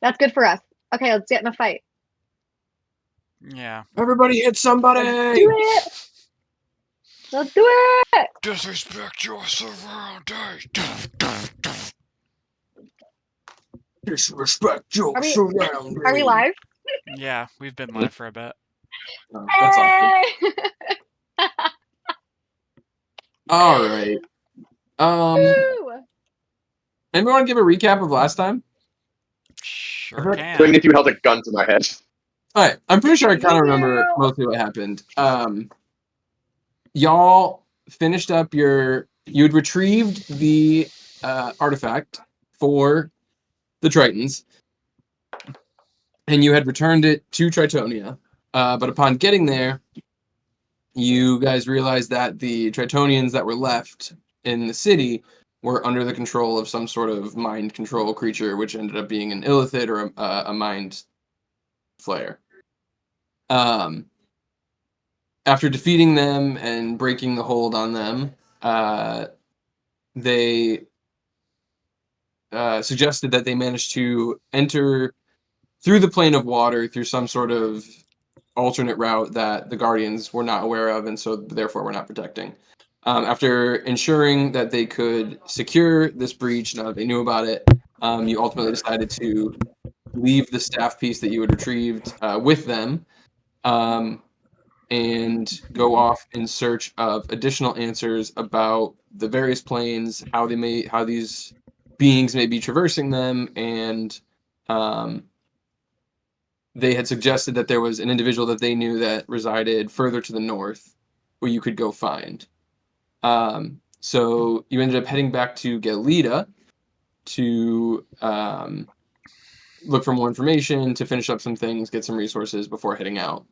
That's good for us. Okay, let's get in a fight. Yeah. Everybody hit somebody! Let's do it! Let's do it! Disrespect your surroundings. Disrespect your Are we surroundings. live? Yeah, we've been live for a bit. Oh, that's awesome. All right. Anybody want to give a recap of last time? Sure can. Only if you held a gun to my head. All right. I'm pretty sure I kind of remember mostly what happened. Y'all finished up you had retrieved the artifact for the Tritons, and you had returned it to Tritonia. But upon getting there, you guys realized that the Tritonians that were left in the city were under the control of some sort of mind control creature, which ended up being an illithid or a mind flayer. After defeating them and breaking the hold on them, they suggested that they managed to enter through the plane of water through some sort of alternate route that the Guardians were not aware of, and so therefore were not protecting. After ensuring that they could secure this breach, now that they knew about it, you ultimately decided to leave the staff piece that you had retrieved with them, and go off in search of additional answers about the various planes, how these beings may be traversing them, and they had suggested that there was an individual that they knew that resided further to the north, where you could go find. So you ended up heading back to Gel Lida to look for more information, to finish up some things, get some resources before heading out.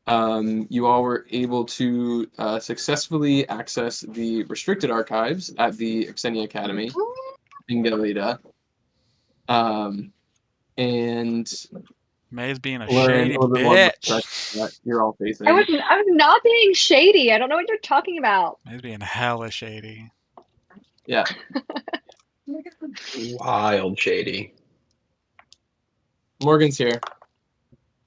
You all were able to successfully access the restricted archives at the Xenia Academy in Gel Lida. And May's being a learn shady a little bit more about the bitch. threats that you're all facing. I was not being shady. I don't know what you're talking about. May's being hella shady. Yeah. Wild shady. Morgan's here.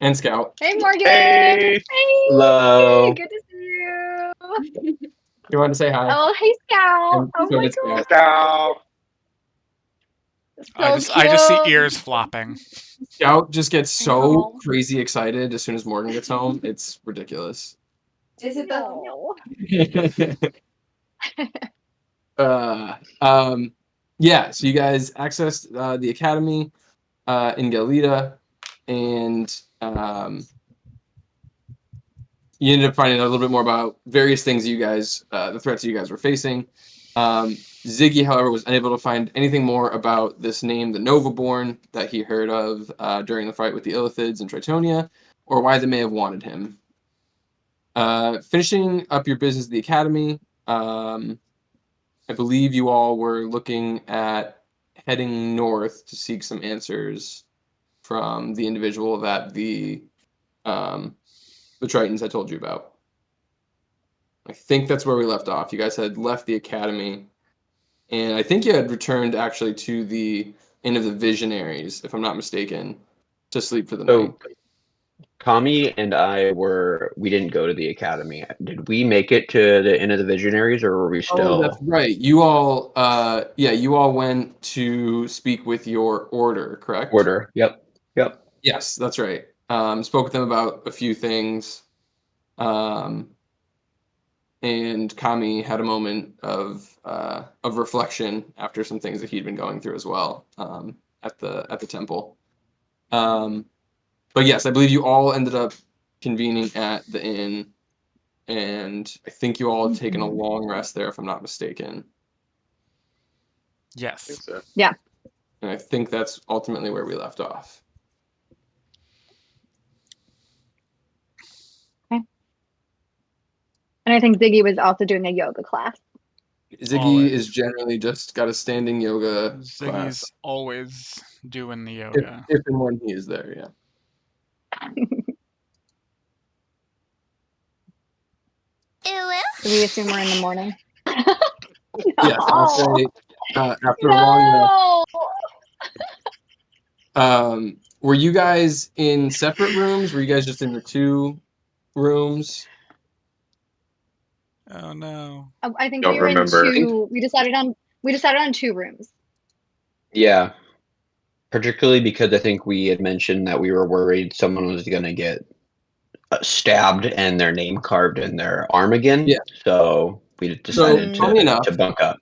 And Scout. Hey, Morgan. Hey. Hey. Hello. Good to see you. You want to say hi? Oh, hey, Scout. And Oh so my did Scout. god. I just see ears flopping. Scout just gets so crazy excited as soon as Morgan gets home. It's ridiculous. Is it though? Yeah, so you guys accessed the academy in Gel Lida, and you ended up finding out a little bit more about various things you guys, the threats you guys were facing. Ziggy, however, was unable to find anything more about this name, the Novaborn, that he heard of during the fight with the Illithids in Tritonia, or why they may have wanted him. Finishing up your business at the academy, I believe you all were looking at heading north to seek some answers from the individual that the Tritons I told you about. I think that's where we left off. You guys had left the academy, and I think you had returned actually to the Inn of the Visionaries, if I'm not mistaken, to sleep for the night. Kami and we didn't go to the academy. Did we make it to the Inn of the Visionaries, or were we still? Oh, that's right. You all, you all went to speak with your order, correct? Order. Yep. Yes, that's right. Spoke with them about a few things. And Kami had a moment of reflection after some things that he'd been going through as well at the temple. But yes, I believe you all ended up convening at the inn, and I think you all had taken a long rest there, if I'm not mistaken. Yes. So. Yeah. And I think that's ultimately where we left off. Okay. And I think Ziggy was also doing a yoga class. Ziggy Always. is generally just got a standing yoga Ziggy's class. always doing the yoga. If and when he is there, yeah. Do we assume we're in the morning? Yes, after a long rest. Were you guys in separate rooms? Were you guys just in the 2 rooms? Oh no. I think Don't we were in remember. 2. We decided on 2 rooms. Yeah. Particularly because I think we had mentioned that we were worried someone was going to get stabbed and their name carved in their arm again. Yeah. So we decided funny enough, to bunk up.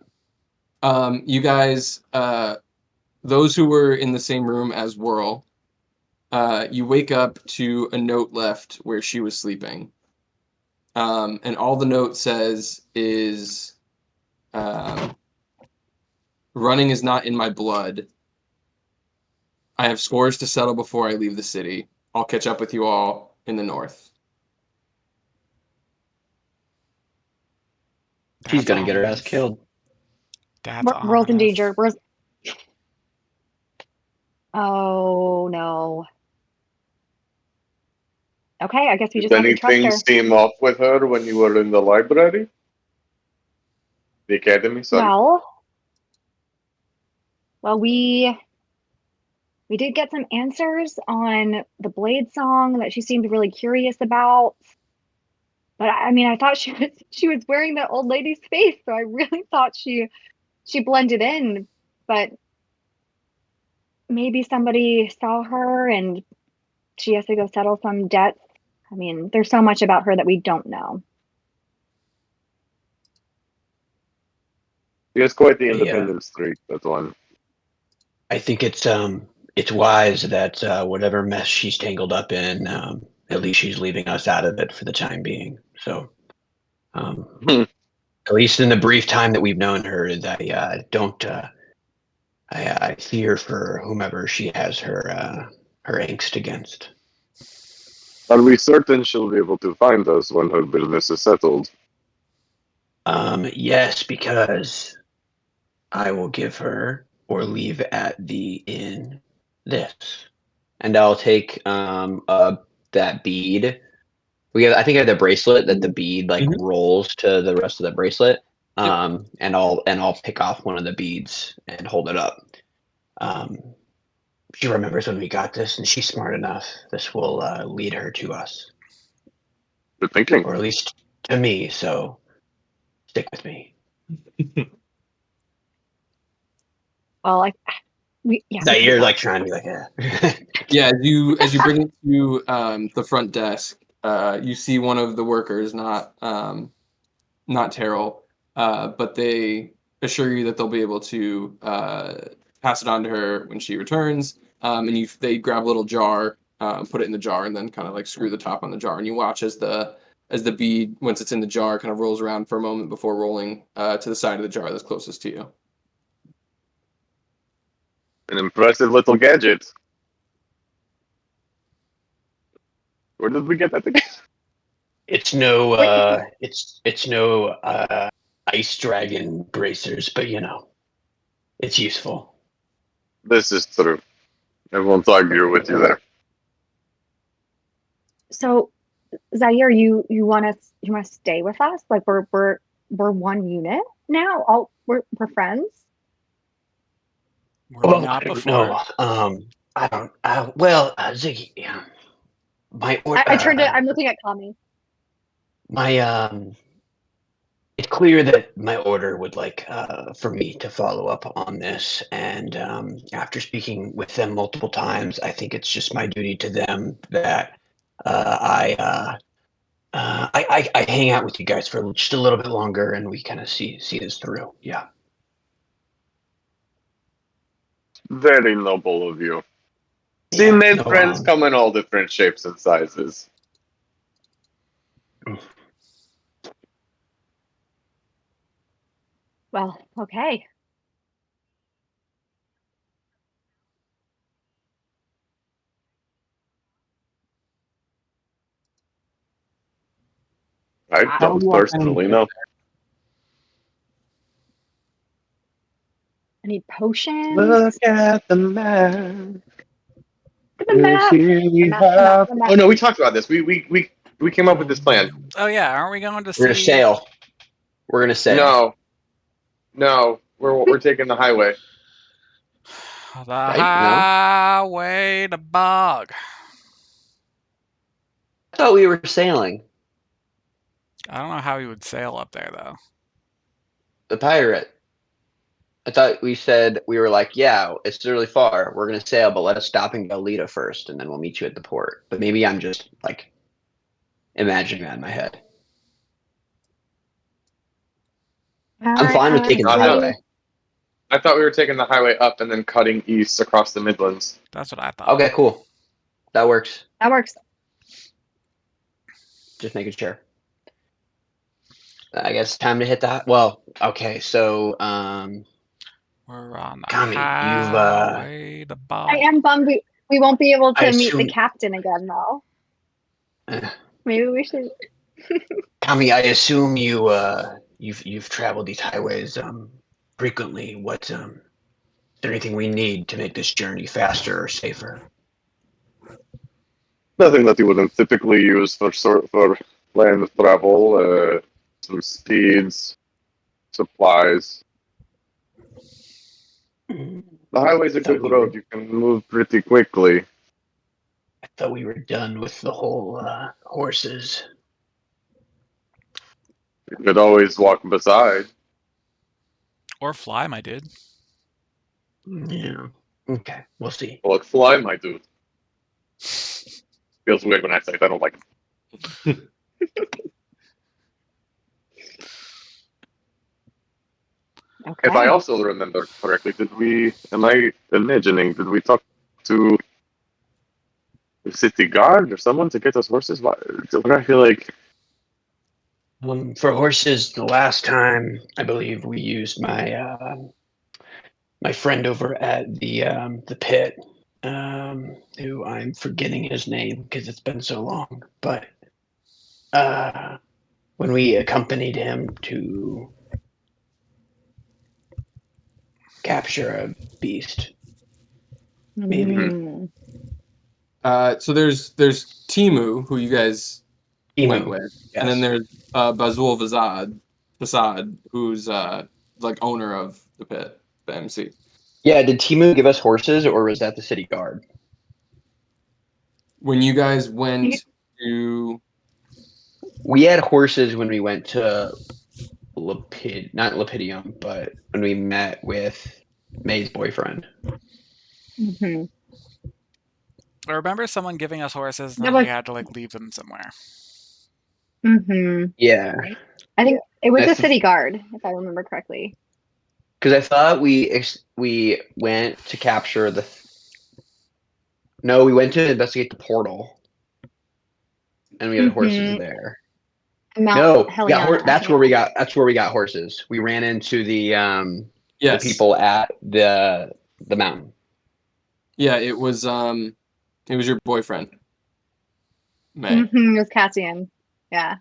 you guys, those who were in the same room as Whirl, you wake up to a note left where she was sleeping. And all the note says is, running is not in my blood. I have scores to settle before I leave the city. I'll catch up with you all in the north. She's That's going to get her ass ominous. killed. That's World's in ominous. danger. Oh no. Okay, I guess we Did just have to trust anything her. seem off with her when you were in the library? The academy, sorry. Well, we did get some answers on the Blade song that she seemed really curious about. But I mean, I thought she was wearing that old lady's face, so I really thought she blended in. But maybe somebody saw her and she has to go settle some debts. I mean, there's so much about her that we don't know. He has quite the Yeah. independent streak, that one. I think it's wise that whatever mess she's tangled up in, at least she's leaving us out of it for the time being. So, at least in the brief time that we've known her, I don't. I fear for whomever she has her angst against. Are we certain she'll be able to find us when her business is settled? Yes, because I will give her or leave at the inn this, and I'll take that bead. I think I have the bracelet that the bead rolls to the rest of the bracelet. And I'll pick off one of the beads and hold it up. She remembers when we got this, and she's smart enough. This will lead her to us, Good thinking. or at least to me. So stick with me. Well, That you're like trying to be like, yeah. Yeah, as you bring it to the front desk, you see one of the workers, not Terrell, but they assure you that they'll be able to pass it on to her when she returns. And they grab a little jar, put it in the jar, and then kind of like screw the top on the jar. And you watch as the bead, once it's in the jar, kind of rolls around for a moment before rolling to the side of the jar that's closest to you. An impressive little gadget. Where did we get that again? It's no ice dragon bracers, but it's useful. This is true. I won't argue with you there. So, Zaire, you want to stay with us? Like we're one unit now. We're friends. Were we not before? I don't. Well, Ziggy, yeah. I turned it. I'm looking at Kami. It's clear that my order would like for me to follow up on this, and after speaking with them multiple times, I think it's just my duty to them that I hang out with you guys for just a little bit longer, and we kind of see this through. Yeah. Very noble of you. Yeah, See, made no, friends come in all different shapes and sizes. Well, okay. I don't personally know. I need potions. Look at the map. Look at the map. The map. Oh no, we talked about this. We came up with this plan. Oh yeah, aren't we going to we're gonna see? sail. We're gonna sail. No, we're taking the highway. The Right? No? highway to bog. I thought we were sailing. I don't know how he would sail up there though. The pirate. I thought we said, we were like, yeah, it's really far. We're going to sail, but let us stop in Gel Lida first, and then we'll meet you at the port. But maybe I'm just, like, imagining that in my head. I'm fine with taking the I thought- highway. I thought we were taking the highway up and then cutting east across the Midlands. That's what I thought. Okay, cool. That works. That works. Just making sure. I guess time to hit that. Well, okay, so We're on the Kami, you've highway to I bog. am bummed we won't be able I to meet the assume- captain again, though. Maybe we should. Kami, I assume you've traveled these highways frequently. What is there anything we need to make this journey faster or safer? Nothing that you wouldn't typically use for land travel. Some speeds, supplies. The highway's a Thought good we road. were- You can move pretty quickly. I thought we were done with the whole horses. You could always walk beside. Or fly, my dude. Yeah. Okay, we'll see. Well, fly, my dude. Feels weird when I say it. I don't like it. Okay. If I also remember correctly, am I imagining, did we talk to the city guard or someone to get us horses? I feel like, For horses, the last time I believe we used my friend over at the pit, who I'm forgetting his name because it's been so long. But when we accompanied him to capture a beast, maybe. Mm. So there's Timu, who you guys went Emu. with, Yes. and then there's Bazul Fasad, who's like owner of the pit, the MC. Yeah, did Timu give us horses, or was that the city guard? When you guys went to We had horses when we went to not Lepidium, but when we met with May's boyfriend. Mhm. I remember someone giving us horses and That then we was- had to like leave them somewhere. Mhm. Yeah, I think it was the That's- city guard, if I remember correctly. because I thought we went to capture the. No, we went to investigate the portal, and we had horses Mhm. there. Mount No, Heliana. that's where we got horses. We ran into the yes, people at the mountain. yeah, it was your boyfriend, May. Mhm, it was Cassian. Yeah.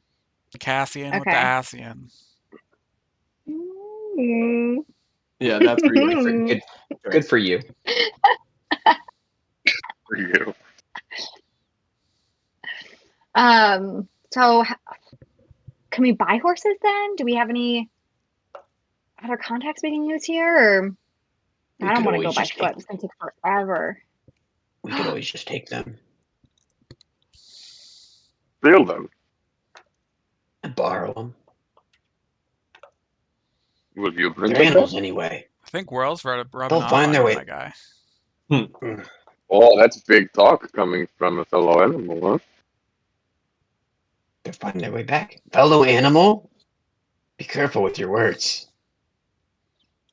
Cassian with the Okay. Asian. Mm. Yeah, that's where you Good for you. for you. So can we buy horses then? Do we have any other contacts we can use here? Or We I don't could want to go always by just foot. It's gonna take forever. We could always just take them Steal them. and borrow them. Will you bring They're them? animals anyway. I think World's rubbing They'll off find on their you, way- my guy. Oh, that's big talk coming from a fellow animal, huh? They're finding their way back. Fellow animal, be careful with your words.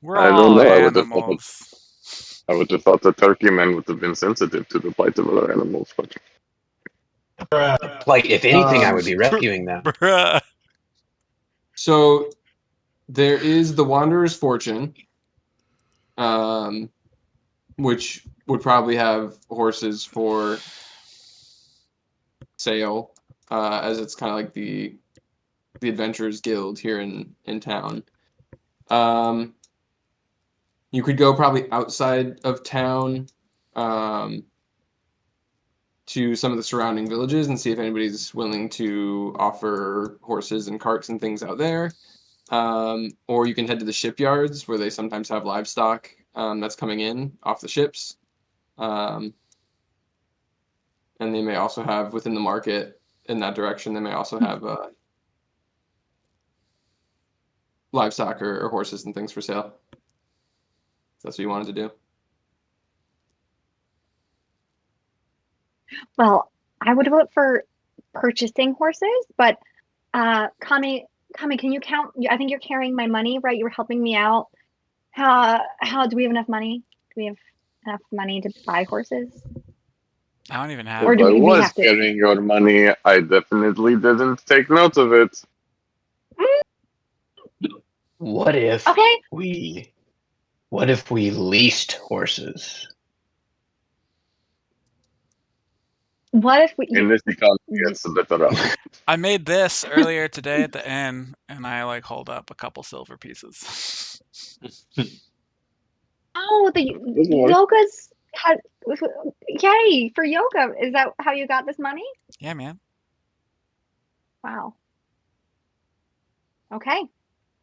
We're I don't all know, I would have thought animals. I would have thought the turkey man would have been sensitive to the plight of other animals, but Like, if anything, I would be rescuing them. Bruh. So there is the Wanderer's Fortune, which would probably have horses for sale, as it's kind of like the Adventurers Guild here in town. You could go probably outside of town, to some of the surrounding villages and see if anybody's willing to offer horses and carts and things out there. Or you can head to the shipyards where they sometimes have livestock that's coming in off the ships. And they may also have within the market in that direction, they may also have livestock or horses and things for sale. If that's what you wanted to do. Well, I would vote for purchasing horses, but Kami, can you count? I think you're carrying my money, right? You were helping me out. How do we have enough money? Do we have enough money to buy horses? I don't even have. Or If do I we was have to? carrying your money, I definitely didn't take note of it. What if Okay. we leased horses? What if In we? this economy, it's a better option. I made this earlier today at the inn, and I like hold up a couple silver pieces. Oh, the Doesn't work. yoga's had. Yay for yoga! Is that how you got this money? Yeah, man. Wow. Okay.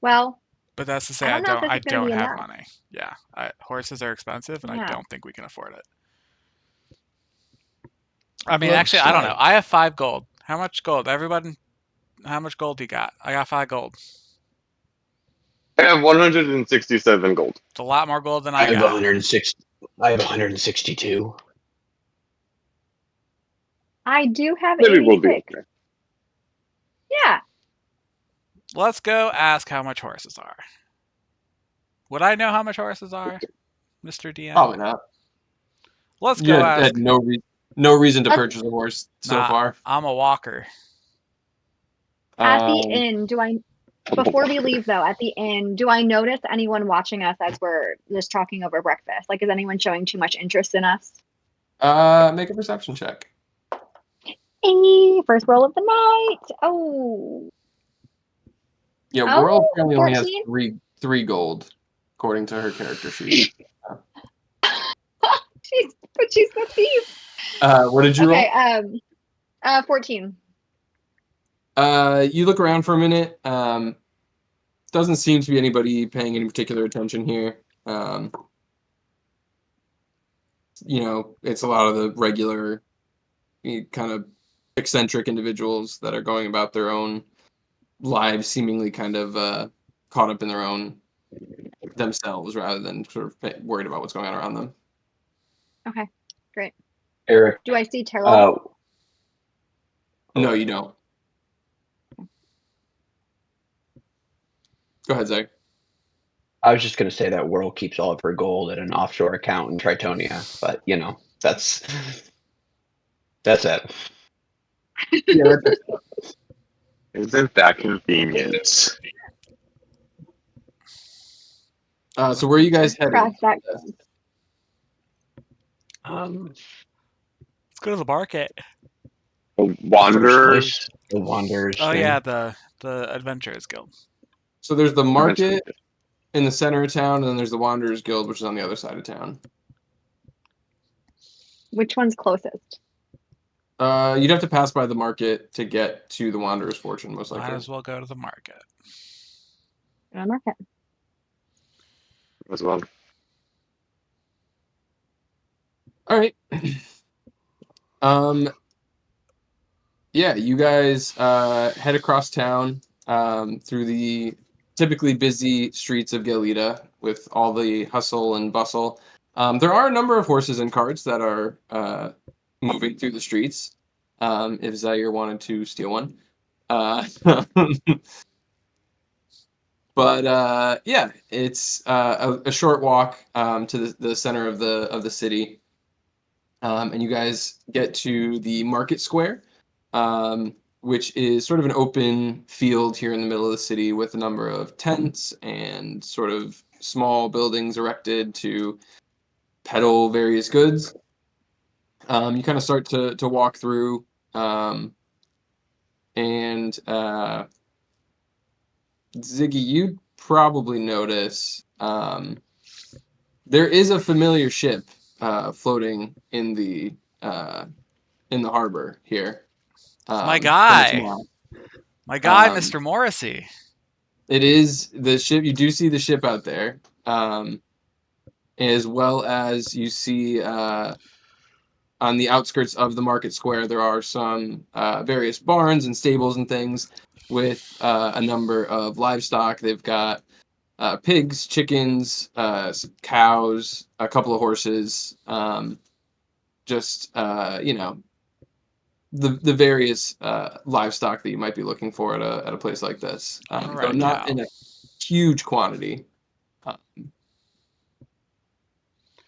Well, But that's to say, I I don't know if don't. this I is going to don't be have enough. money. Yeah, horses are expensive, and I Yeah. don't think we can afford it. I mean, Looks actually, I don't know. like- I have 5 gold. How much gold? Everybody, how much gold do you got? I got 5 gold. I have 167 gold. It's a lot more gold than I I have got. 106. I have 162. I do have Maybe we'll be 86. okay. Yeah. Let's go ask how much horses are. Would I know how much horses are, Mr. DM? Probably not. Let's You go had ask. no reason to Let's- purchase a horse so Nah, far. I'm a walker. At the Um, inn, before we leave though, at the inn, do I notice anyone watching us as we're just talking over breakfast? Like, is anyone showing too much interest in us? make a perception check. First roll of the night. Oh. Yeah, Oh, World apparently only has 14? three gold, according to her character sheet. She's the thief. What did you Okay, roll? 14. You look around for a minute. Doesn't seem to be anybody paying any particular attention here. It's a lot of the regular kind of eccentric individuals that are going about their own lives, seemingly kind of caught up in their own themselves rather than sort of worried about what's going on around them. Okay, great. Eric, Do I see Terrell? No, you don't. Go ahead, Zach. I was just going to say that World keeps all of her gold at an offshore account in Tritonia, but that's it. Yeah, that's it. Isn't that convenient? So where are you guys heading? Cross that. Let's go to the market. A First wanderer? place, the Wanderers Oh thing. yeah, the Adventurers Guild. So there's the market in the center of town, and then there's the Wanderers Guild, which is on the other side of town. Which one's closest? You'd have to pass by the market to get to the Wanderer's Fortune, most likely. Might as well go to the market. Market. As well. All right. Yeah, you guys head across town through the typically busy streets of Gel Lida with all the hustle and bustle. There are a number of horses and carts that are moving through the streets. If Zaire wanted to steal one. But yeah, it's a short walk to the center of the city. And you guys get to the market square, which is sort of an open field here in the middle of the city with a number of tents and sort of small buildings erected to peddle various goods. You kind of start to walk through, and Ziggy, you'd probably notice there is a familiar ship floating in the harbor here. My from guy, tomorrow. Mr. Morrissey. It is the ship. You do see the ship out there. as well as you see on the outskirts of the market square, there are some various barns and stables and things with a number of livestock. They've got pigs, chickens, some cows, a couple of horses, just the various livestock that you might be looking for at a place like this. All Though right, not cow. in a huge quantity.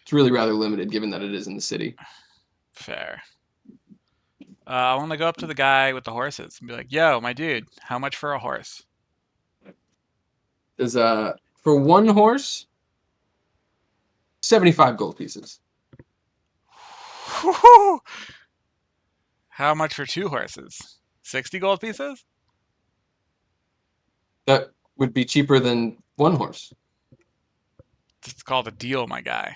It's really rather limited given that it is in the city. Fair. I want to go up to the guy with the horses and be like, "Yo, my dude, how much for a horse?" Is for one horse, 75 gold pieces. Whew. How much for 2 horses? 60 gold pieces? That would be cheaper than one horse. It's called a deal, my guy.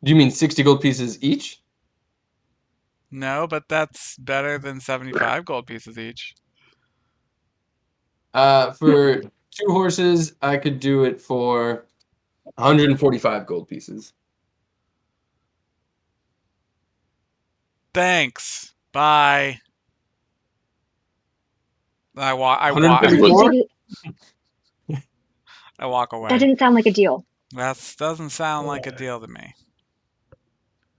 Do you mean 60 gold pieces each? No, but that's better than 75 gold pieces each. For 2 horses, I could do it for 145 gold pieces. Thanks. Bye. I walk. I walk. That 144? I walk away. didn't sound like a deal. That doesn't sound like a deal to me.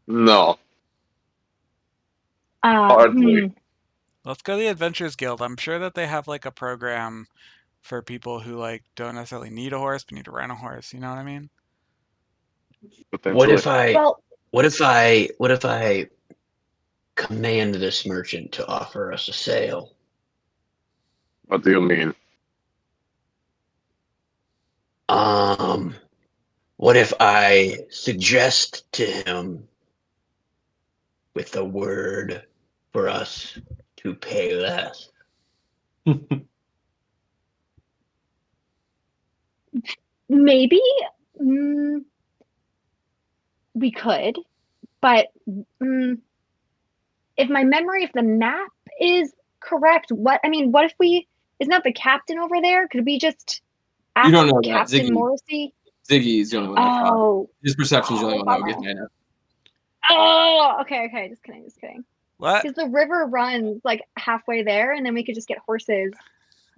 No, Uh, hardly. Let's go to the Adventurers Guild. I'm sure that they have like a program for people who like don't necessarily need a horse but need to rent a horse. You know what I mean? What if Potentially. I well, what if I command this merchant to offer us a sale? What do you mean? What if I suggest to him with a word for us to pay less? maybe mm, we could, but if my memory of the map is correct, what if we isn't that the captain over there? Could we just You ask don't know that. Captain Morrissey? Ziggy is the only one that thought. Oh, His perception's the only one that would get Nina. okay, just kidding. What? Because the river runs like halfway there, and then we could just get horses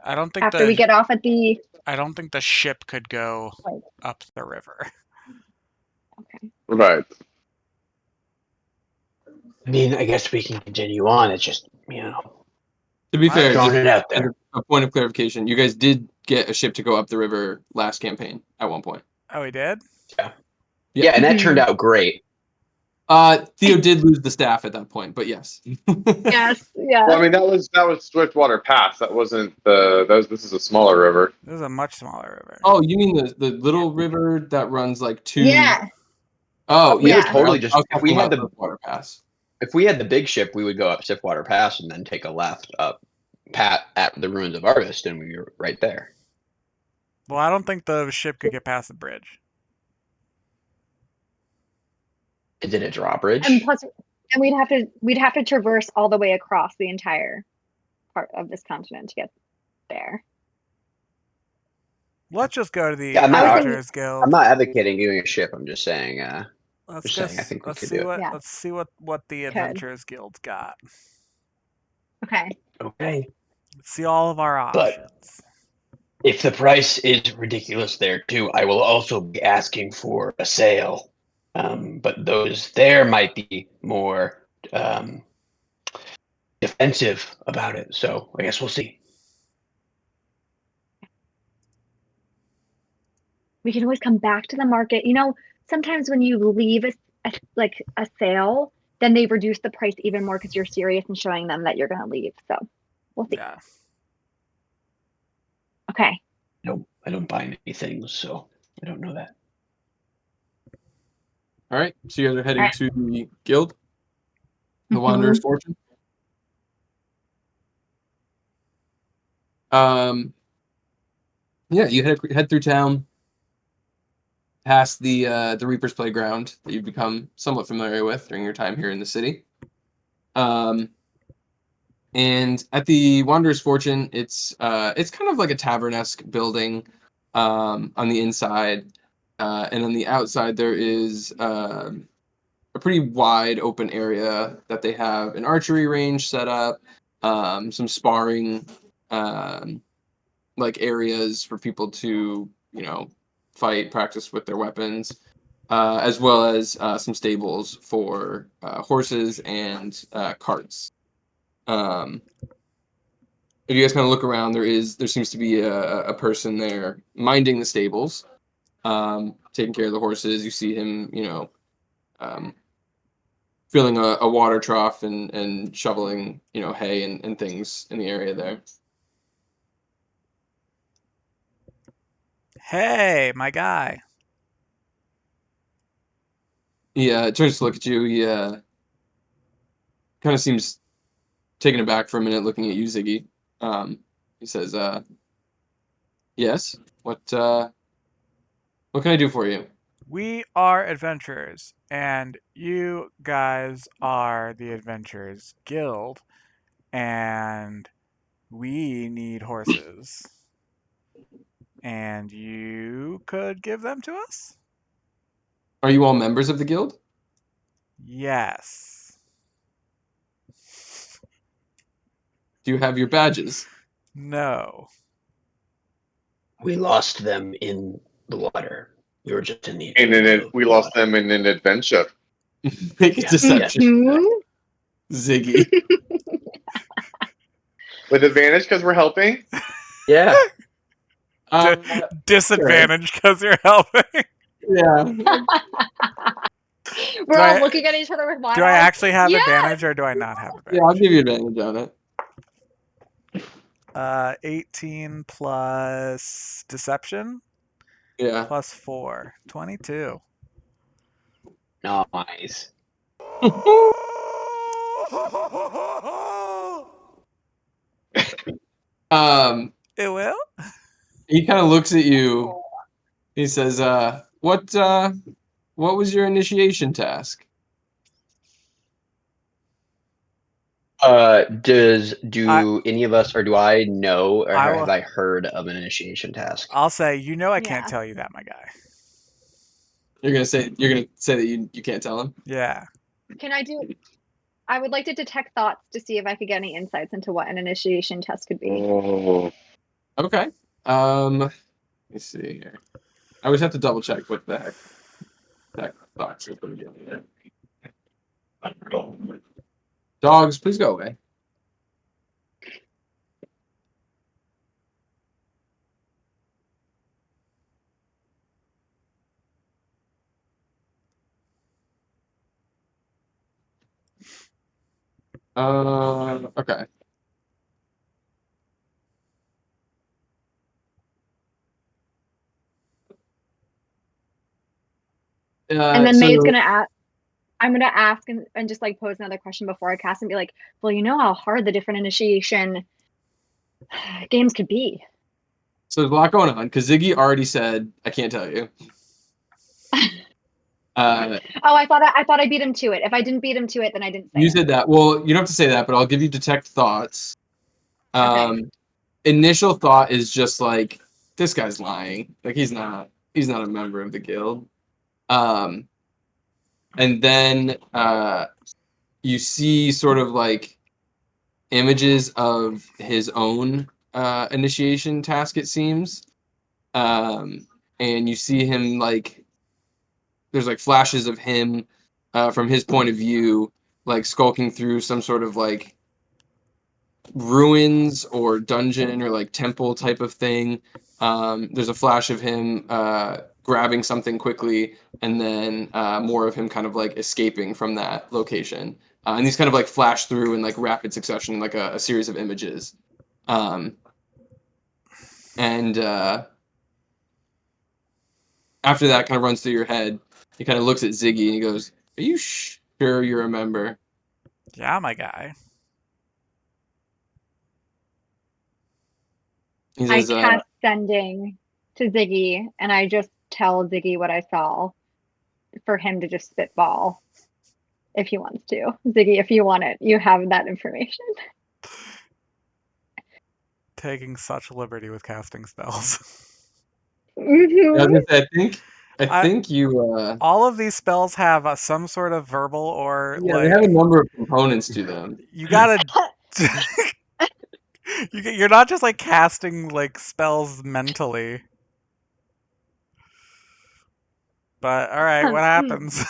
I don't think after we get off at the. I don't think the ship could go Like, up the river. okay. Right. I mean, I guess we can continue on. It's just, To be fair, throwing just it out as there. a point of clarification, you guys did get a ship to go up the river last campaign at one point. Oh, we did? Yeah, and that Mhm. turned out great. Theo did lose the staff at that point, but yes. Yes, yeah. Well, I mean, that was Swiftwater Pass. That wasn't the. This is a smaller river. This is a much smaller river. Oh, you mean the little river that runs like two? Yeah. Oh, We yeah. would totally I just was if we talking had about the water pass. if we had the big ship, we would go up Stiffwater Pass and then take a left up at the ruins of Arvist, and we were right there. Well, I don't think the ship could get past the bridge. Is it a drawbridge? And plus, and we'd have to traverse all the way across the entire part of this continent to get there. Let's just go to the Yeah, Adventurers Guild. I'm not advocating doing a ship. I'm just saying. Let's Just go. saying, I think we Let's could see do it. what. Yeah. Let's see what the Adventurers Guild's got. Okay. Okay. Let's see all of our But- options. If the price is ridiculous there too, I will also be asking for a sale. But those there might be more defensive about it. So I guess we'll see. We can always come back to the market. Sometimes when you leave a sale, then they reduce the price even more because you're serious and showing them that you're going to leave. So we'll see. Yeah. Okay. No, I don't buy many things, so I don't know that. All right. So you guys are heading All right. to the guild, the Wanderer's Fortune. Yeah, you head through town, past the Reaper's Playground that you've become somewhat familiar with during your time here in the city. And at the Wanderer's Fortune, it's kind of like a tavern-esque building. on the inside, and on the outside there is a pretty wide open area that they have an archery range set up, some sparring like areas for people to fight, practice with their weapons, as well as some stables for horses and carts. If you guys kind of look around, there seems to be a person there minding the stables, taking care of the horses. You see him, um, filling a water trough and shoveling, hay and things in the area there. Hey, my guy. He turns to look at you. He kind of seems taken aback for a minute, looking at you, Ziggy. He says, "Yes. What can I do for you?" We are adventurers, and you guys are the Adventurers Guild, and we need horses. And you could give them to us? Are you all members of the guild? Yes. Do you have your badges? No. We lost them in the water. We were just in the And edge then of we the lost water. them in an adventure. Make a Yeah. deception, Mhm. Ziggy. With advantage because we're helping. Yeah. Disadvantage because you're helping. Yeah. We're all looking at each other with wide Do I eyes. actually have Yes! advantage or do I not have Yeah, I'll advantage? give you advantage on it. 18 plus deception Yeah. plus 4. 22. Nice. It will? He kind of looks at you. He says, what was your initiation task?" Do any of us, or do I know, or I have will. I heard of an initiation task? I'll say, I can't Yeah. tell you that, my guy. You're gonna say that you can't tell him? Yeah. Can I do? I would like to detect thoughts to see if I could get any insights into what an initiation test could be. Oh. Okay. Let me see here. I always have to double check what the heck that box is going to get here. Dogs, please go away. Okay. And then So May's gonna ask. I'm gonna ask and just like pose another question before I cast and be like, well, you know how hard the different initiation games could be. there's a lot going on because Ziggy already said I can't tell you. Oh, I thought I beat him to it. If I didn't beat him to it, then I didn't say You it. said that. Well, you don't have to say that, but I'll give you detect thoughts. Okay. Initial thought is just like, this guy's lying. Like he's not a member of the guild. And then you see sort of like images of his own initiation task, it seems. And you see him like there's like flashes of him from his point of view, like skulking through some sort of like ruins or dungeon or like temple type of thing. There's a flash of him grabbing something quickly, and then more of him kind of like escaping from that location. And these kind of like flash through in like rapid succession, like a series of images. And after that kind of runs through your head, he kind of looks at Ziggy and he goes, "Are you sure you remember?" Yeah, my guy. He I says, cast sending to Ziggy, and I just tell Ziggy what I saw for him to just spitball if he wants to. Ziggy, if you want it, you have that information. Taking such liberty with casting spells. was gonna say, I I- think you. All of these spells have some sort of verbal or Yeah, they have a like number of components to them. you gotta. You're not just like casting like spells mentally. But all right, what happens?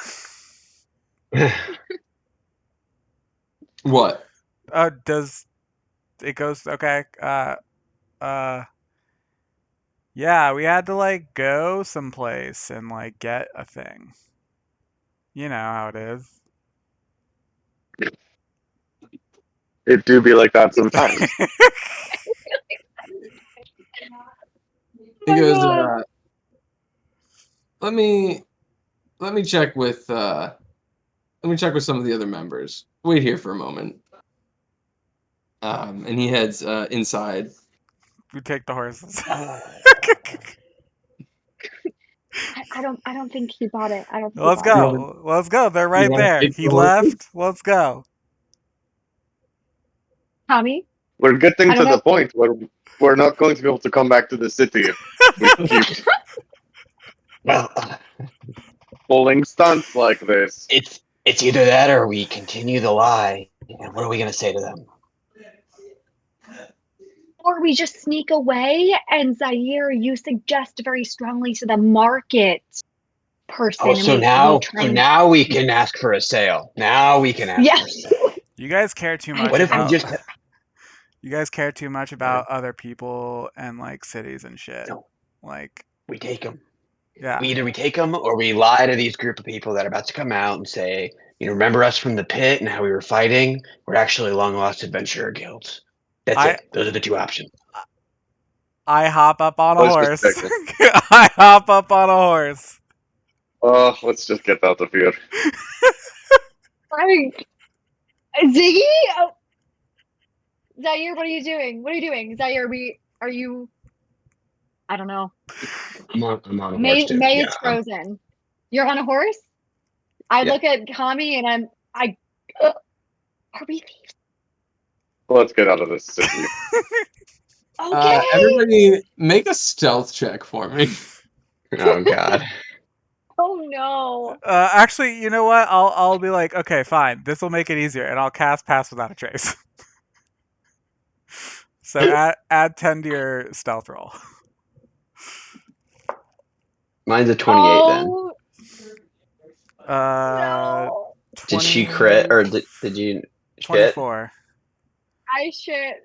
What? Does it goes okay? Uh, yeah, we had to like go someplace and like get a thing. You know how it is. It do be like that sometimes. He my goes, God. let me check with some of the other members. Wait here for a moment. And he heads inside. We take the horses. I don't think he bought it. I don't think he Let's bought it. go. Let's go. They're You right wanna there. take He the horses? left. Let's go. Tommy, We're getting I don't to the know. point where we're not going to be able to come back to the city if we keep Well, pulling stunts like this. it's either that or we continue the lie. And what are we gonna say to them? Or we just sneak away and Zaire, you suggest very strongly to the market person Oh, and so we try and now we can ask for a sale. Now we can ask yeah. for a sale. You guys care too I, much What if we I about. just You guys care too much about other people and like cities and shit. no? Like, We take them. yeah. We take them or we lie to these group of people that are about to come out and say, you know, remember us from the pit and how we were fighting? We're actually long lost adventurer guilds. That's I it. Those are the two options. I hop up on a Let's just horse. take it. I hop up on a horse. Oh, let's just get out of here. Ziggy? Oh, Zaire, what are you doing? What are you doing? Zaire, are you I don't know. I'm on a horse too. May Yeah. is frozen. You're on a horse? I Yeah. look at Kami and are we thieves? Let's get out of this city. Okay. Everybody, make a stealth check for me. Oh God. Oh no. Actually, you know what? I'll be like, okay, fine. This will make it easier, and I'll cast Pass Without a Trace. So add 10 to your stealth roll. Mine's a 28 then. Oh Uh, no. Did she crit 20, or did you shit? 24. I shit.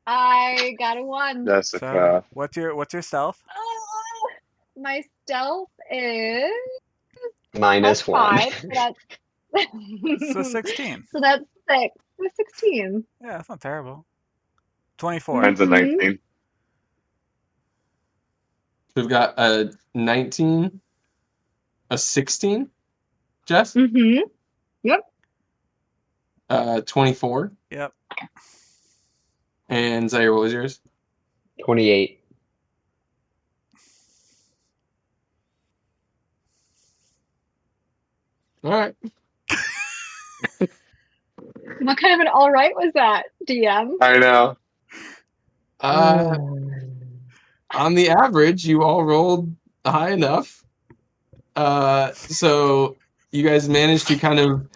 I got a 1. That's So what's your stealth? Oh, my stealth is Minus plus one. 5. So that's So 16. so that's 6. So 16. Yeah, that's not terrible. 24. mine's a Mhm. 19. We've got a 19, a 16, Jess, Mhm. 24, Yep. and Zaire, what was yours? 28. All right. What kind of an all right was that, DM? I know. On the average, you all rolled high enough. So you guys managed to kind of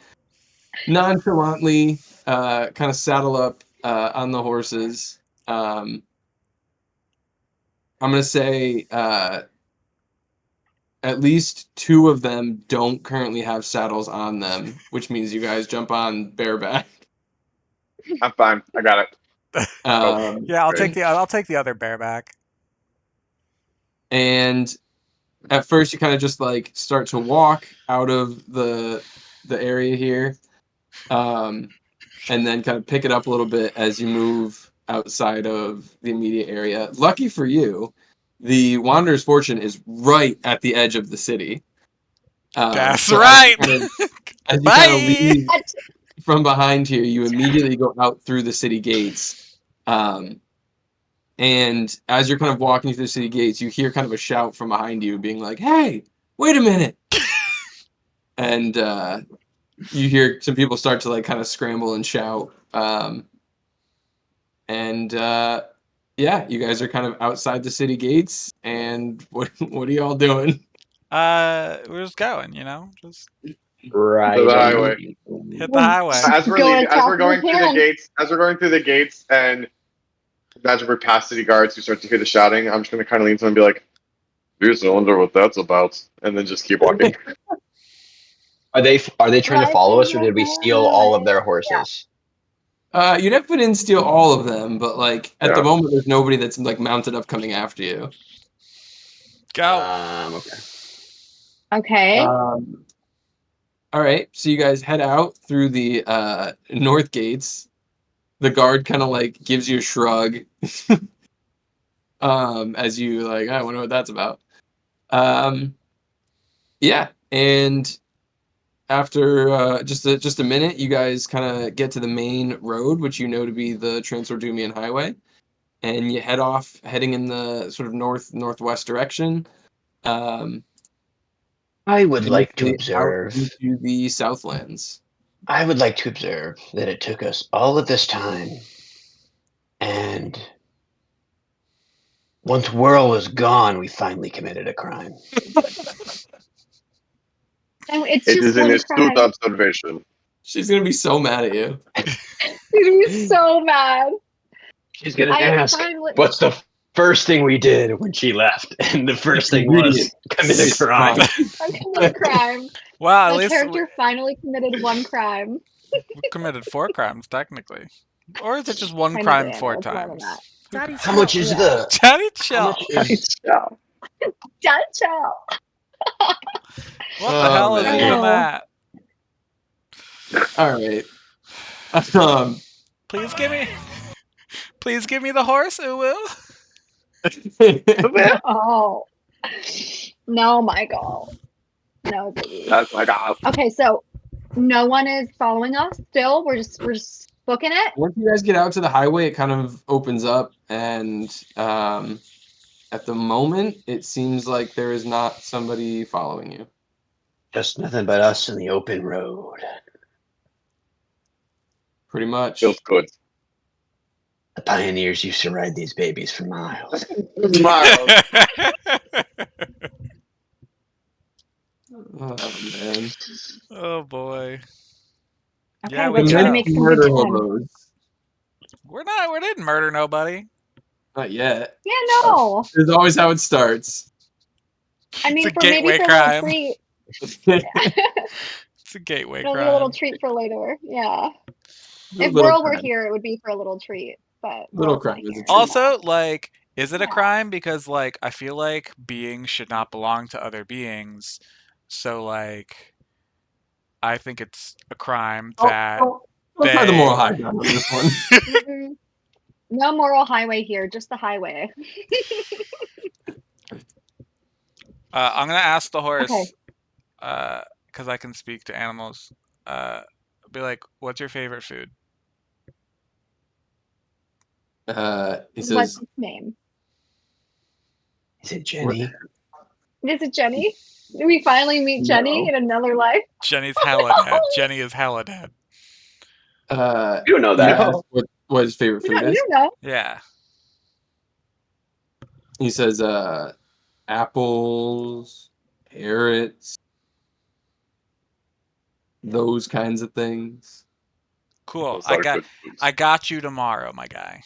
nonchalantly kind of saddle up on the horses. I'm going to say at least 2 of them don't currently have saddles on them, which means you guys jump on bareback. I'm fine. I got it. Yeah, I'll Right. take the other bareback. And at first you kind of just like start to walk out of the area here, and then kind of pick it up a little bit as you move outside of the immediate area. Lucky for you, the Wanderer's Fortune is right at the edge of the city. That's So right. as you kind of Bye. leave from behind here, you immediately go out through the city gates. And as you're kind of walking through the city gates, you hear kind of a shout from behind you being like, "Hey, wait a minute." And you hear some people start to like kind of scramble and shout. And yeah, you guys are kind of outside the city gates, and what are y'all doing? We're just going, just Right. To the highway. hit the highway. As we're Go leaving, as as fast we're as we going through the can. gates, and as we're past city guards, you start to hear the shouting. I'm just gonna kind of lean to them and be like, "Jeez, I wonder what that's about," and then just keep walking. Are they trying to follow us, or did we steal all of their Yeah. horses? You'd have to put in steal all of them, but like at the Yeah. moment, there's nobody that's like mounted up coming after you. Go. Okay. Okay. All right, so you guys head out through the north gates. The guard kind of like gives you a shrug, as you like, I wonder what that's about. Yeah, and after just a minute, you guys kind of get to the main road, which you know to be the Transsordumian Highway, and you head off, heading in the sort of northwest direction. I would like to Initially out observe. into the Southlands. I would like to observe that it took us all of this time, and once Whirl was gone, we finally committed a crime. And it's It just is an one astute crime. observation. She's gonna be so mad at you. He's so mad. She's gonna I ask, finally. "What's the first thing we did when she left?" And the first thing was commit a crime. I committed a crime. Wow, at My least character finally committed one crime. we committed 4 crimes technically, or is it just one Technically, crime I 4 know it's more than times? that. Daddy, How much chill. is Yeah. the? Daddy, How much chill. is? Yeah. Ciao. What the hell is man. even Oh. that? All right. Please give me the horse, Uwu. Oh. No, Michael. No, baby. That's my God. Okay, so no one is following us still. We're just booking it. Once you guys get out to the highway, it kind of opens up, and at the moment, it seems like there is not somebody following you. Just nothing but us in the open road. Pretty much. Feels good. The pioneers used to ride these babies for miles. Miles. Oh man. Oh boy. Okay, Yeah, we let's try to go. make some good Murder time. hobos. We didn't murder nobody. Not yet. Yeah, no. It's always how it starts. I mean, It's a for maybe gateway for a little crime. treat. It's a gateway It'll be a little crime. treat for later. Yeah. If Little Whirl were crime. here, it would be for a little treat. But Little Whirl's crime not is a here. treat. Also, like, is it a Yeah. crime? Because, like, I feel like beings should not belong to other beings. So, like, I think it's a crime that Let's try the moral high ground on this one. Mm-mm. No moral highway here, just the highway. I'm gonna ask the horse, Okay. because I can speak to animals. Be like, "What's your favorite food?" He What's says, its name? Is it Jenny? Is it Jenny? Did we finally meet Jenny No. in another life? Jenny's hella dead. Jenny is hella dead. You don't know you that. ask what his favorite You food don't, is. you know. Yeah. He says, apples, carrots, those kinds of things. Cool. Those are good foods. I got you tomorrow, my guy.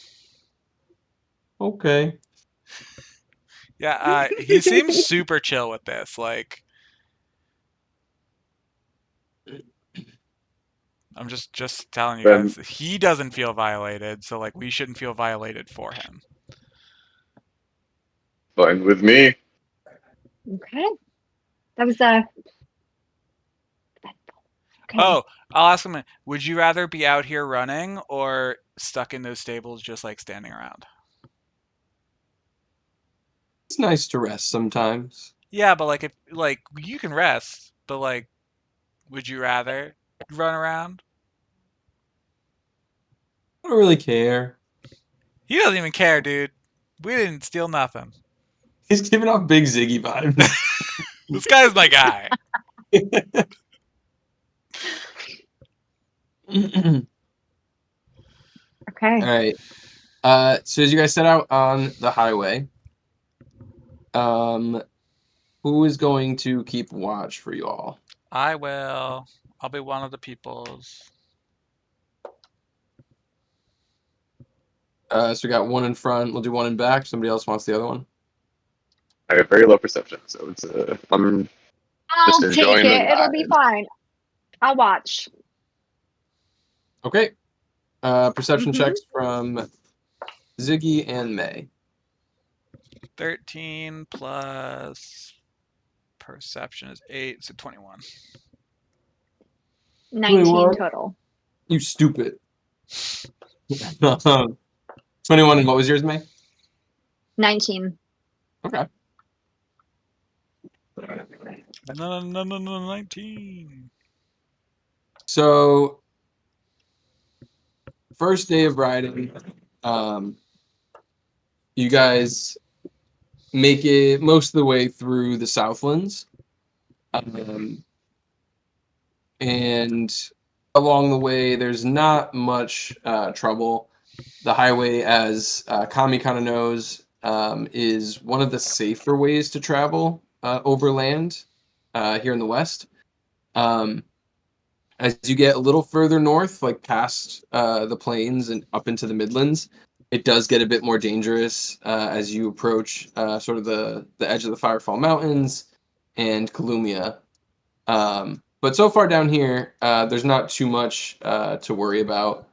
Okay. Yeah. He seems super chill with this. Like, I'm just telling you guys, he doesn't feel violated, so like we shouldn't feel violated for him. Fine with me. Okay. That was okay. Oh, I'll ask him. Would you rather be out here running or stuck in those stables, just like standing around? It's nice to rest sometimes. Yeah, but like if like you can rest, but like, would you rather run around? I don't really care. He doesn't even care, dude. We didn't steal nothing. He's giving off big Ziggy vibes. This guy's my guy. Okay. All right. So as you guys set out on the highway, who is going to keep watch for you all? I will. I'll be one of the peoples. So we got one in front. We'll do one in back. Somebody else wants the other one. I have very low perception, so it's I'm just I'll take enjoying the it. It'll be ride. fine. I'll watch. Okay. Perception Mhm. checks from Ziggy and May. 13 plus perception is 8, so 21. 19 21. total. You stupid. 21, and what was yours, May? 19. Okay. No, 19. So, first day of riding, you guys make it most of the way through the Southlands. And along the way, there's not much trouble. The highway, as Kami kind of knows, is one of the safer ways to travel overland here in the West. As you get a little further north, like past the plains and up into the Midlands, it does get a bit more dangerous as you approach sort of the edge of the Firefall Mountains and Kalumia. But so far down here, there's not too much to worry about.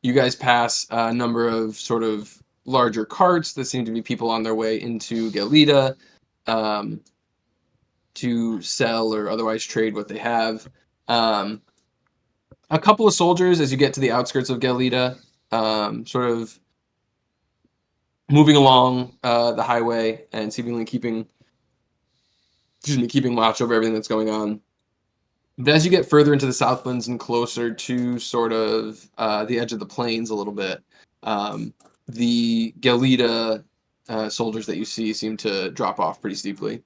You guys pass a number of sort of larger carts that seem to be people on their way into Gel Lida to sell or otherwise trade what they have. A couple of soldiers as you get to the outskirts of Gel Lida, sort of moving along the highway and seemingly keeping watch over everything that's going on. But as you get further into the Southlands and closer to sort of the edge of the plains a little bit, the Gel Lida soldiers that you see seem to drop off pretty steeply.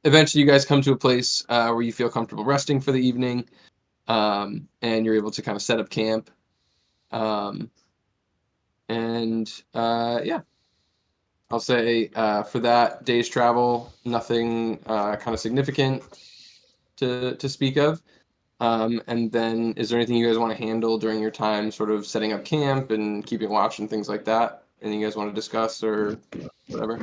Eventually, you guys come to a place where you feel comfortable resting for the evening, and you're able to kind of set up camp. Yeah, I'll say for that day's travel, nothing kind of significant to speak of. And then, is there anything you guys want to handle during your time, sort of setting up camp and keeping watch and things like that? Anything you guys want to discuss or whatever?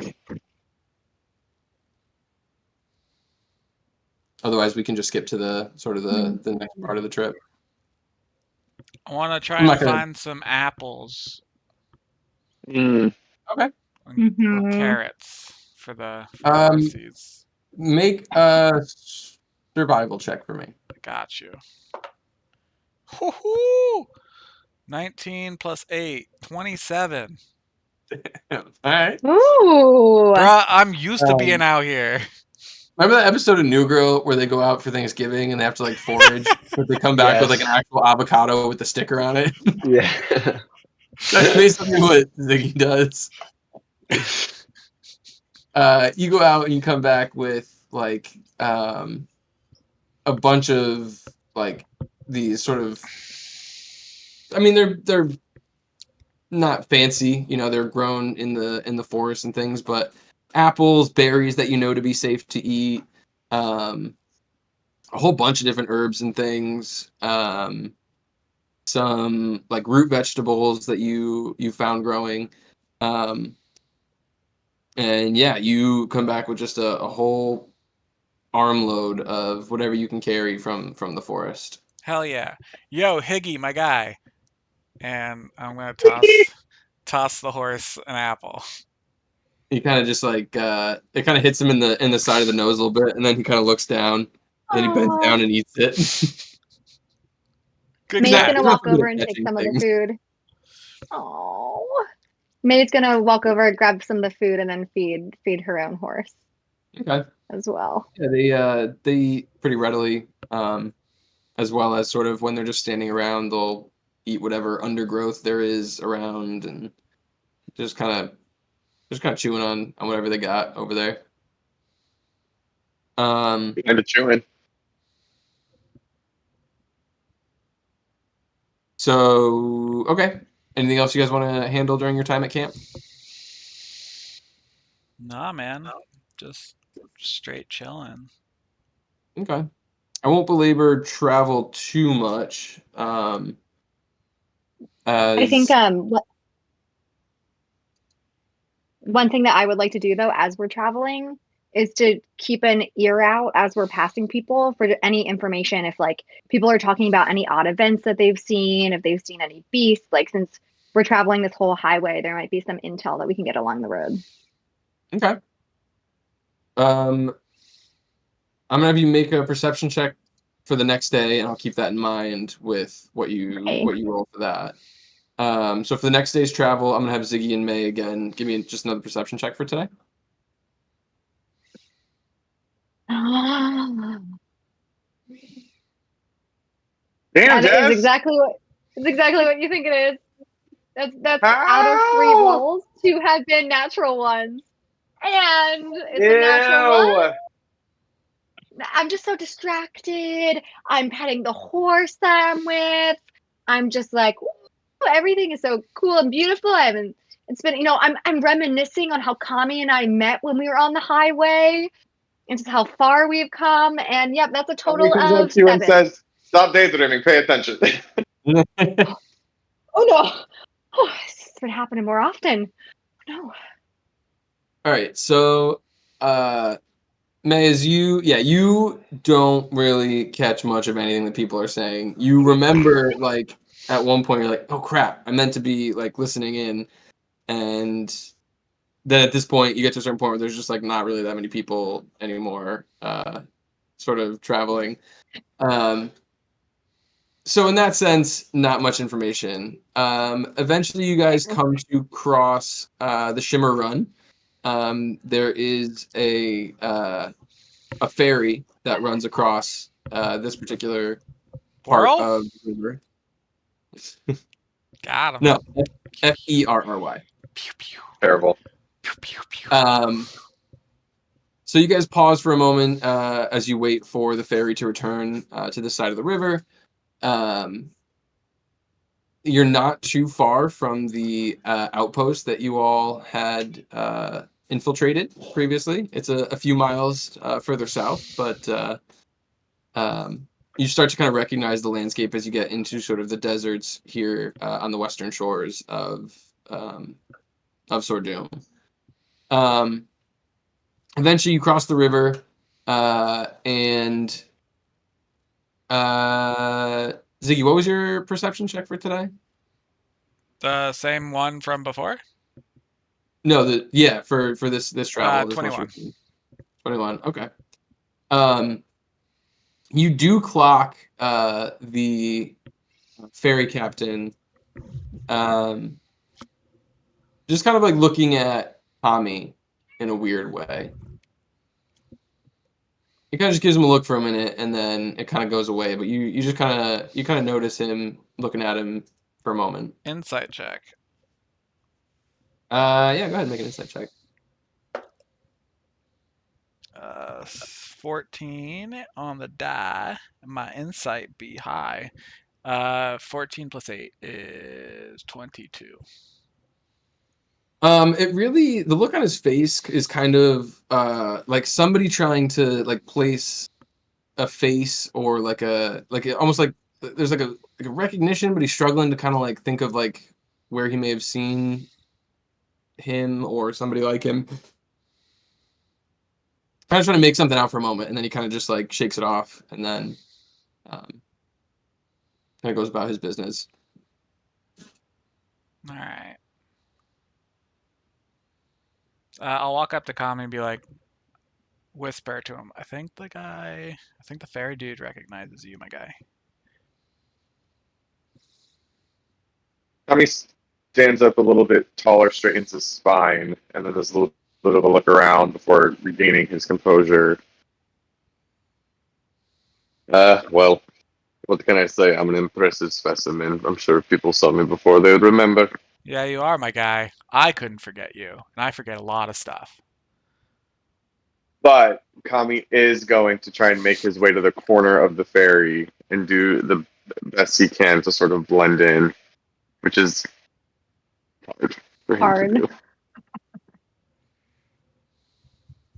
Otherwise, we can just skip to the sort of the next part of the trip. I want to try I'm and not gonna. find some apples Mm. Okay. or Mhm. carrots for the Um, horsies. Make a survival check for me. Got you. Woohoo! 19 plus 8, 27. All right. Ooh. Bruh, I'm used to being Um, out here. Remember that episode of New Girl where they go out for Thanksgiving and they have to like forage, but they come back with like an Yes. actual avocado with the sticker on it? Yeah. That's basically what Ziggy does. You go out and you come back with like a bunch of like these sort of. I mean, they're not fancy, they're grown in the forest and things, but apples, berries that you know to be safe to eat, a whole bunch of different herbs and things, some like root vegetables that you found growing, and yeah, you come back with just a whole armload of whatever you can carry from the forest. Hell yeah. Yo, Higgy, my guy. And I'm going to toss the horse an apple. He kind of just like it kind of hits him in the side of the nose a little bit, and then he kind of looks down, and then he bends Aw. down and eats it. Good May's catch. gonna He's not walk so good over at and take catching some of the things. food. Oh. May's gonna walk over, grab some of the food, and then feed her own horse Okay. as well. Yeah, they eat pretty readily, as well as sort of when they're just standing around, they'll eat whatever undergrowth there is around, and just kind of chewing on whatever they got over there. Kind of chewing. So, okay. Anything else you guys want to handle during your time at camp? Nah, man. Just straight chilling. Okay. I won't belabor travel too much. I think As one thing that I would like to do though, as we're traveling, is to keep an ear out as we're passing people for any information. If like people are talking about any odd events that they've seen, if they've seen any beasts, like since we're traveling this whole highway, there might be some intel that we can get along the road. okay. I'm gonna have you make a perception check for the next day, and I'll keep that in mind with what Okay. you roll for that. So for the next day's travel, I'm gonna have Ziggy and May again. Give me just another perception check for today. Damn, That is Jess! exactly what you think it is. That's out of 3 How? rolls, 2 have been natural ones. And it's a natural one. Ew! I'm just so distracted. I'm petting the horse that I'm with. I'm just like, ooh, everything is so cool and beautiful. I haven't. It's been, I'm reminiscing on how Kami and I met when we were on the highway, and just how far we've come. And yep, that's a Somebody total comes up of to you and 7. says, "Stop daydreaming. Pay attention." Oh no! Oh, it's been happening more often. No. All right, so May, as you don't really catch much of anything that people are saying. You remember, like, at one point, you're like, oh crap, I meant to be, like, listening in. And then at this point, you get to a certain point where there's just, like, not really that many people anymore, sort of traveling. So in that sense, not much information. Eventually, you guys come to cross the Shimmer Run. There is a ferry that runs across this particular part Whirl? of the river. Got him. No, Ferry. Pew pew. Terrible. Pew pew pew. So you guys pause for a moment as you wait for the ferry to return to this side of the river. You're not too far from the outpost that you all had infiltrated previously. It's a few miles further south, but you start to kind of recognize the landscape as you get into sort of the deserts here on the western shores of Sordum. Eventually, you cross the river, and Ziggy, what was your perception check for today? The same one from before? No, for this travel, this most 21. recent 21. Okay. You do clock the ferry captain, just kind of like looking at Tommy in a weird way. It kind of just gives him a look for a minute, and then it kind of goes away. But you just kind of notice him looking at him for a moment. Insight check. Yeah, go ahead and make an insight check. 14 on the die. My insight be high. 14 plus 8 is 22. It really, the look on his face is kind of like somebody trying to like place a face or almost like there's like a recognition, but he's struggling to kind of like think of like where he may have seen him or somebody like him. Kind of trying to make something out for a moment, and then he kind of just like shakes it off, and then kind of goes about his business. All right. I'll walk up to Kami and be like, whisper to him. I think the fairy dude recognizes you, my guy. Tommy stands up a little bit taller, straightens his spine, and then does a little bit of a look around before regaining his composure. Well, what can I say? I'm an impressive specimen. I'm sure if people saw me before, they would remember. Yeah, you are, my guy. I couldn't forget you, and I forget a lot of stuff. But Kami is going to try and make his way to the corner of the ferry and do best he can to sort of blend in, which is hard for him to Hard.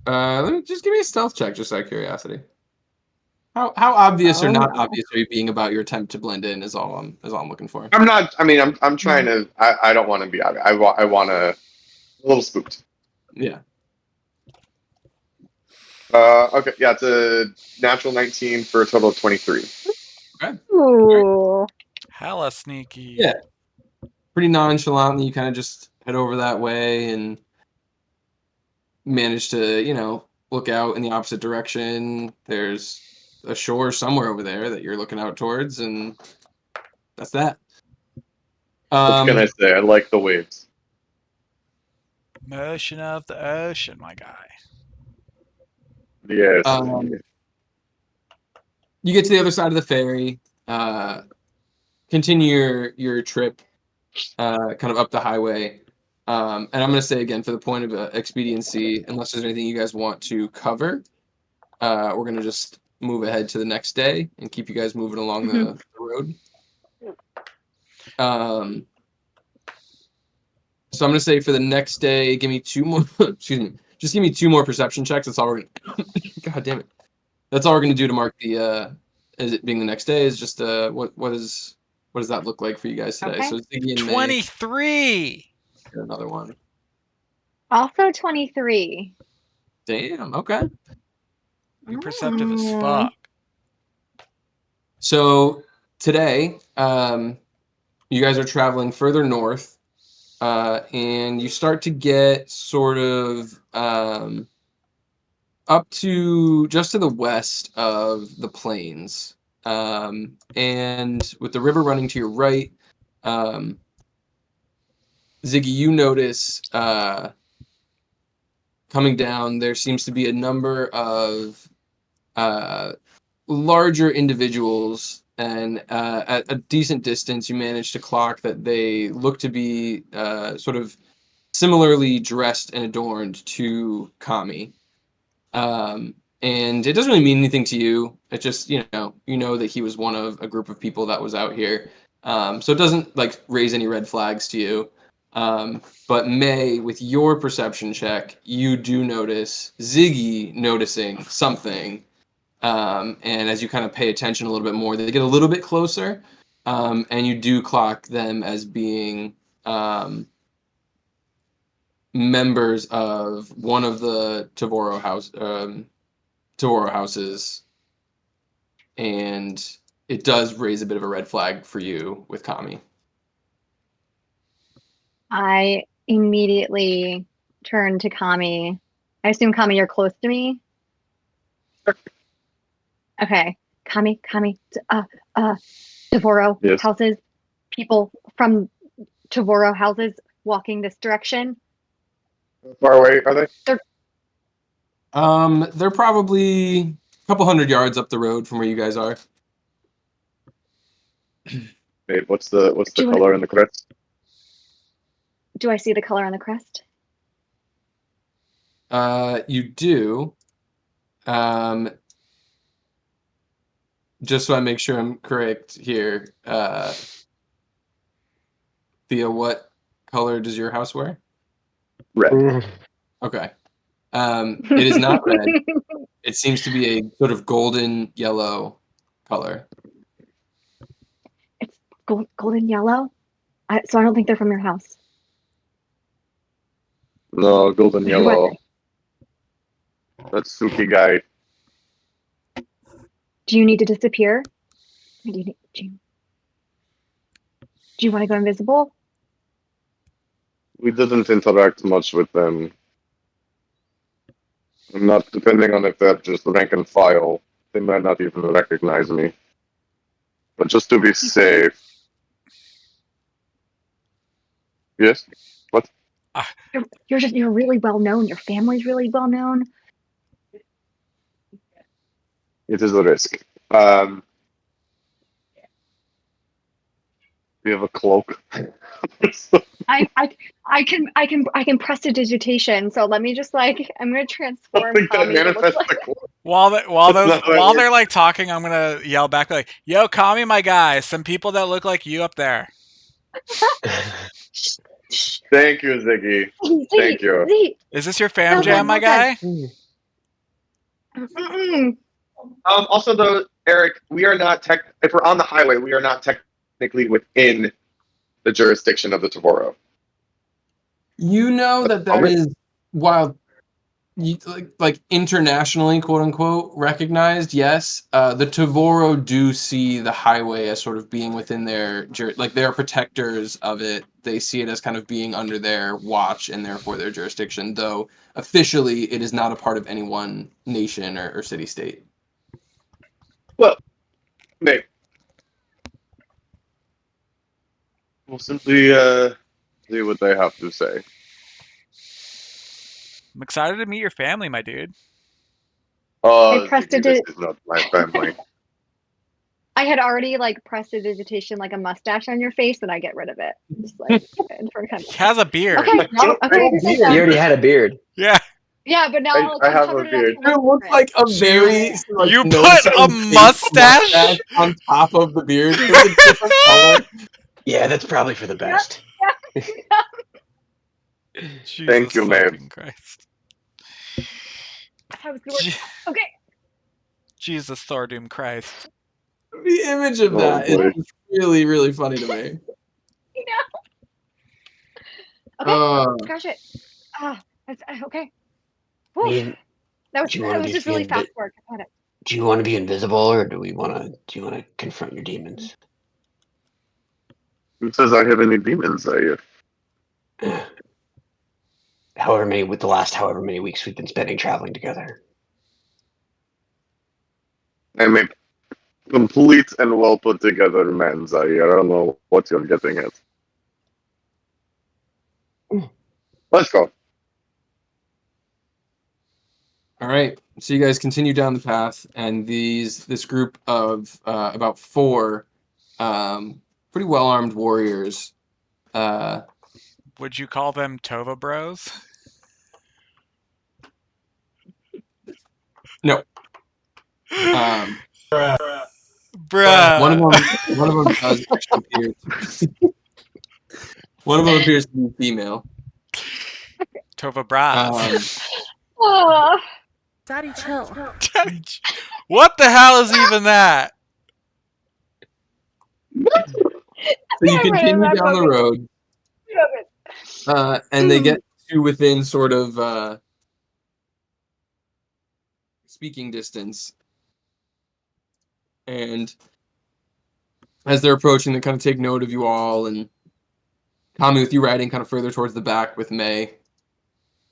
do. Just give me a stealth check, just out of curiosity. How obvious or not Oh. obvious are you being about your attempt to blend in? Is all I'm looking for. I'm not. I mean, I'm trying to. I don't want to be. I want to. A little spooked. Yeah. Okay. Yeah, it's a natural 19 for a total of 23. Okay. Ooh. Hella sneaky. Yeah. Pretty nonchalantly, you kind of just head over that way and manage to, look out in the opposite direction. There's a shore somewhere over there that you're looking out towards, and that's that. What can I say? I like the waves. Motion of the ocean, my guy. Yes. You get to the other side of the ferry, continue your trip kind of up the highway. And I'm going to say again, for the point of expediency, unless there's anything you guys want to cover, we're going to just move ahead to the next day and keep you guys moving along the road. So I'm going to say for the next day, give me 2 more, excuse me, just give me 2 more perception checks. That's all we're going to, God damn it. That's all we're going to do to mark the, as it being the next day is just, what does that look like for you guys today? Okay. So Ziggy and May, 23. another one. Also 23. Damn, okay. You're perceptive as fuck. So today, you guys are traveling further north, and you start to get sort of up to just to the west of the plains. And with the river running to your right, Ziggy, you notice coming down, there seems to be a number of larger individuals, and at a decent distance, you manage to clock that they look to be sort of similarly dressed and adorned to Kami. And it doesn't really mean anything to you. It just, you know that he was one of a group of people that was out here. So it doesn't like raise any red flags to you. But May, with your perception check, you do notice Ziggy noticing something. And as you kind of pay attention a little bit more, they get a little bit closer. And you do clock them as being members of one of the Tavoro houses, and it does raise a bit of a red flag for you with Kami. I immediately turn to Kami. I assume, Kami, you're close to me? Okay. Kami, Tavoro Yes. houses, people from Tavoro houses walking this direction. How far away are they? They're probably a couple hundred yards up the road from where you guys are. Wait, what's the Do you color in the crest? Do I see the color on the crest? You do. Just so I make sure I'm correct here, Thea, what color does your house wear? Red. Okay. It is not red. It seems to be a sort of golden yellow color. It's golden yellow. So I don't think they're from your house. No, golden Who are yellow. they? That's Suki guy. Do you need to disappear? Or do you want to go invisible? We didn't interact much with them. I'm not depending on if they're just rank and file. They might not even recognize me. But just to be safe. Yes? What? You're really well known. Your family's really well known. It is a risk. We have a cloak. I can prestidigitation. So let me just like I'm gonna transform Something that Tommy to look manifests like the cloak. While That's not how it they're works. like talking, I'm gonna yell back like, "Yo, call me my guy. Some people that look like you up there." Thank you, Ziggy. Thank you. Z. Is this your fam Well jam, done, my well done. guy? Mm-mm. Also, though, Eric, we are not if we're on the highway, we are not technically within the jurisdiction of the Tavoro. You know that is, while like internationally, quote unquote, recognized. Yes, the Tavoro do see the highway as sort of being within their like they're protectors of it. They see it as kind of being under their watch and therefore their jurisdiction. Though officially, it is not a part of any one nation or city state. Well, Nate, we'll simply see what they have to say. I'm excited to meet your family, my dude. Oh, pressed Ziggy, it this to- is not my family. I had already like prestidigitation like a mustache on your face, and I get rid of it. Just like for kind He has a beard. Okay, no, okay, beard. You already had a beard. Yeah. yeah, but now like I have uncovered a it up beard. to It looks like a very like You no put a mustache? on top of the beard. It's a different color. Yeah, that's probably for the best. Jesus Thank you, Maeve. fucking Christ. That was good. Okay. Jesus Thordoom Christ. The image of Oh, that is boy. just really, really funny to me. Okay, scratch it. Ah, that's okay. I Whew. mean, That do you want to was be just really fast work. I got it. Do you want to be invisible, or do you want to confront your demons? Who says I have any demons? However many with the last however many weeks we've been spending traveling together. I'm a complete and well put together man, Zaire. I don't know what you're getting at. Let's go. All right, so you guys continue down the path, and this group of about four pretty well armed warriors. Would you call them Tova Bros? No, Bruh. one of them does actually appear. One of them appears to be female. Tova Bras. Oh, Daddy, chill. What the hell is even that? So you continue down the road, and they get to within sort of speaking distance. And as they're approaching, they kind of take note of you all, and Tommy, with you riding kind of further towards the back with May.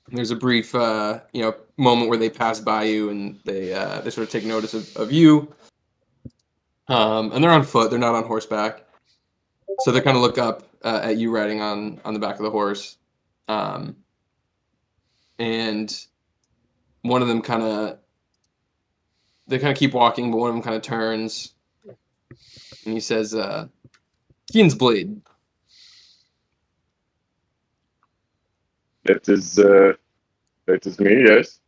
There's a brief, moment where they pass by you, and they sort of take notice of you. And they're on foot; they're not on horseback. So they kind of look up at you riding on the back of the horse, and one of them they kind of keep walking, but one of them kind of turns, and he says, "Skin's blade." That is me, yes.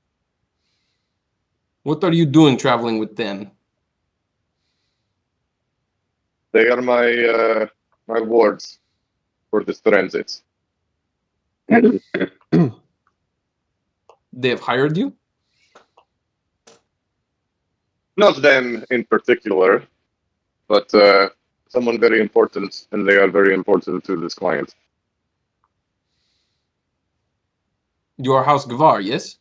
What are you doing traveling with them? They are my wards for this transit. They have hired you? Not them in particular, but someone very important, and they are very important to this client. You are House Gavar, yes?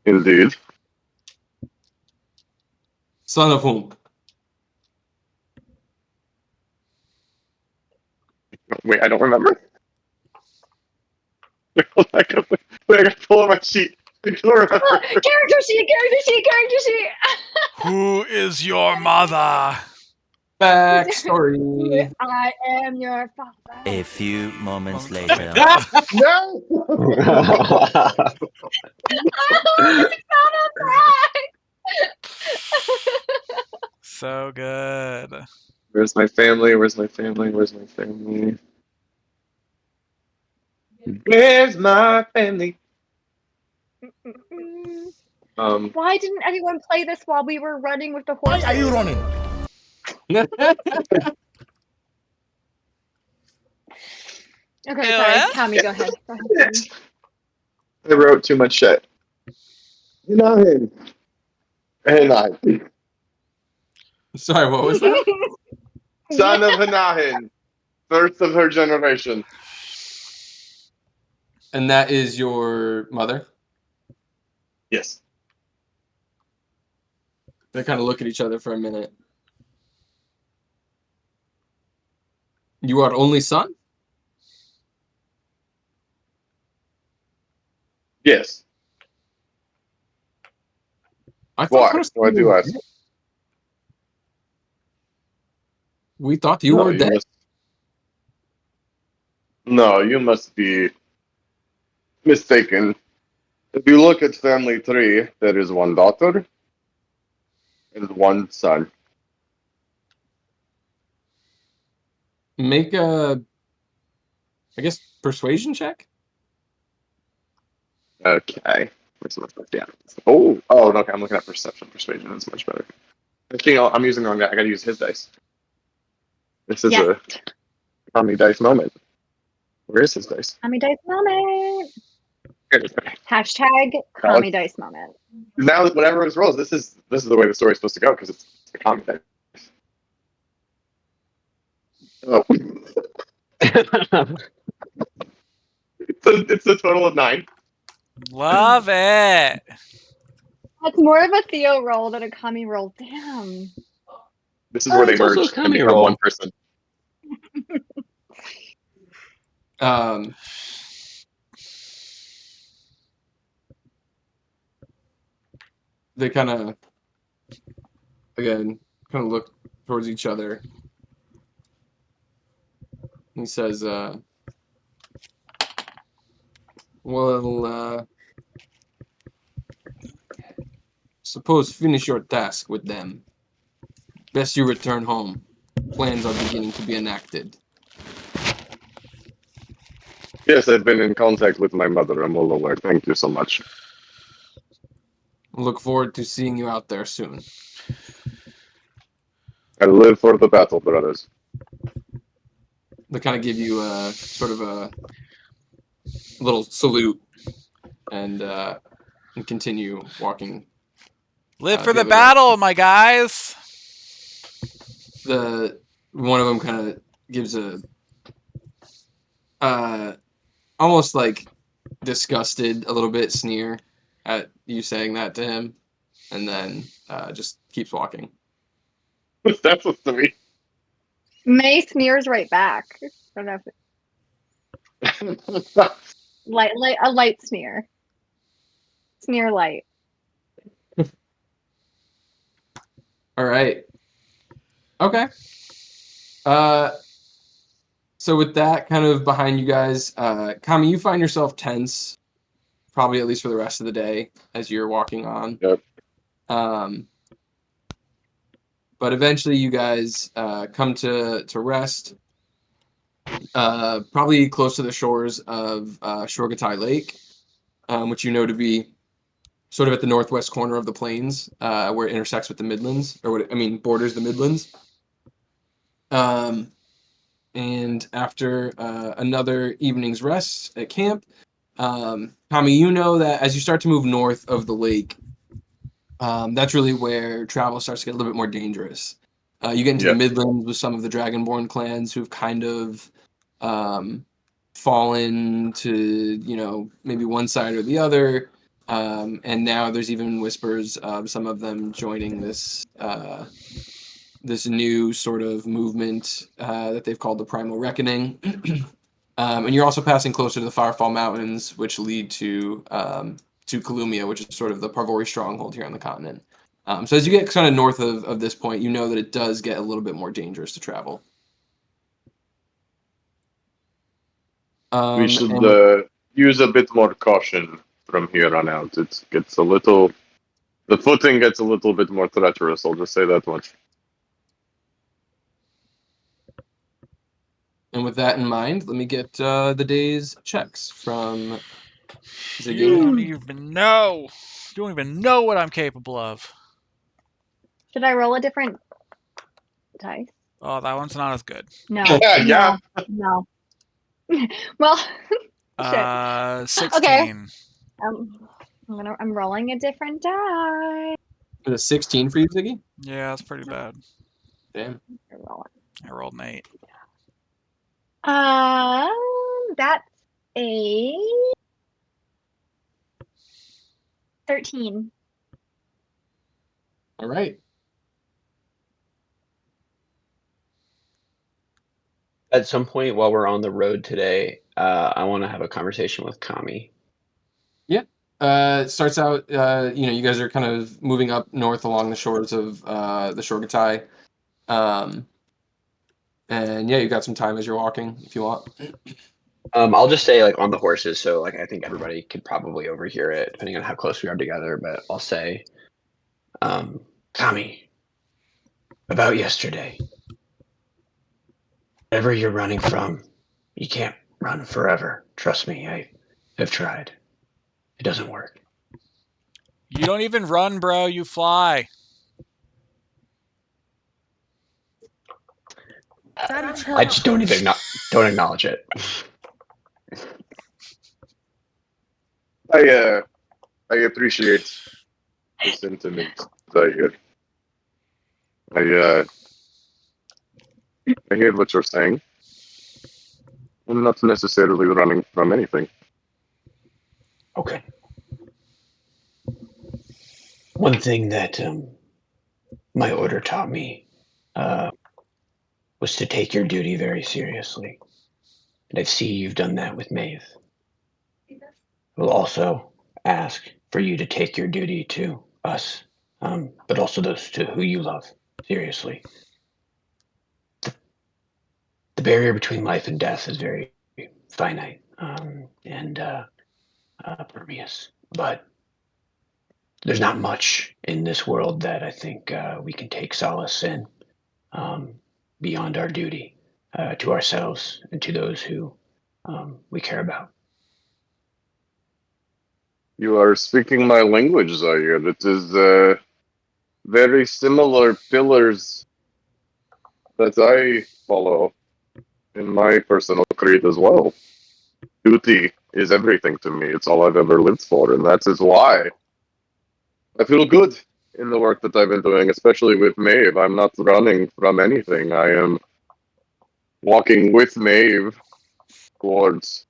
Indeed. Son of whom? Wait, I don't remember. Wait, I gotta pull up my sheet. I don't remember. character sheet. Who is your mother? Backstory. I am your father. A few moments later. No! So good. Where's my family? Where's my family? Where's my family? Where's my family? Why didn't anyone play this while we were running with the horse? Why are you running? Okay, Ew, sorry. eh? Kami, go ahead. Go ahead. I wrote too much shit. Nine. And nine. Sorry, what was that? Son of Hanahin. First of her generation. And that is your mother? Yes. They kind of look at each other for a minute. You are only son? Yes. I Why? thought Why do you ask? We thought you No, were you dead. must. No, you must be mistaken. If you look at family tree, there is one daughter and one son. Make a, I guess, persuasion check? Okay. Where's my stuff? Yeah. Oh, okay. I'm looking at perception. Persuasion is much better. I think I'm using the wrong guy. I gotta use his dice. This is Yes. a Tommy dice moment. Where is his dice? Kami Dice Moment. Here it is. Okay. Hashtag Kami Dice Moment. Now, whenever it rolls, this is the way the story's supposed to go because it's the Tommy dice. Oh. It's a total of 9. Love it. That's more of a Theo roll than a Kami roll. Damn. This is where they It's also a merge and Tommy become roll. one person. They kind of, again, kind of look towards each other. He says, well, suppose finish your task with them. Best you return home. Plans are beginning to be enacted. Yes, I've been in contact with my mother. I'm well aware. Thank you so much. Look forward to seeing you out there soon. I live for the battle, brothers. They kind of give you a sort of a little salute and continue walking. Live for the the other way. battle, my guys. The one of them kind of gives a almost like disgusted a little bit sneer at you saying that to him, and then just keeps walking. What's that supposed to be? May sneers right back. I don't know if light a light sneer. Sneer light. All right. Okay. So with that kind of behind you guys, Kami, you find yourself tense, probably at least for the rest of the day as you're walking on. Yep. But eventually you guys come to rest, probably close to the shores of Shorgatai Lake, which you know to be sort of at the northwest corner of the plains, where it intersects with the Midlands, borders the Midlands. And after another evening's rest at camp, Tommy, you know that as you start to move north of the lake, that's really where travel starts to get a little bit more dangerous. You get into the Midlands with some of the Dragonborn clans who've kind of fallen to, maybe one side or the other. And now there's even whispers of some of them joining this new sort of movement that they've called the Primal Reckoning. And you're also passing closer to the Firefall Mountains, which lead to Kalumia, which is sort of the Parvori stronghold here on the continent. So as you get kind of north of this point, you know that it does get a little bit more dangerous to travel. We should use a bit more caution from here on out. It gets the footing gets a little bit more treacherous. I'll just say that much. And with that in mind, let me get the day's checks from Ziggy. You don't even know. You don't even know what I'm capable of. Should I roll a different dice? Oh, that one's not as good. No. Yeah. No. Well, shit. Okay. 16. I'm rolling a different die. Is it 16 for you, Ziggy? Yeah, that's pretty bad. Damn. I rolled an 8. That's a 13. All right. At some point while we're on the road today, I want to have a conversation with Kami. It starts out, you guys are kind of moving up north along the shores of the Shorgatai. And yeah, you got some time as you're walking if you want. I'll just say like on the horses, so like I think everybody could probably overhear it depending on how close we are together. But I'll say, Kami, about yesterday. Whatever you're running from, you can't run forever. Trust me, I have tried. It doesn't work. You don't even run, bro. You fly. Daddy, chill. I just don't even don't acknowledge it. I appreciate the sentiment. I hear what you're saying. I'm not necessarily running from anything. Okay. One thing that my order taught me was to take your duty very seriously. And I see you've done that with Maeve. We'll also ask for you to take your duty to us, but also those to who you love seriously. The barrier between life and death is very finite and permeous, but there's not much in this world that I think we can take solace in beyond our duty to ourselves and to those who we care about. You are speaking my language, Zaire. It is very similar pillars that I follow in my personal creed as well. Duty is everything to me. It's all I've ever lived for, and that is why I feel good in the work that I've been doing, especially with Maeve. I'm not running from anything. I am walking with Maeve towards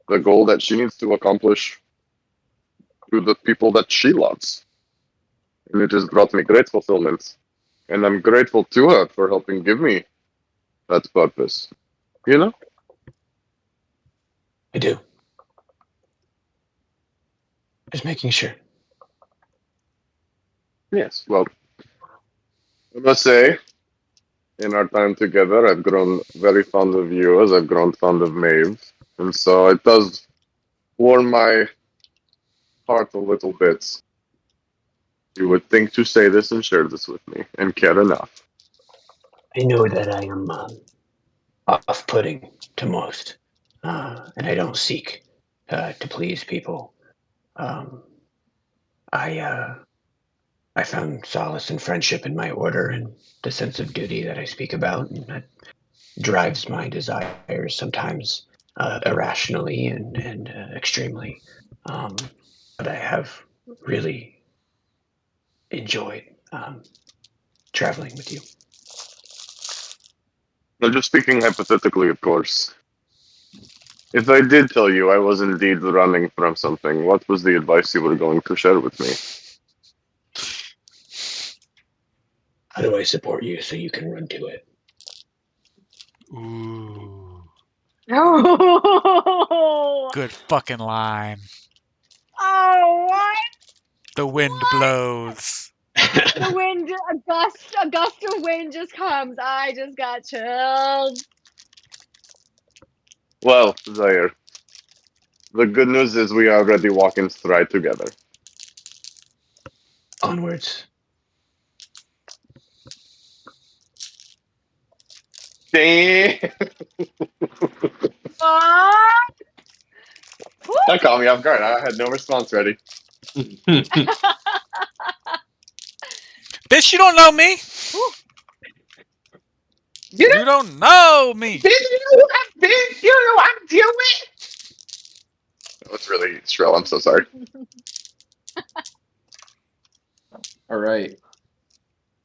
the goal that she needs to accomplish to the people that she loves. And it has brought me great fulfillment. And I'm grateful to her for helping give me that purpose. You know? I do. Just making sure. Yes, well, I must say, in our time together, I've grown very fond of you as I've grown fond of Maeve. And so it does warm my heart a little bit. You would think to say this and share this with me and care enough. I know that I am off-putting to most, and I don't seek to please people. I found solace and friendship in my order and the sense of duty that I speak about, and that drives my desires sometimes irrationally and extremely. But I have really enjoyed traveling with you. Now, just speaking hypothetically, of course. If I did tell you I was indeed running from something, what was the advice you were going to share with me? How do I support you so you can run to it? Ooh. Oh, Good fucking line. what? The wind What? blows. The wind, a gust of wind just comes. I just got chills. Well, Zaire, the good news is we are already walking stride together. Onwards. Damn. That caught me off guard. I had no response ready. Bitch, you don't know me. You don't know me. Bitch, you know what I'm doing. That was really shrill. I'm so sorry. All right.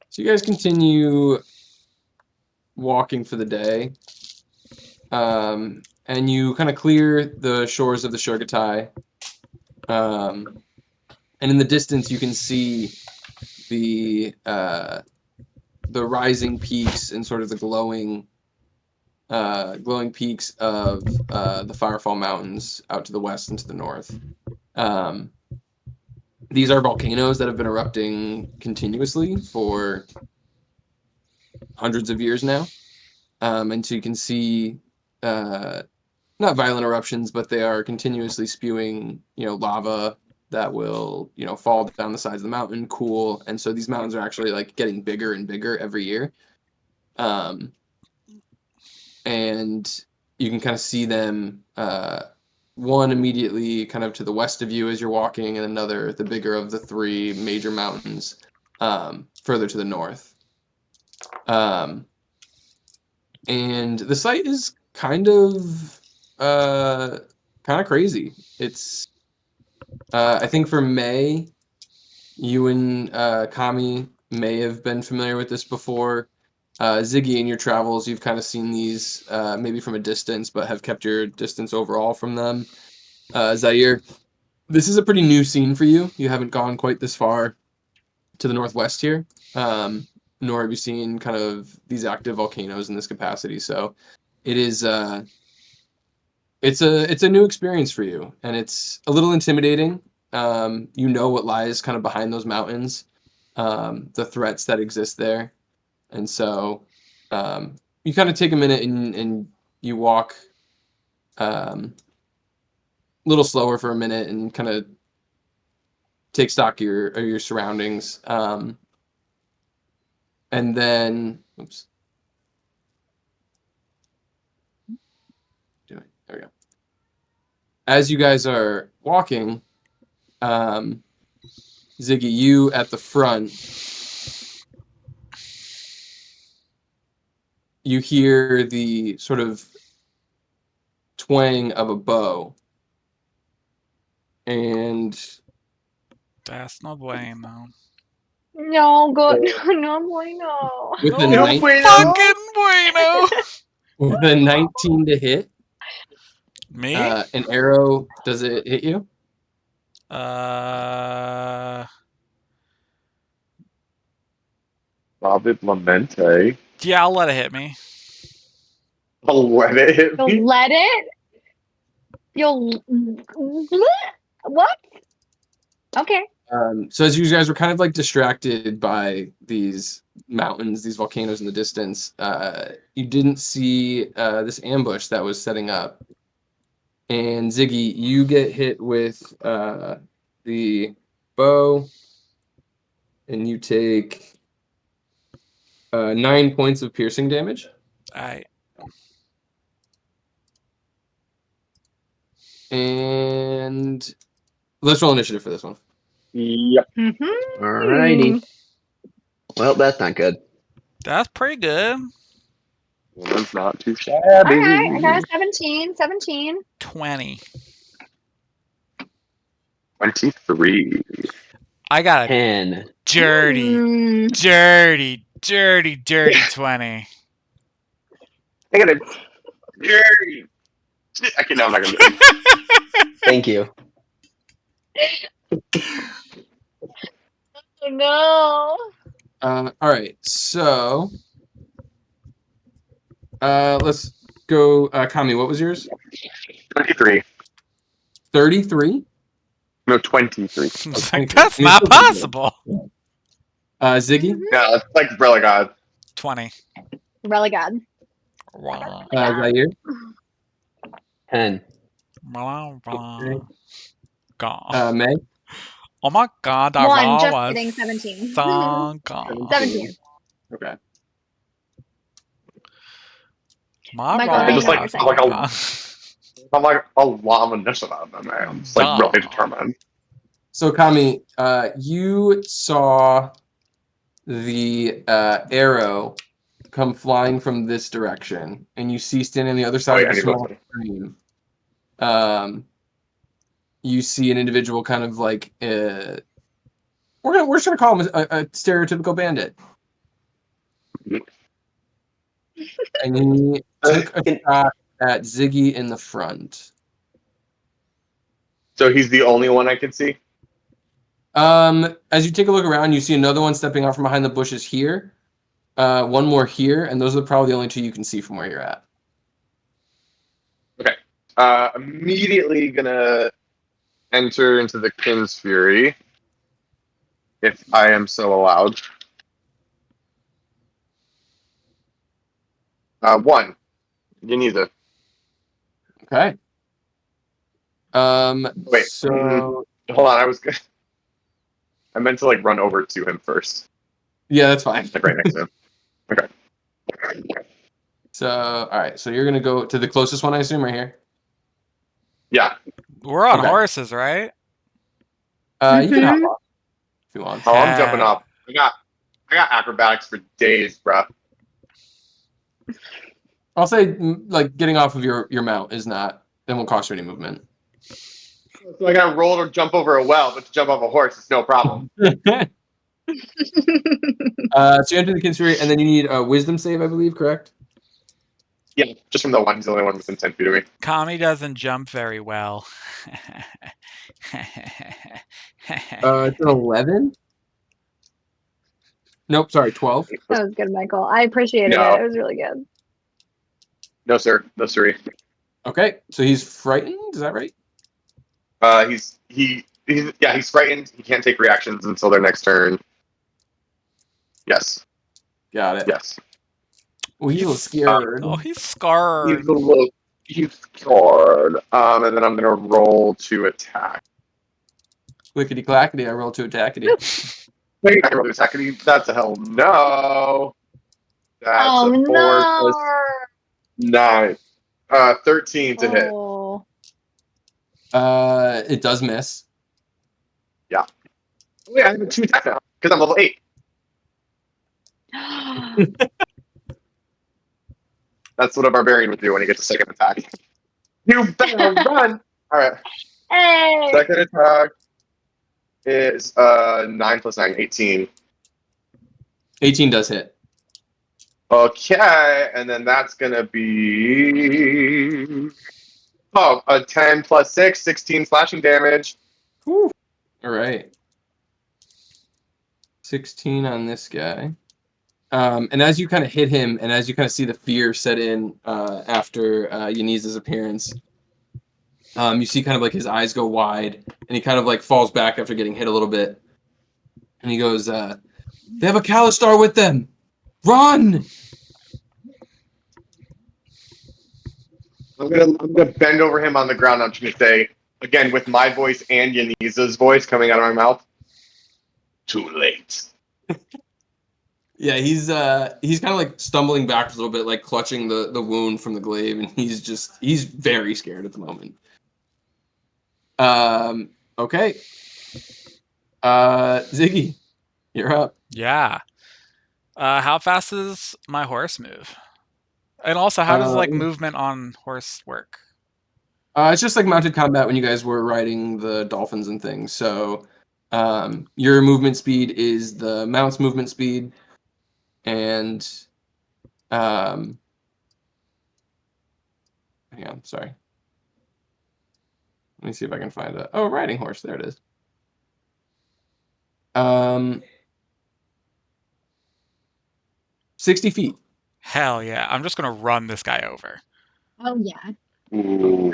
So you guys continue walking for the day. And you kind of clear the shores of the Sugartai. And in the distance, you can see the rising peaks and sort of the glowing peaks of the Firefall Mountains out to the west and to the north. These are volcanoes that have been erupting continuously for hundreds of years now. And so you can see not violent eruptions, but they are continuously spewing, lava that will, fall down the sides of the mountain, cool. And so these mountains are actually like getting bigger and bigger every year. And you can kind of see them, one immediately kind of to the west of you as you're walking, and another, the bigger of the three major mountains, further to the north. And the site is kind of crazy. It's I think for May, you and Kami may have been familiar with this before. Ziggy, in your travels, you've kind of seen these maybe from a distance, but have kept your distance overall from them. Zaire, this is a pretty new scene for you. You haven't gone quite this far to the northwest here, nor have you seen kind of these active volcanoes in this capacity. So it is it's a new experience for you, and it's a little intimidating. You know what lies kind of behind those mountains, the threats that exist there, and so you kind of take a minute and you walk a little slower for a minute and kind of take stock of your surroundings, and then there we go. As you guys are walking, Ziggy, you at the front, you hear the sort of twang of a bow, and That's no bueno. No, go, no, bueno. with a No fucking bueno. with a 19 to hit, Me? an arrow, does it hit you? David Lamente. Yeah, I'll let it hit me. I'll let it hit me. You'll let it? You'll what? Okay. So as you guys were kind of like distracted by these mountains, these volcanoes in the distance, you didn't see this ambush that was setting up. And Ziggy, you get hit with the bow, and you take 9 points of piercing damage. Alright. And let's roll initiative for this one. Yep. Mm-hmm. Alrighty. Well, that's not good. That's pretty good. That's not too All shabby. right, I got a 17. 17. 20. 23. I got a 10. dirty 20. I got a dirty. I can. No, I'm not gonna do it. Thank you. Oh no. All right, so let's go. Kami, what was yours? 23. 33. No, 23. It's like, that's not possible. Ziggy, Yeah, it's like really god. 20. Really good. Wow. Zaire. 10. Wow, Okay. gone. May. Oh my god, that One, raw just was kidding, 17. so gone. 17. Okay. My Michael, wrong. hang just on like a My second. a- I'm like a lot of initiative out of them, man. I'm just like Duh. really determined. So Kami, you saw the arrow come flying from this direction, and you see standing on the other side Wait, of I the need to small listen. stream. You see an individual kind of like we're just gonna call him a stereotypical bandit, and he took a shot at Ziggy in the front. So he's the only one I can see. As you take a look around, you see another one stepping out from behind the bushes here. One more here, and those are probably the only two you can see from where you're at. Okay. Immediately gonna enter into the Kin's Fury, if I am so allowed. One. You need to. Okay. Wait. So Hold on. I meant to like run over to him first, yeah, that's fine. like right next to him. Okay. So all right, so you're gonna go to the closest one, I assume, right here. Yeah. We're on Okay. horses, right? You can hop Mhm. off if you want. Oh, I'm jumping off. I got acrobatics for days, bruh. I'll say like getting off of your mount is not. Then won't cost you any movement. So I gotta roll or jump over a well, but to jump off a horse, it's no problem. So you enter the Kin's Fury, and then you need a Wisdom save, I believe, correct? Yeah, just from the one. He's the only one within 10 feet of me. Kami doesn't jump very well. It's an 11. Nope, sorry, 12. That was good, Michael. I appreciated No. it. It was really good. No, sir. No, sir. Okay, so he's frightened. Is that right? He's frightened. He can't take reactions until their next turn. Yes. Got it. Yes. Well, he's a little scared. Oh, he's scarred. He's scared. And then I'm gonna roll to attack. Clickety clackety, I roll to attackity. Wait, I roll to attack. That's a hell no. That's Oh a 4 plus no! 9. 13 to hit. Oh. It does miss. Wait, I have a 2 attack now because I'm level 8. That's what a barbarian would do when he gets a second attack. You better run! Alright. Hey! Second attack is 9 plus 9, 18. 18 does hit. Okay, and then that's gonna be a 10 plus 6, 16 slashing damage. Whew. All right. 16 on this guy. And as you kind of hit him, and as you kind of see the fear set in after Yaniz's appearance, you see kind of like his eyes go wide, and he kind of like falls back after getting hit a little bit. And he goes, they have a Kalistar with them! Run! I'm gonna bend over him on the ground. I'm just gonna say, again, with my voice and Yaniza's voice coming out of my mouth, too late. Yeah, he's kind of like stumbling back a little bit, like clutching the wound from the glaive, and he's very scared at the moment. Okay. Ziggy, you're up. Yeah. How fast does my horse move? And also, how does like movement on horse work? It's just like mounted combat when you guys were riding the dolphins and things. So, your movement speed is the mount's movement speed, and hang on, sorry. Let me see if I can find a riding horse. There it is. 60 feet. Hell yeah! I'm just gonna run this guy over. Oh yeah. Ooh.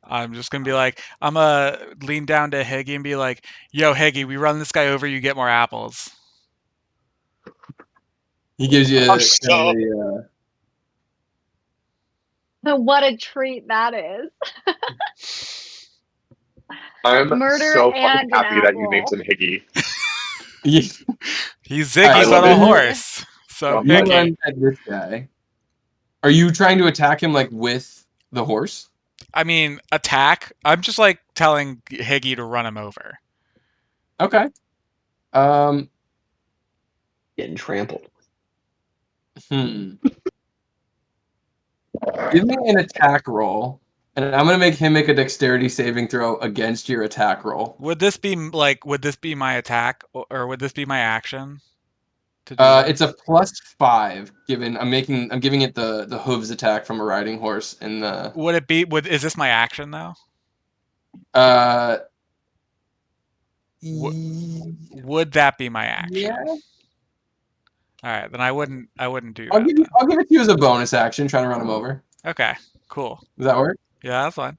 I'm just gonna be like, I'm gonna lean down to Heggy and be like, "Yo, Heggy, we run this guy over, you get more apples." He gives you I'm so- What a treat that is. I'm Murder so and fucking happy an that you apple. named him Higgy. He's Ziggy's I love little it. horse. So Well, You Heggy. run at this guy. Are you trying to attack him like with the horse? I mean, attack. I'm just like telling Higgy to run him over. Okay. Getting trampled. Give me an attack roll, and I'm gonna make him make a dexterity saving throw against your attack roll. Would this be my attack, or would this be my action? To do this? It's a +5. I'm giving it the hooves attack from a riding horse, and the Would it be? Is this my action though? Would that be my action? Yeah. All right, then I wouldn't do I'll that. give it to you as a bonus action, trying to run him over. Okay, cool. Does that work? Yeah, that's fine.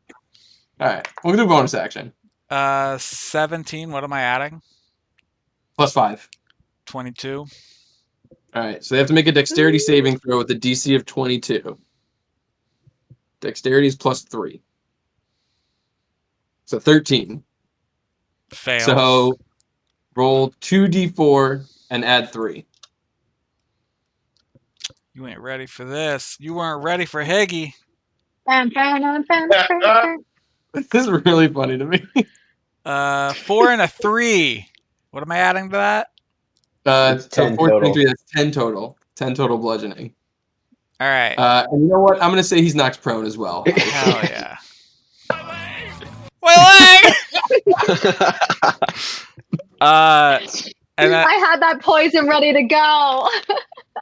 All right, we'll do bonus action. 17. What am I adding? +5. 22. All right, so they have to make a dexterity saving throw with a DC of 22. Dexterity is +3. So 13. Fail. So roll 2d4 and add 3. You ain't ready for this. You weren't ready for Higgy. This is really funny to me. 4 and a 3. What am I adding to that? It's 10 total. That's 10 total. 10 total bludgeoning. All right. And you know what? I'm going to say he's knocked prone as well. Hell yeah. My leg! And I had that poison ready to go.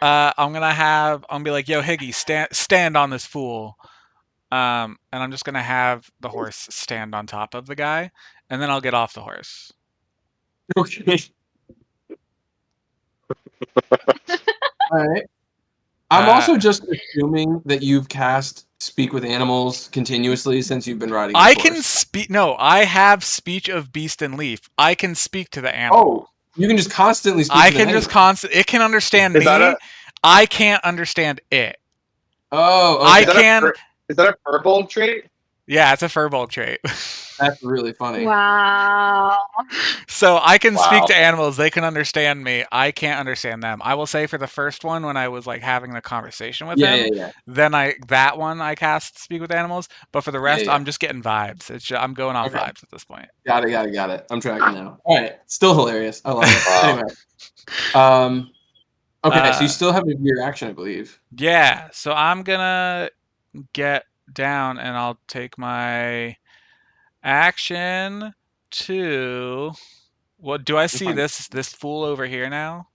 I'm gonna be like, yo, Higgy, stand on this fool. And I'm just gonna have the horse stand on top of the guy, and then I'll get off the horse. Okay. All right. I'm also just assuming that you've cast Speak with Animals continuously since you've been riding this I horse. can speak. No, I have speech of beast and leaf. I can speak to the animal. Oh, you can just constantly speak I to can the just animal. constantly. It can understand me. I can't understand it. Oh, okay. I can. Is that a purple trait? Yeah, it's a furball trait. That's really funny. Wow. So I can speak Wow. to animals. They can understand me. I can't understand them. I will say for the first one, when I was like having the conversation with him, then that one I cast speak with animals. But for the rest, I'm just getting vibes. I'm going off vibes at this point. Got it. I'm tracking now. All right. Still hilarious. I love it. Wow. Anyway. Okay, so you still have your action, I believe. Yeah. So I'm gonna get down and I'll take my action to. What do I see? This fool over here now?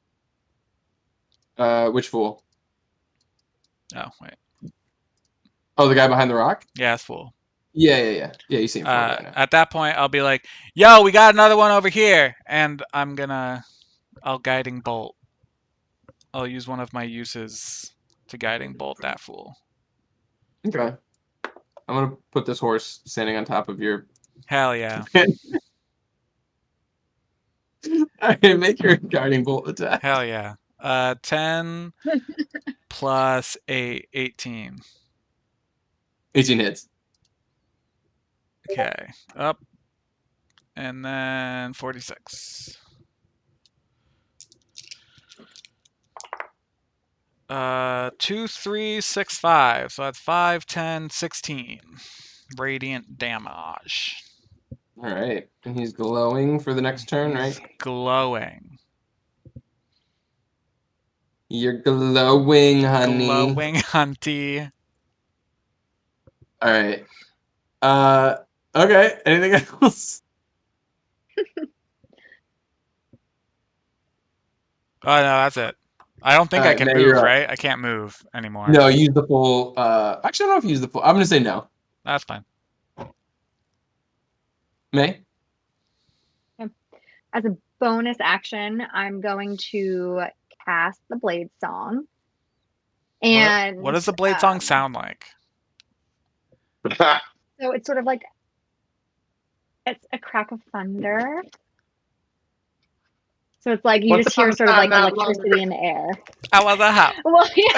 Which fool? Oh wait. Oh, the guy behind the rock? Yeah, it's fool. Yeah. You see him right now. At that point, I'll be like, "Yo, we got another one over here," and I'll guiding bolt. I'll use one of my uses to guiding bolt that fool. Okay. I'm gonna put this horse standing on top of your. Hell yeah. Okay, make your guiding bolt attack. Hell yeah. 10 plus 8, 18. 18 hits. Okay, up. And then 46. 2, 3, 6, 5. So that's 5, 10, 16. Radiant damage. All right. And he's glowing for the next turn, right? Glowing. You're glowing, honey. Glowing, hunty. All right. Okay. Anything else? Oh, no, that's it. I don't think I can move, right? I can't move anymore. No, use the full. Actually, I don't know if you use the full. I'm going to say no. That's fine. May? As a bonus action, I'm going to cast the Blade Song. And what does the Blade Song sound like? So it's sort of like it's a crack of thunder. So it's like you just hear sort of like electricity in the air. I was a hop. Well, yeah,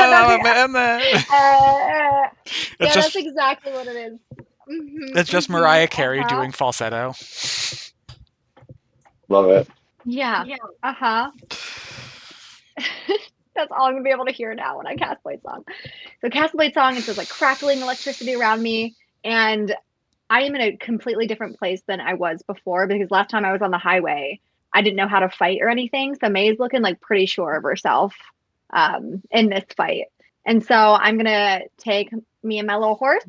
that's that's exactly what it is. It's just Mariah Carey doing falsetto. Love it. Yeah. Uh-huh. That's all I'm gonna be able to hear now when I cast Blade Song. So cast Blade Song, and there's like crackling electricity around me, and I am in a completely different place than I was before because last time I was on the highway, I didn't know how to fight or anything. So May's looking like pretty sure of herself in this fight. And so I'm gonna take me and my little horse,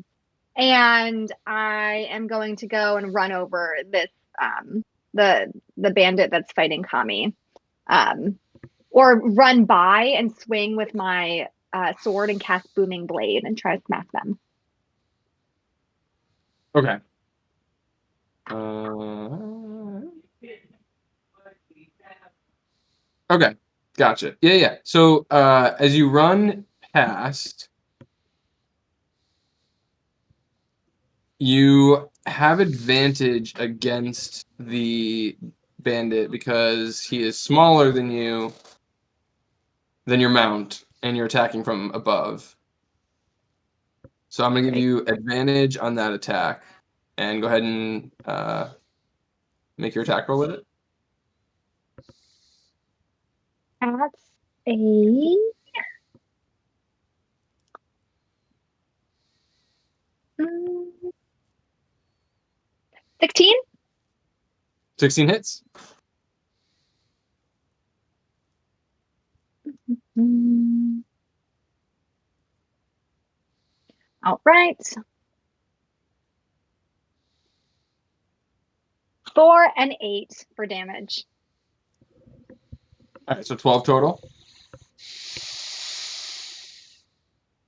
and I am going to go and run over this the bandit that's fighting Kami. Or run by and swing with my sword and cast Booming Blade and try to smack them. Okay. Okay, gotcha. Yeah. So as you run past, you have advantage against the bandit because he is smaller than you, than your mount, and you're attacking from above. So I'm gonna give you advantage on that attack, and go ahead and make your attack roll with it. That's a 16. 16 hits. All right. 4 and 8 for damage. All right, so 12 total.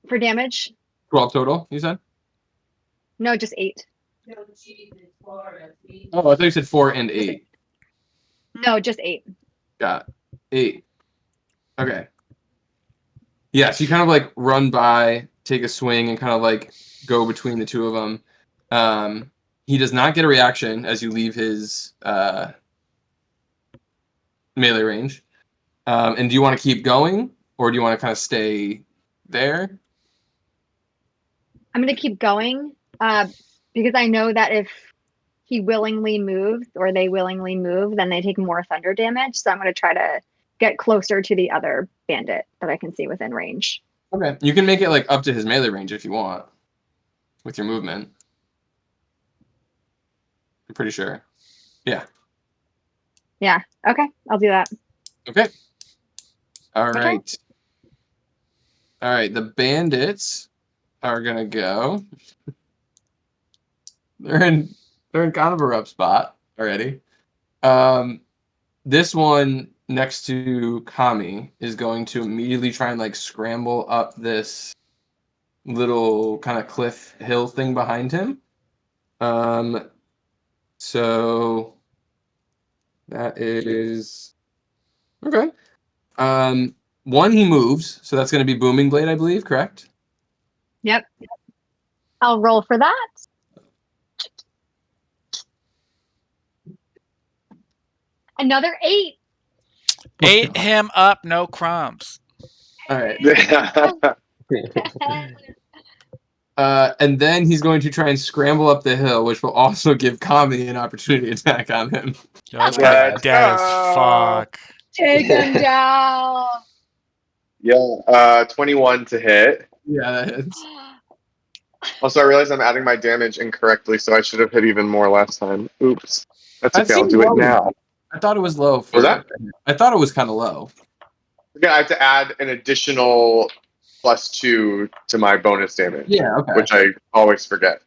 For damage? 12 total, you said? No, just 8. Oh, I thought you said 4 and 8. No, just 8. Got 8. Okay. Yeah, so you kind of like run by, take a swing, and kind of like go between the two of them. He does not get a reaction as you leave his melee range. And do you want to keep going, or do you want to kind of stay there? I'm going to keep going because I know that if he willingly moves or they willingly move, then they take more thunder damage. So I'm going to try to get closer to the other bandit that I can see within range. Okay. You can make it like up to his melee range if you want with your movement. I'm pretty sure. Yeah. Yeah. Okay. I'll do that. Okay. All Okay. right. All right. The bandits are gonna go. They're in kind of a rough spot already. This one next to Kami is going to immediately try and like scramble up this little kind of cliff hill thing behind him. So that is okay. One, he moves, so that's going to be Booming Blade, I believe, correct? Yep. I'll roll for that. Another 8. Ate him up, no crumbs. All right. And then he's going to try and scramble up the hill, which will also give Kami an opportunity attack on him. Yo, this Let's guy's dead as go. fuck. Take him down. Yeah, 21 to hit. Yeah, that hits. Also, I realize I'm adding my damage incorrectly, so I should have hit even more last time. Oops. That's That okay, I'll seemed do it low. now. I thought it was low. Was that? I thought it was kind of low. Again, I have to add an additional +2 to my bonus damage. Yeah, okay. Which I always forget.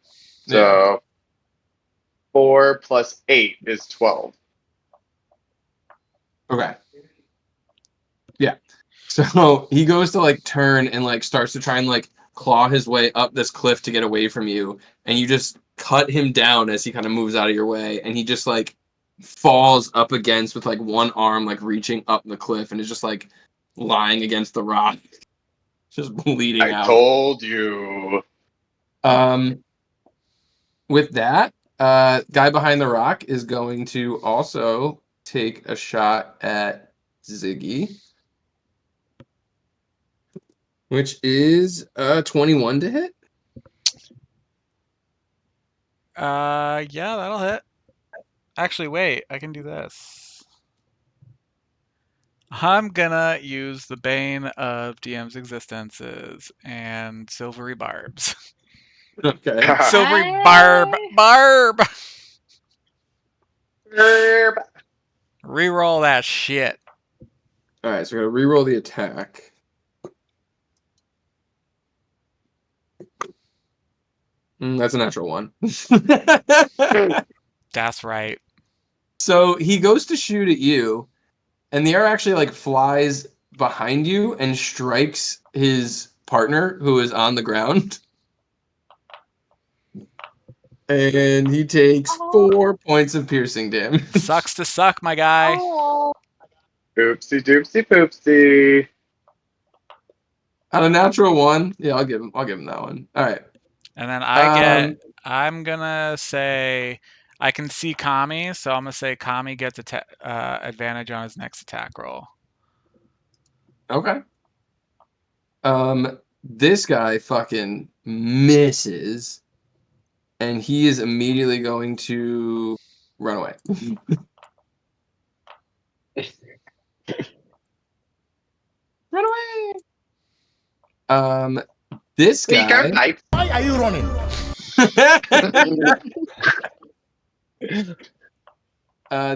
So, Yeah. 4 + 8 is 12. Okay. Yeah. So he goes to like turn and like starts to try and like claw his way up this cliff to get away from you, and you just cut him down as he kind of moves out of your way, and he just like falls up against with like one arm like reaching up the cliff and is just like lying against the rock, just bleeding I out. told you. With that, guy behind the rock is going to also take a shot at Ziggy, which is 21 to hit. Yeah, that'll hit. Actually, wait, I can do this. I'm gonna use the bane of DM's existences and silvery barbs. Okay. Silvery barb. Reroll that shit. All right, so we're gonna reroll the attack. That's a natural one. That's right. So he goes to shoot at you, and the arrow actually like flies behind you and strikes his partner who is on the ground. And he takes 4 points of piercing damage. Sucks to suck, my guy. Oh. Oopsie doopsie poopsie. On a natural one, yeah, I'll give him that one. All right. And then I'm gonna say I can see Kami, so I'm gonna say Kami gets advantage on his next attack roll. Okay. This guy fucking misses, and he is immediately going to run away. Run away. This guy. Why are you running?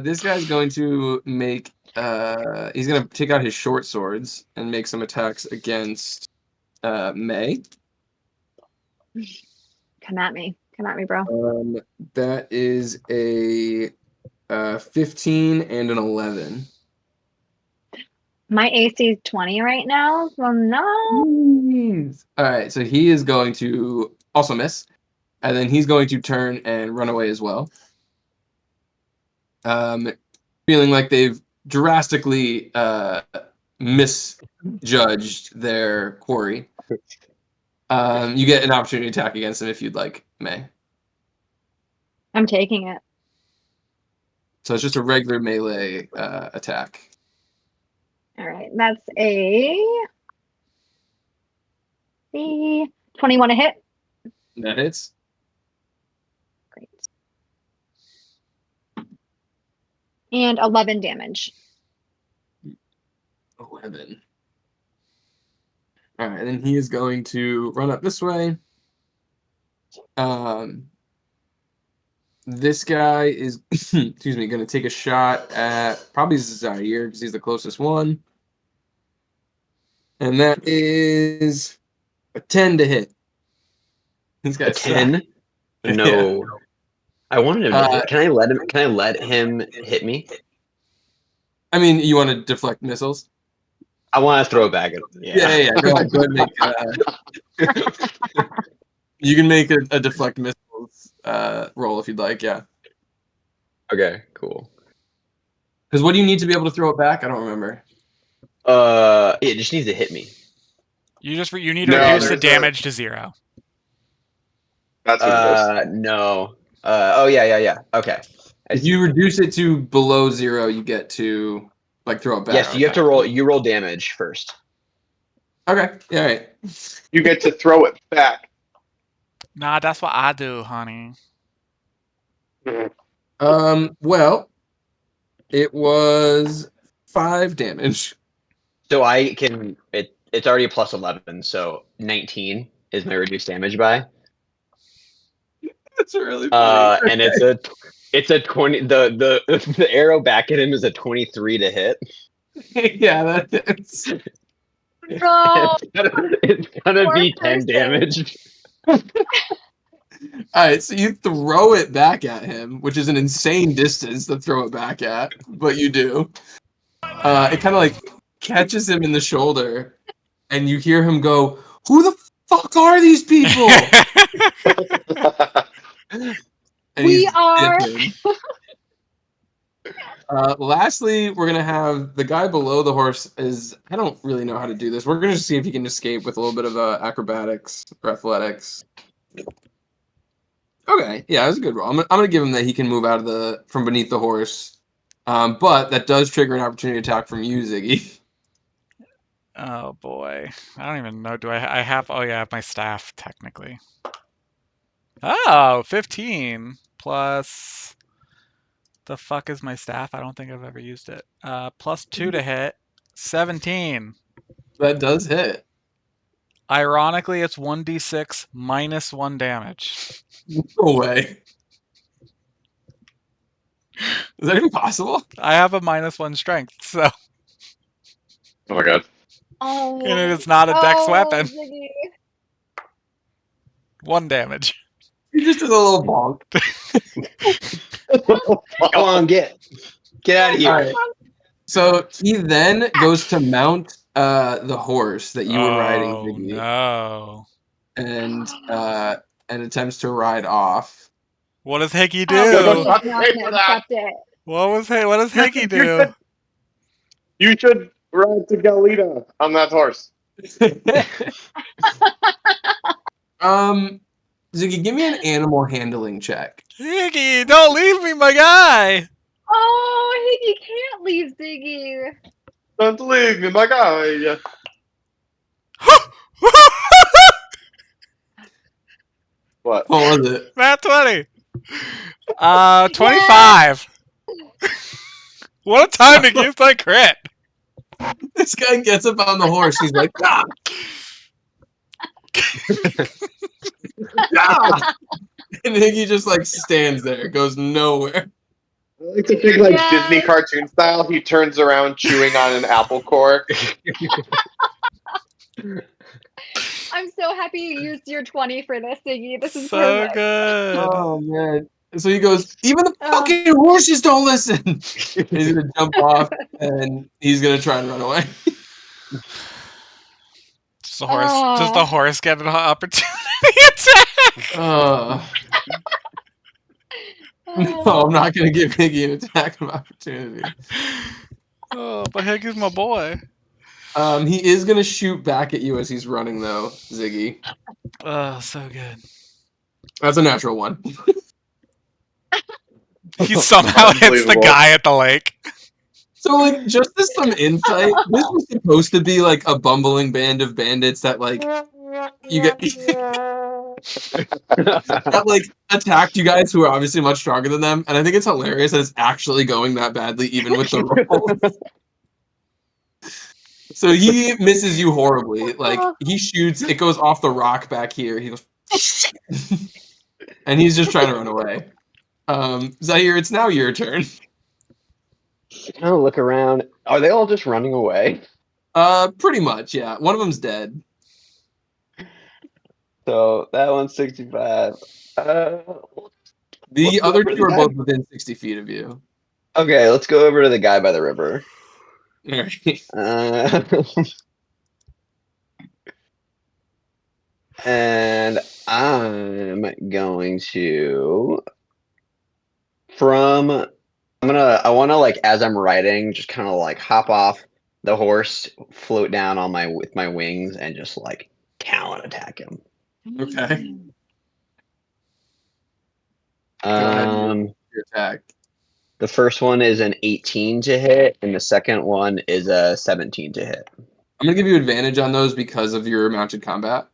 This guy's going to make. He's going to take out his short swords and make some attacks against May. Come at me, bro. That is a 15 and an 11. My AC is 20 right now, so no. All right, so he is going to also miss, and then he's going to turn and run away as well. Feeling like they've drastically misjudged their quarry. You get an opportunity to attack against him if you'd like, May. I'm taking it. So it's just a regular melee attack. All right, that's a 21 to hit. That hits. Great. And 11 damage. 11. All right, and then he is going to run up this way. This guy is, excuse me, going to take a shot at probably Zaire because he's the closest one. And that is a 10 to hit. This guy's 10? No. Yeah. I wanted him to hit. Can I let him hit me? I mean, you want to deflect missiles? I want to throw it back at him. Yeah. Go ahead and make you can make a deflect missiles roll if you'd like, yeah. Okay, cool. Because what do you need to be able to throw it back? I don't remember. It just needs to hit me. You need to reduce the damage to 0. That's what it is. No. Oh yeah. Okay. If you reduce it to below 0, you get to like throw it back. Yes, you have to roll. You roll damage first. Okay. Yeah. All right. You get to throw it back. Nah, that's what I do, honey. Well, it was 5 damage. So I can. It's already a plus 11, so 19 is my reduced damage by. That's really funny. And it's a 20. The arrow back at him is a 23 to hit. Yeah, that's. No. It's gonna be 10 damage. All right, so you throw it back at him, which is an insane distance to throw it back at, but you do. It kind of like catches him in the shoulder, and you hear him go, "Who the fuck are these people?" We are. Lastly, we're gonna have the guy below the horse. I don't really know how to do this. We're gonna just see if he can escape with a little bit of acrobatics or athletics. Okay, yeah, that's a good roll. I'm gonna give him that he can move out of from beneath the horse, but that does trigger an opportunity attack from you, Ziggy. Oh boy, I don't even know. Do I have? Oh yeah, I have my staff technically. Oh, 15 plus. The fuck is my staff? I don't think I've ever used it. Plus 2 to hit. 17. That does hit. Ironically, it's 1d6 minus 1 damage. No way. Is that even possible? I have a -1 strength, so. Oh my god. Oh. And it is not a dex weapon. Ziggy. 1 damage. You just did a little bonk. Come on, get out of here. All right. So he then goes to mount the horse that you were riding, Oh, Ziggy, no. and attempts to ride off. What does Hickey Oh, do? No, he's not not pay gonna for that. accept it. What does Hickey do? You should ride to Gel Lida on that horse. Ziggy, give me an animal handling check. Hickey, don't leave me, my guy! Oh, he can't leave Ziggy. Don't leave me, my guy. What? What was it? Nat 20. 25. What a time to use my crit. This guy gets up on the horse. He's like, ah! Ah! And Higgy just like stands there, goes nowhere. I like to think like Disney cartoon style. He turns around chewing on an apple core. I'm so happy you used your 20 for this, Ziggy. This is So perfect. good. Oh man. So he goes, even the fucking horses don't listen. He's gonna jump off and he's gonna try and run away. Does the horse get an opportunity attack? No, I'm not gonna give Higgy an attack of opportunity. Oh, but Hickey's my boy. He is gonna shoot back at you as he's running though, Ziggy. Oh, so good. That's a natural one. He somehow hits the guy at the lake. So, like, just as some insight, this was supposed to be like a bumbling band of bandits that, like, you get that like attacked you guys who are obviously much stronger than them, and I think it's hilarious that it's actually going that badly, even with the rolls. So he misses you horribly. Like he shoots, it goes off the rock back here. He goes, and he's just trying to run away. Zahir, it's now your turn. Kind of look around. Are they all just running away? Pretty much, yeah. One of them's dead. So that one's 65. The other two are both within 60 feet of you. Okay, let's go over to the guy by the river. And I'm going to I want to like as I'm riding, just kind of like hop off the horse, float down on with my wings, and just like talon attack him. Okay. Go ahead. Your attack. The first one is an 18 to hit, and the second one is a 17 to hit. I'm gonna give you advantage on those because of your mounted combat.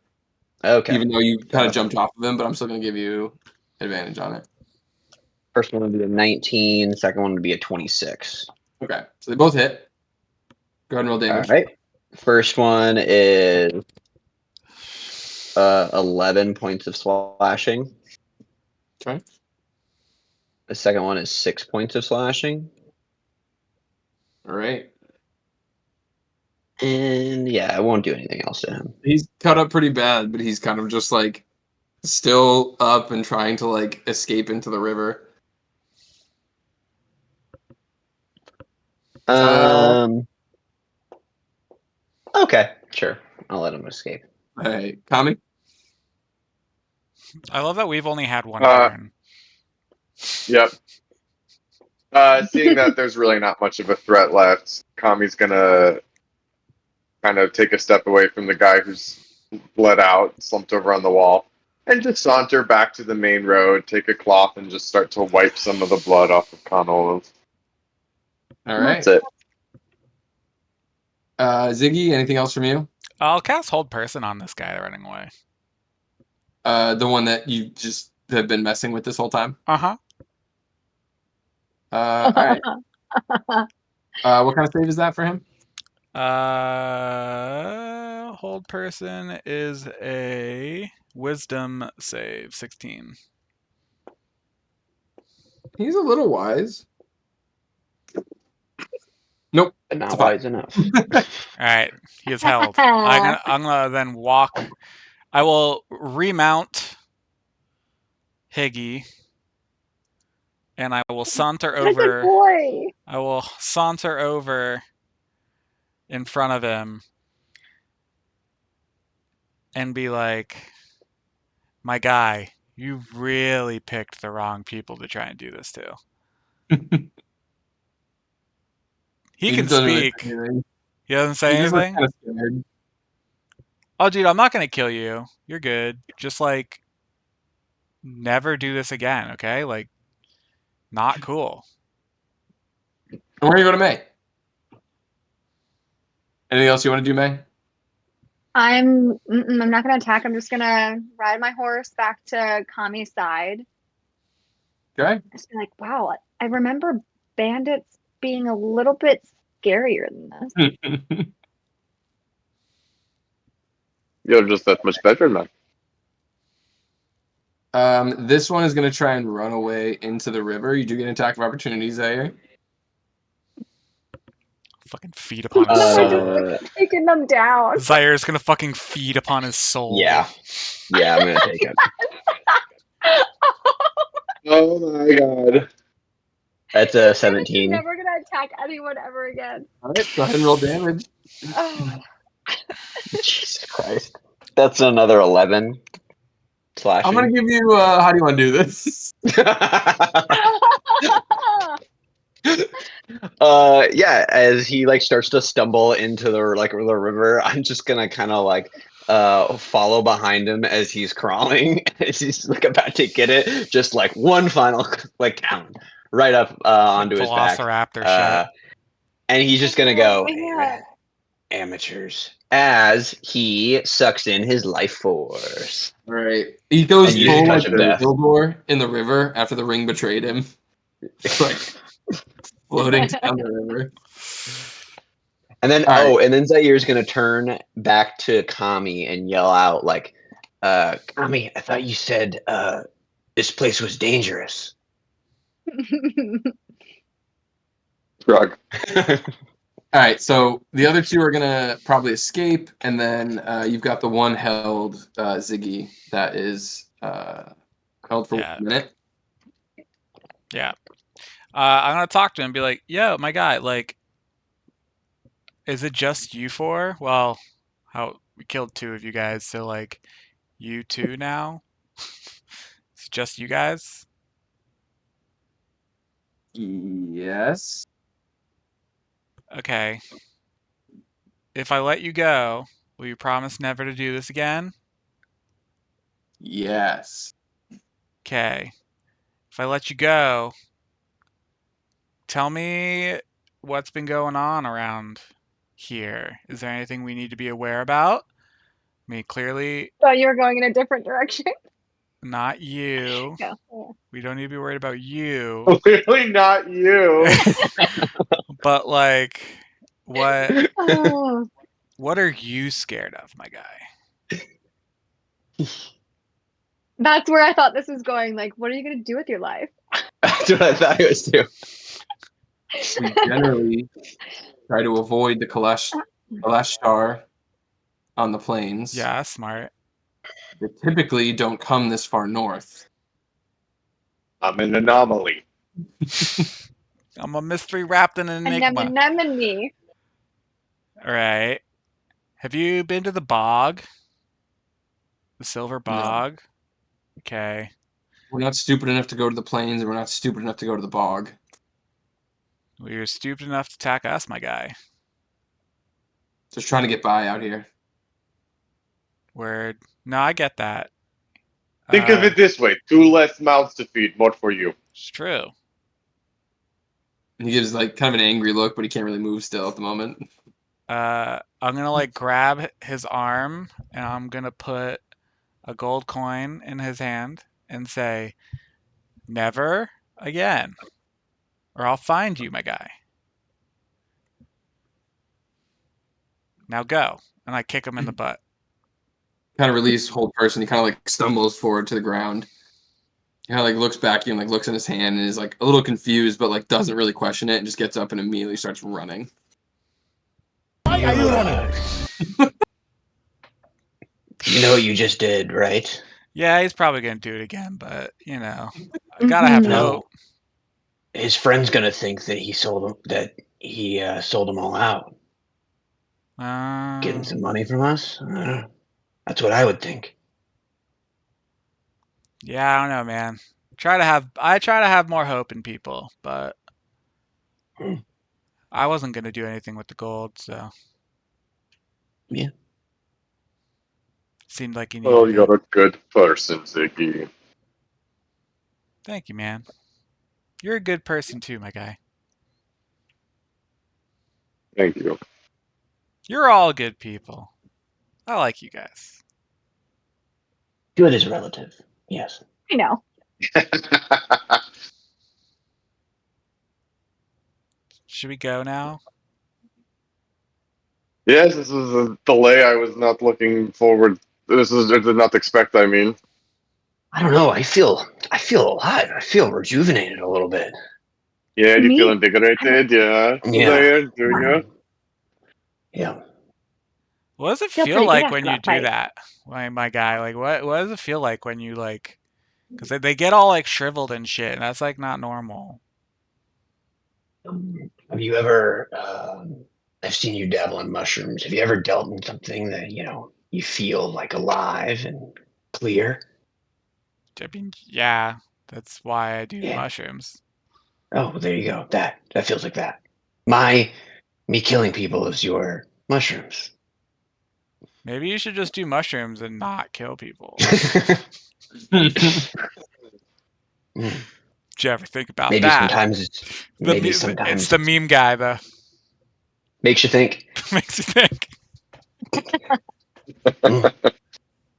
Okay. Even though you kind of jumped off of him, but I'm still gonna give you advantage on it. First one would be a 19, second one would be a 26. Okay, so they both hit. Go ahead and roll damage. All right. First one is 11 points of slashing. Okay. The second one is 6 points of slashing. All right. And yeah, I won't do anything else to him. He's cut up pretty bad, but he's kind of just like still up and trying to like escape into the river. Okay, sure. I'll let him escape. All right, Kami? I love that we've only had one turn. Yep. Seeing that there's really not much of a threat left, Kami's gonna kind of take a step away from the guy who's bled out, slumped over on the wall, and just saunter back to the main road, take a cloth, and just start to wipe some of the blood off of Connell. All right. That's it. Ziggy, anything else from you? I'll cast Hold Person on this guy running away. The one that you just have been messing with this whole time? Uh-huh. All right. What kind of save is that for him? Hold person is a wisdom save, 16. He's a little wise. Nope. But It's a not five. wise enough. All right, he is held. I'm gonna then walk. I will remount Higgy, and I will saunter What a good over. boy. I will saunter over in front of him and be like, "My guy, you really picked the wrong people to try and do this to." He can just doesn't really speak. say anything. He doesn't say He just looks anything. kind of scared. Oh, dude, I'm not gonna kill you. You're good. Just like, never do this again, okay? Like, not cool. And we're gonna go to May. Anything else you want to do, May? I'm not gonna attack. I'm just gonna ride my horse back to Kami's side. Okay. Just be like, wow, I remember bandits being a little bit scarier than this. You're just that much better now. This one is gonna try and run away into the river. You do get an attack of opportunity, Zaire. Fucking feed upon his No, soul. just like taking them down. Zaire's gonna fucking feed upon his soul. Yeah. Yeah, I'm gonna take it. Oh my god. That's a You're 17. never gonna attack anyone ever again. All right, go ahead and roll damage. Oh. Jesus Christ. That's another 11 slashing. I'm gonna give you. How do you want to do this? Yeah, as he like starts to stumble into the river, I'm just gonna kind of like follow behind him as he's crawling, as he's like about to get it, just like one final like down, right up onto his back. Velociraptor shit. And he's just gonna Oh, go man. amateurs as he sucks in his life force. All right, he goes And uses full touch like of death. Gildor in the river after the ring betrayed him. It's like floating down the river. And then All right. and then Zaire's gonna turn back to Kami and yell out like, Kami, I thought you said this place was dangerous. Drug. All right, so the other two are gonna probably escape, and then you've got the one held Ziggy that is held for 1 minute. Yeah. I'm gonna talk to him and be like, yo, my guy, like, is it just you four? Well, we killed 2 of you guys, so like, you 2 now? It's just you guys? Yes. Okay. If I let you go, will you promise never to do this again? Yes. Okay. If I let you go, tell me what's been going on around here. Is there anything we need to be aware about? I mean, clearly Thought you were going in a different direction. not you. Yeah. We don't need to be worried about you. Clearly not you. But like, what Oh. what are you scared of, my guy? That's where I thought this was going. Like, what are you gonna do with your life? That's what I thought it was too. We generally try to avoid the Kalash star on the plains. Yeah, smart. They typically don't come this far north. I'm an anomaly. I'm a mystery wrapped in an enigma. Anemone. All right. Have you been to the bog? The Silver Bog? Okay. We're not stupid enough to go to the plains, and we're not stupid enough to go to the bog. Well, you're stupid enough to attack us, my guy. Just trying to get by out here. Word. No, I get that. Think of it this way: 2 less mouths to feed, more for you. It's true. And he gives like kind of an angry look, but he can't really move still at the moment. I'm gonna like grab his arm and I'm gonna put a gold coin in his hand and say, "Never again, or I'll find you, my guy." Now go. And I kick him in the butt. Kind of release, hold person. He kind of like stumbles forward to the ground. He kind of like looks back at you and like looks in his hand and is like a little confused, but like doesn't really question it and just gets up and immediately starts running. Why are you running? You know what you just did, right? Yeah, he's probably gonna do it again, but you know, I gotta have hope. His friend's gonna think that he sold them all out. Getting some money from us? That's what I would think. Yeah, I don't know, man. I try to have more hope in people, but I wasn't gonna do anything with the gold, so yeah. Seemed like he needed Well, you're a good person, Ziggy. Thank you, man. You're a good person too, my guy. Thank you. You're all good people. I like you guys. Good is relative. Yes. I know. Should we go now? Yes, this is a delay I was not looking forward. I did not expect. I mean, I don't know. I feel alive. I feel rejuvenated a little bit. yeah, you Me? feel invigorated? Yeah. Yeah. Do you? Yeah. What does it Feel feel pretty good like after when you that do fight. that? My guy, like what does it feel like when you like? Because they get all like shriveled and shit, and that's like not normal. Have you ever? I've seen you dabble in mushrooms. Have you ever dealt in something that you feel like alive and clear? I mean, yeah, that's why I do Yeah. mushrooms. Oh, well, there you go. That feels like that. Me killing people is your mushrooms. Maybe you should just do mushrooms and not kill people. Did you ever think about Maybe that? sometimes It's the meme guy, though. Makes you think. Makes you think.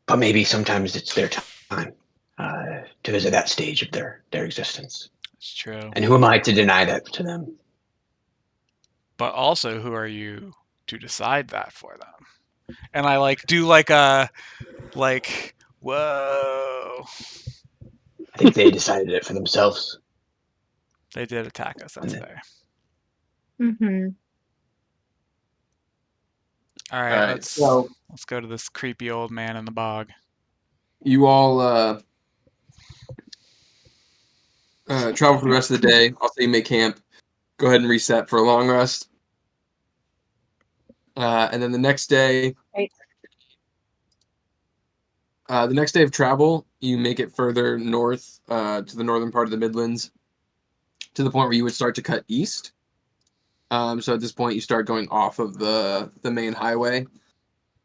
But maybe sometimes it's their time to visit that stage of their existence. It's true. And who am I to deny that to them? But also, who are you to decide that for them? And I like do like a whoa. I think they decided it for themselves. They did attack us. That's fair. Mm-hmm. All right, let's go to this creepy old man in the bog. You all travel for the rest of the day. I'll say you make camp. Go ahead and reset for a long rest. And then the next day, the next day of travel, you make it further north to the northern part of the Midlands, to the point where you would start to cut east. So at this point, you start going off of the main highway.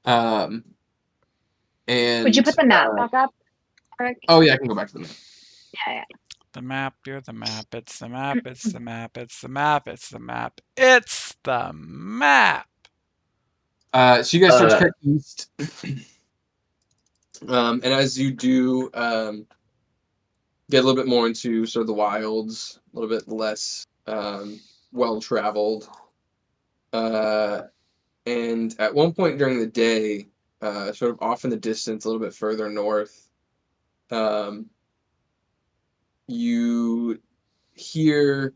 And would you put the map back up, Rick? Oh yeah, I can go back to the map. Yeah. The map, you're the map. It's the map. It's the map. It's the map. It's the map. It's the map. So you guys start to cut east. And as you do, get a little bit more into sort of the wilds, a little bit less well traveled. And at one point during the day, sort of off in the distance, a little bit further north, you hear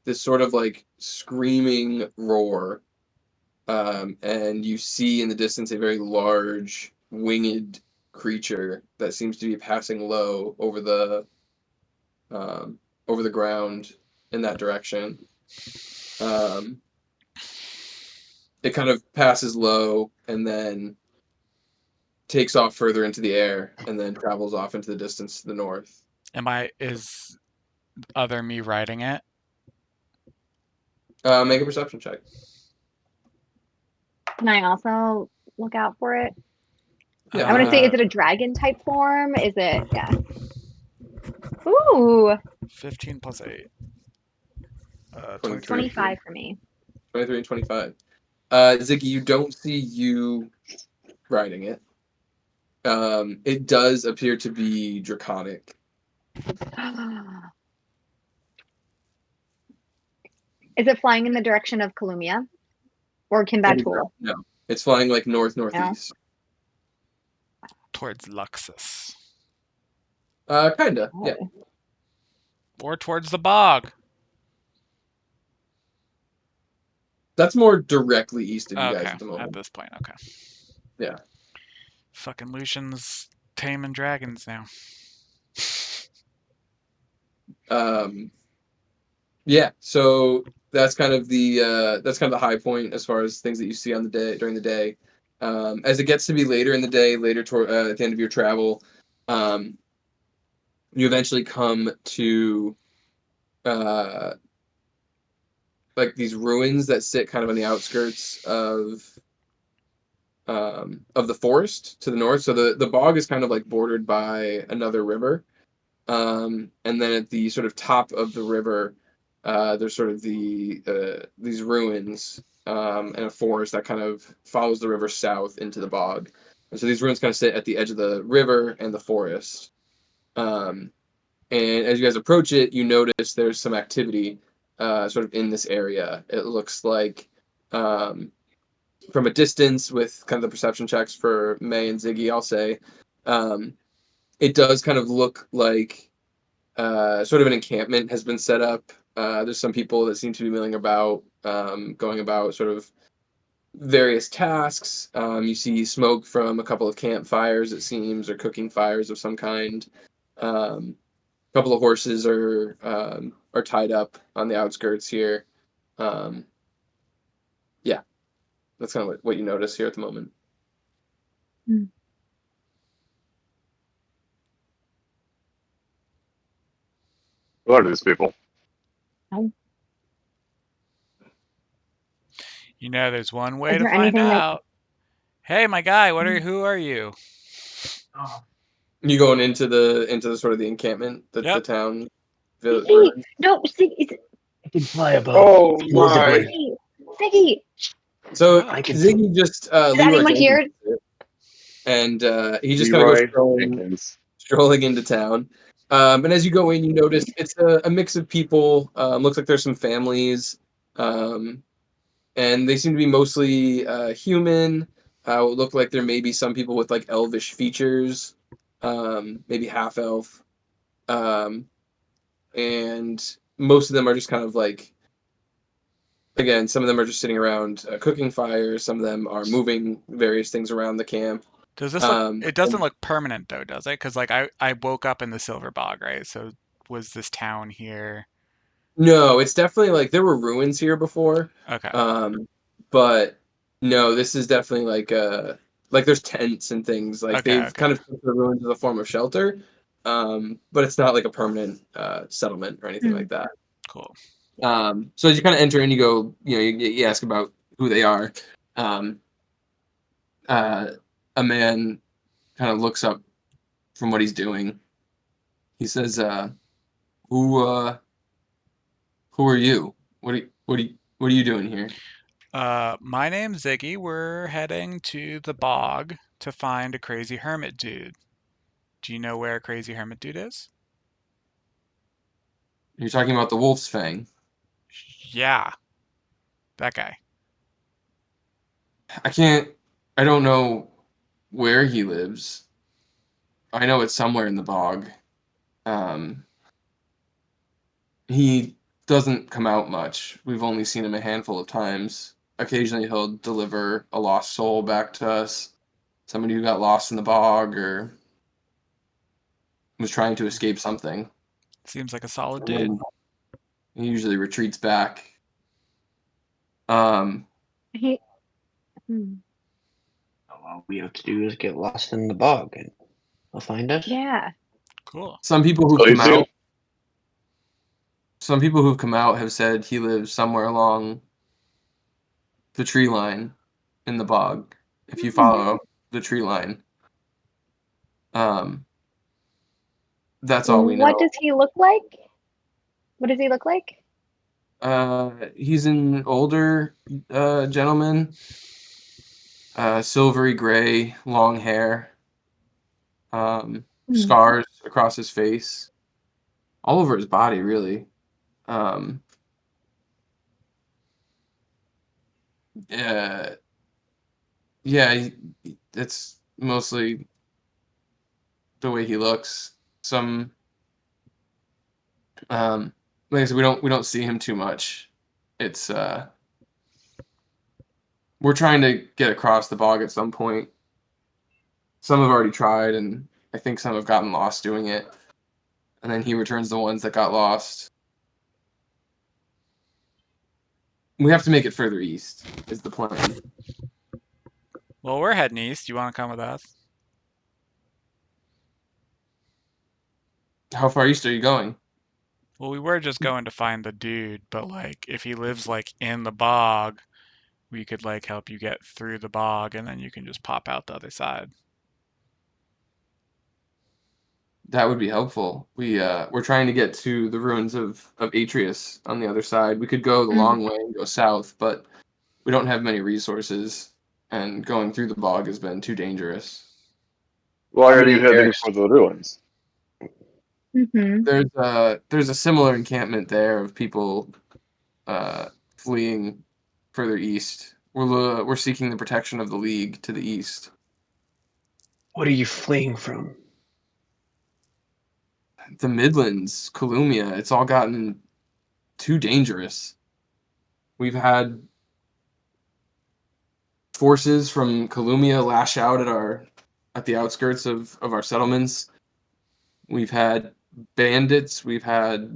this sort of like screaming roar. And you see in the distance a very large winged creature that seems to be passing low over the ground in that direction. It kind of passes low and then takes off further into the air and then travels off into the distance to the north. Is other me riding it? Make a perception check. Can I also look out for it? Yeah. I want to say, is it a dragon type form? Is it? Yeah. Ooh. 15 plus 8. 25 for me. 23 and 25. Ziggy, you don't see you riding it. It does appear to be draconic. Is it flying in the direction of Kalumia? Or Kimbatul? No, it's flying like northeast. Towards Luxus. Kinda, yeah. Or towards the bog. That's more directly east of you Okay, guys at the moment. at this point, okay. Yeah. Fucking Lucian's taming dragons now. Yeah, so that's kind of the high point as far as things that you see on the day during the day. As it gets to be later in the day, later toward at the end of your travel, you eventually come to like these ruins that sit kind of on the outskirts of the forest to the north. So the bog is kind of like bordered by another river. And then at the sort of top of the river, there's sort of these ruins and a forest that kind of follows the river south into the bog. And so these ruins kind of sit at the edge of the river and the forest. And as you guys approach it, you notice there's some activity sort of in this area. It looks like from a distance with kind of the perception checks for May and Ziggy, I'll say, it does kind of look like sort of an encampment has been set up. There's some people that seem to be milling about, going about sort of various tasks. You see smoke from a couple of campfires, it seems, or cooking fires of some kind. A couple of horses are tied up on the outskirts here. Yeah, that's kind of what you notice here at the moment. Who are these people? You know, there's one way Is to there find anything that out. Hey, my guy, who are you? You going into the sort of the encampment, the Yep. town. Ziggy! No, Ziggy! I can fly above. Oh my! Ziggy! So I can Ziggy just Is Leroy anyone Jenkins here? is it, and he just kind of Leroy goes Jenkins. strolling into town. And as you go in, you notice it's a mix of people. Looks like there's some families, and they seem to be mostly human. Look like there may be some people with like elvish features, maybe half elf, and most of them are just kind of like, again, some of them are just sitting around cooking fires. Some of them are moving various things around the camp. Does this look? It doesn't And look permanent though, does it? Because like I woke up in the Silver Bog, right? So was this town here? no, it's definitely like there were ruins here before. Okay. But no, this is definitely like there's tents and things. Like Okay. they've Okay. kind of took the ruins as a form of shelter. But it's not like a permanent settlement or anything like that. Cool. So as you kind of enter and you go, you ask about who they are. Um, a man kind of looks up from what he's doing. He says, "Who are you? What are you doing here?" My name's Ziggy. We're heading to the bog to find a crazy hermit dude. Do you know where a crazy hermit dude is? You're talking about the Wolf's Fang. Yeah, that guy. I don't know where he lives. I know it's somewhere in the bog. Um, he doesn't come out much. We've only seen him a handful of times. Occasionally he'll deliver a lost soul back to us. Somebody who got lost in the bog or was trying to escape something. Seems like a solid dude. And he usually retreats back. Um, All we have to do is get lost in the bog, and they'll find us. Yeah. Cool. some people who've Please come do. out some people who've come out have said he lives somewhere along the tree line in the bog. If you follow the tree line, that's all we know. What does he look like? What does he look like? He's an older gentleman, silvery gray, long hair, scars across his face, all over his body, really. Yeah, it's mostly the way he looks. Some, like I said, we don't see him too much. It's we're trying to get across the bog at some point. Some have already tried, and I think some have gotten lost doing it. And then he returns the ones that got lost. We have to make it further east, is the plan. Well, we're heading east. You want to come with us? How far east are you going? Well, we were just going to find the dude, but like if he lives like in the bog, we could like help you get through the bog and then you can just pop out the other side. That would be helpful. We're trying to get to the ruins of Atreus on the other side. We could go the long way and go south, but we don't have many resources, and going through the bog has been too dangerous. Why How are you many heading Eric's for the ruins? There's a similar encampment there of people fleeing further east. We're seeking the protection of the League to the east. What are you fleeing from? The Midlands, Columbia, it's all gotten too dangerous. We've had forces from Columbia lash out at the outskirts of our settlements. We've had bandits. We've had,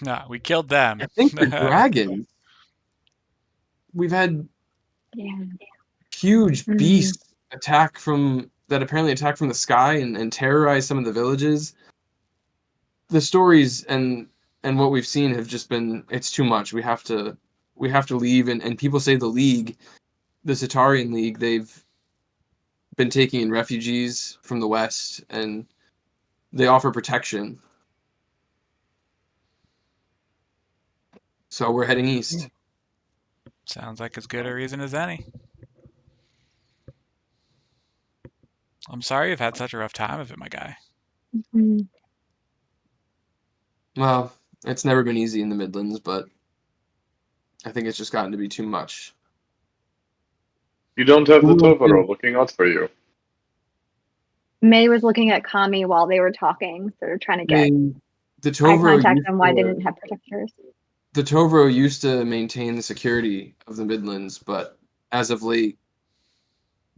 No, we killed them. I think, the dragons. We've had huge beasts that apparently attack from the sky and terrorize some of the villages. The stories and what we've seen have just been, it's too much. We have to leave, and people say the League, the Centaurian League, they've been taking in refugees from the west, and they offer protection. So we're heading east. Sounds like as good a reason as any. I'm sorry you've had such a rough time of it, my guy. Well, it's never been easy in the Midlands, but I think it's just gotten to be too much. You don't have the Who wants to- Totoro looking out for you. May was looking at Kami while they were talking, so they're trying to I get mean, the eye Tovro contact used and why they to didn't have protectors. the Tovro used to maintain the security of the Midlands, but as of late,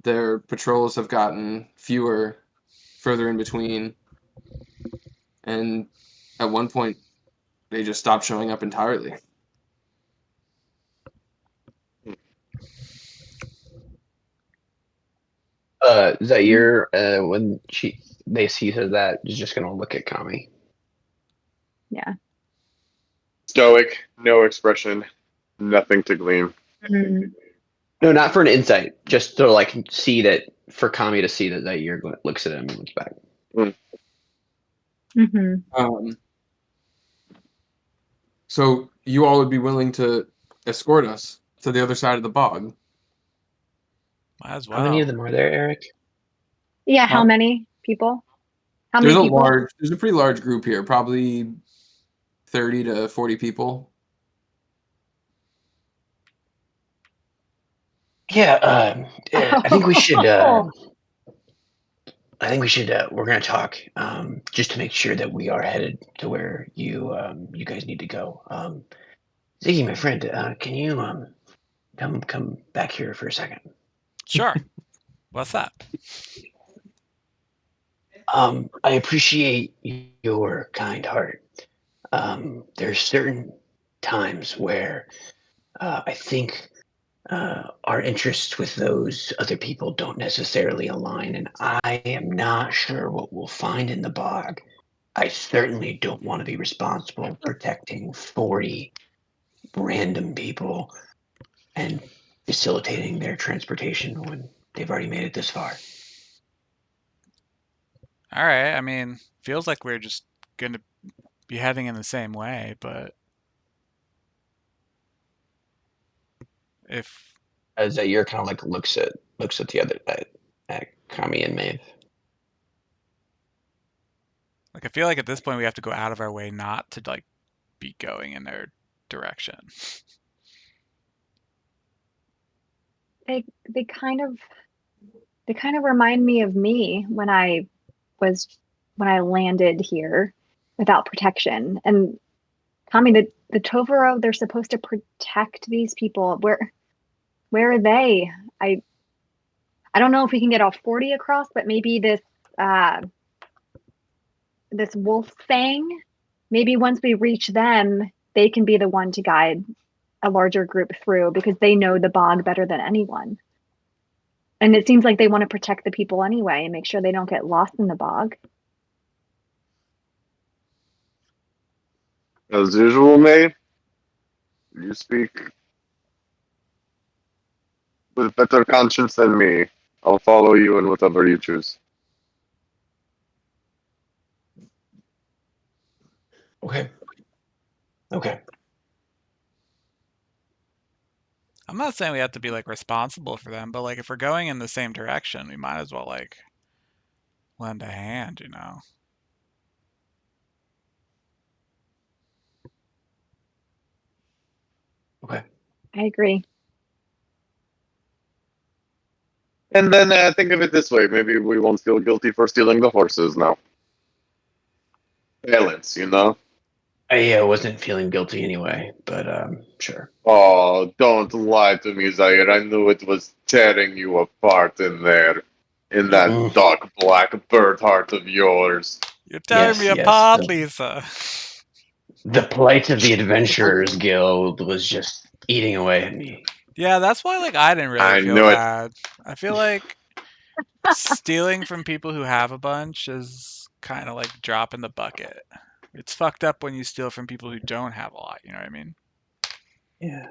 their patrols have gotten fewer, further in between, and at one point, they just stopped showing up entirely. Zaire, when they see that, is just gonna look at Kami. Yeah. Stoic, no expression, nothing to glean. No, not for an insight, just to like see that, for Kami to see that Zaire looks at him and looks back. So you all would be willing to escort us to the other side of the bog? Might as How many of well. them are there, Eric? Yeah, Huh? how many people? How There's many people? there's a pretty large group here, probably 30 to 40 people. Yeah, I think we should. Oh. I think we should. We're gonna talk, just to make sure that we are headed to where you guys need to go. Ziggy, my friend, can you come back here for a second? Sure. What's that? I appreciate your kind heart. There's certain times where I think our interests with those other people don't necessarily align, and I am not sure what we'll find in the bog. I certainly don't want to be responsible protecting 40 random people and facilitating their transportation when they've already made it this far. All right. I mean, feels like we're just going to be heading in the same way, but if As Zaire kind of like looks at the other at Kami and Maeve. like I feel like at this point we have to go out of our way not to like be going in their direction. they kind of remind me of me when I landed here without protection. And Tommy, the Tovaro, they're supposed to protect these people. Where are they? I don't know if we can get all 40 across, but maybe this wolf thing, maybe once we reach them, they can be the one to guide a larger group through because they know the bog better than anyone. And it seems like they want to protect the people anyway and make sure they don't get lost in the bog. As usual, May, you speak with better conscience than me. I'll follow you in whatever you choose. Okay. Okay. I'm not saying we have to be like responsible for them, but like if we're going in the same direction, we might as well like lend a hand, you know. Okay. I agree. And then think of it this way: maybe we won't feel guilty for stealing the horses now. Balance, you know. I wasn't feeling guilty anyway, but sure. Oh, don't lie to me, Zaire. I knew it was tearing you apart in there, in that Mm, dark black bird heart of yours. You're tearing me yes. apart, Lisa. The plight of the Adventurers Guild was just eating away at me. Yeah, that's why like I didn't really I feel knew it. bad. I feel like stealing from people who have a bunch is kind of like drop in the bucket. It's fucked up when you steal from people who don't have a lot, you know what I mean? Yeah.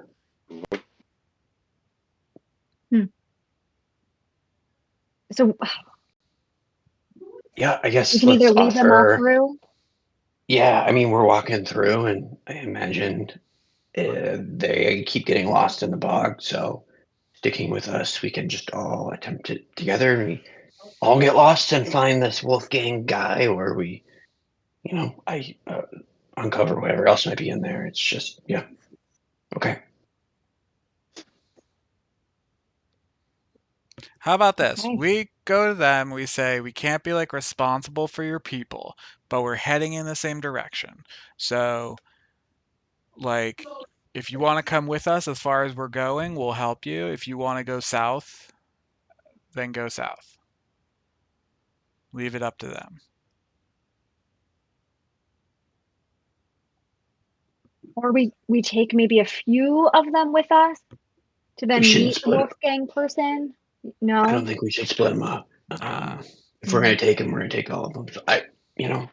So Yeah, I we guess can let's either lead them all offer. through. Yeah, I mean, we're walking through, and I imagine they keep getting lost in the bog. So, sticking with us, we can just all attempt it together, and we all get lost and find this Wolfgang guy, or we, I uncover whatever else might be in there. It's just, yeah, okay. How about this? Okay. We go to them, we say we can't be like responsible for your people, but we're heading in the same direction. So, like, if you want to come with us as far as we're going, we'll help you. If you want to go south, then go south. Leave it up to them. Or we take maybe a few of them with us to We then shouldn't meet the split it. Wolfgang person. I No. don't think we should split them up. Uh, If we're going to take them, we're going to take all of them. So you know,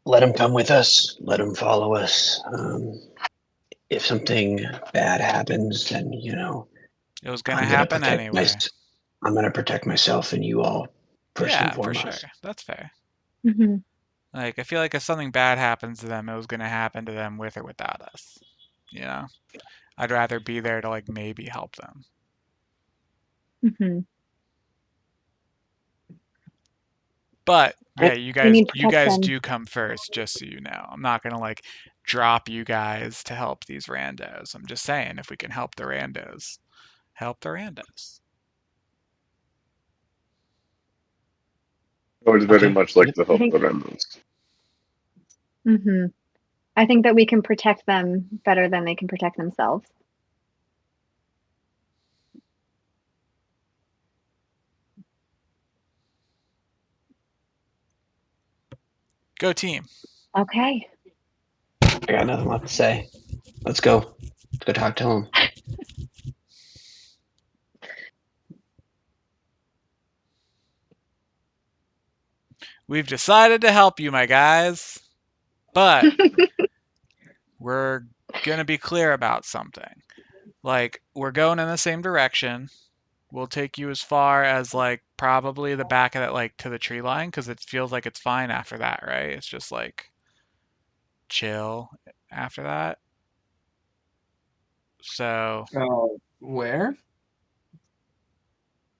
let them come with us. Let them follow us. If something bad happens, then it was gonna I'm gonna happen protect my. anyway. I'm gonna protect myself and you all first and Yeah, for sure. foremost. That's fair. Mm-hmm. Like, I feel like if something bad happens to them, it was gonna happen to them with or without us. You know? I'd rather be there to like maybe help them. Mm-hmm. But yeah, We need you guys protection. do come first, just so you know. I'm not gonna like drop you guys to help these randos. I'm just saying if we can help the randos, help the randos. I would very Okay. much like Yep. to I help think. the randoms. Mm-hmm. I think that we can protect them better than they can protect themselves. Go team. Okay. I got nothing left to say. Let's go. Let's go talk to him. We've decided to help you, my guys. But we're gonna be clear about something. Like, we're going in the same direction. We'll take you as far as like probably the back of it, like to the tree line, because it feels like it's fine after that, right? It's just like chill after that. So, Where?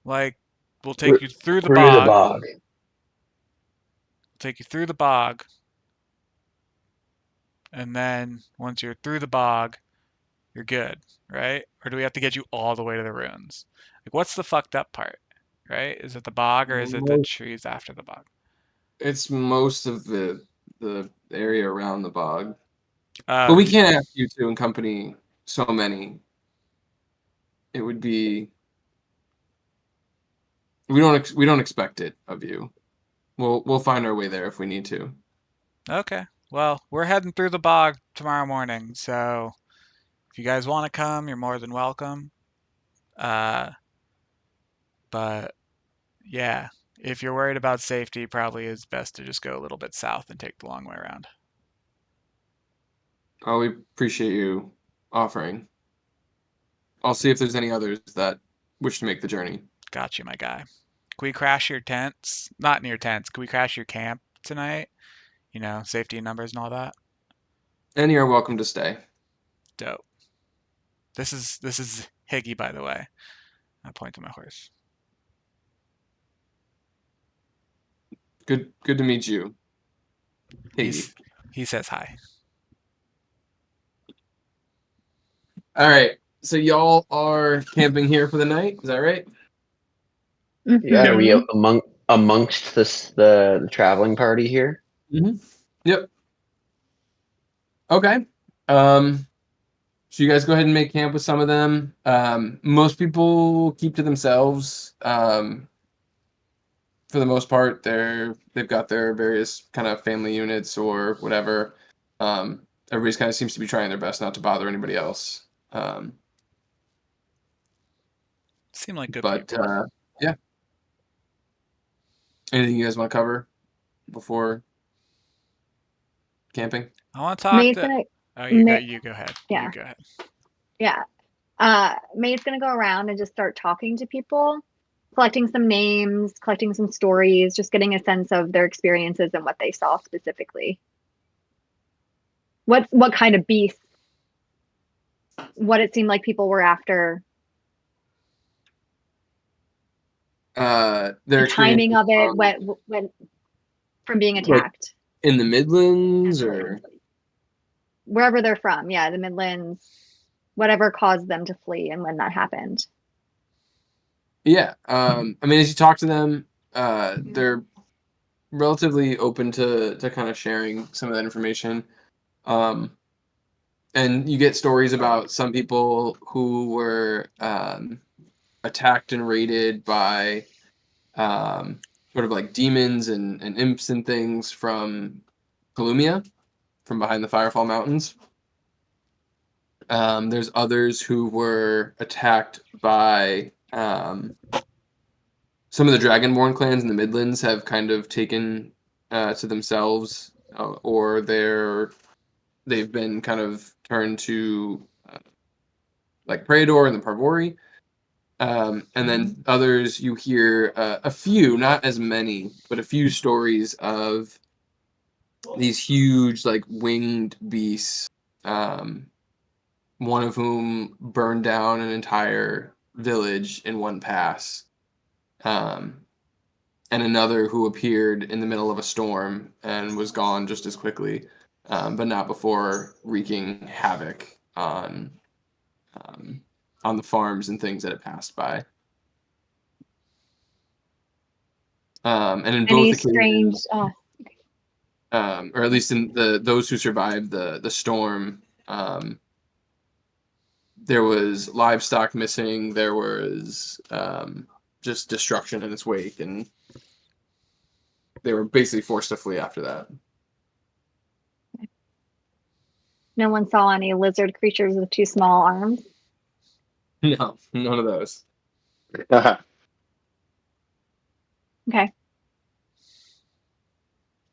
like, we'll take Through, you through the through the bog. bog. Take you through the bog, and then once you're through the bog, you're good, right? or do we have to get you all the way to the ruins? Like, what's the fucked up part, right? Is it the bog or is it the trees after the bog? It's most of the area around the bog. Oh, But we can't ask you to accompany so many. It would be we don't expect it of you. We'll find our way there if we need to. okay. Well, we're heading through the bog tomorrow morning, so if you guys want to come, you're more than welcome. But yeah, if you're worried about safety, probably is best to just go a little bit south and take the long way around. Oh, we appreciate you offering. I'll see if there's any others that wish to make the journey. Got you, my guy. Can we crash your tents? Not in your tents. Can we crash your camp tonight? You know, safety in numbers and all that. And you're welcome to stay. Dope. This is Higgy, by the way. I point to my horse. Good to meet you. He says hi. All right. So y'all are camping here for the night, is that right? Yeah, are we amongst the traveling party here? Mm-hmm. Yep. Okay. So you guys go ahead and make camp with some of them. Most people keep to themselves. For the most part, they've got their various kind of family units or whatever. Everybody's kind of seems to be trying their best not to bother anybody else. Seem like good people. Yeah. Anything you guys want to cover before camping? I want to talk to. Oh, you go ahead. Yeah. You go ahead. Yeah. May's gonna go around and just start talking to people, collecting some names, collecting some stories, just getting a sense of their experiences and what they saw specifically. What kind of beasts? What it seemed like people were after. The timing of it when from being attacked. In the Midlands or wherever they're from. Yeah, the Midlands. Whatever caused them to flee and when that happened. Yeah. I mean, as you talk to them, they're relatively open to kind of sharing some of that information. And you get stories about some people who were attacked and raided by sort of like demons and imps and things from Columbia, from behind the Firefall Mountains. There's others who were attacked by some of the Dragonborn clans in the Midlands have kind of taken to themselves, or they've been kind of turned to like Praedor and the Parvori. And then others, you hear a few, not as many, but a few stories of these huge, like winged beasts. One of whom burned down an entire village in one pass. And another who appeared in the middle of a storm and was gone just as quickly, but not before wreaking havoc on the farms and things that it passed by. And in both occasions, or at least in those who survived the storm, there was livestock missing. There was just destruction in its wake, and they were basically forced to flee after that. No one saw any lizard creatures with two small arms? No, none of those. Okay.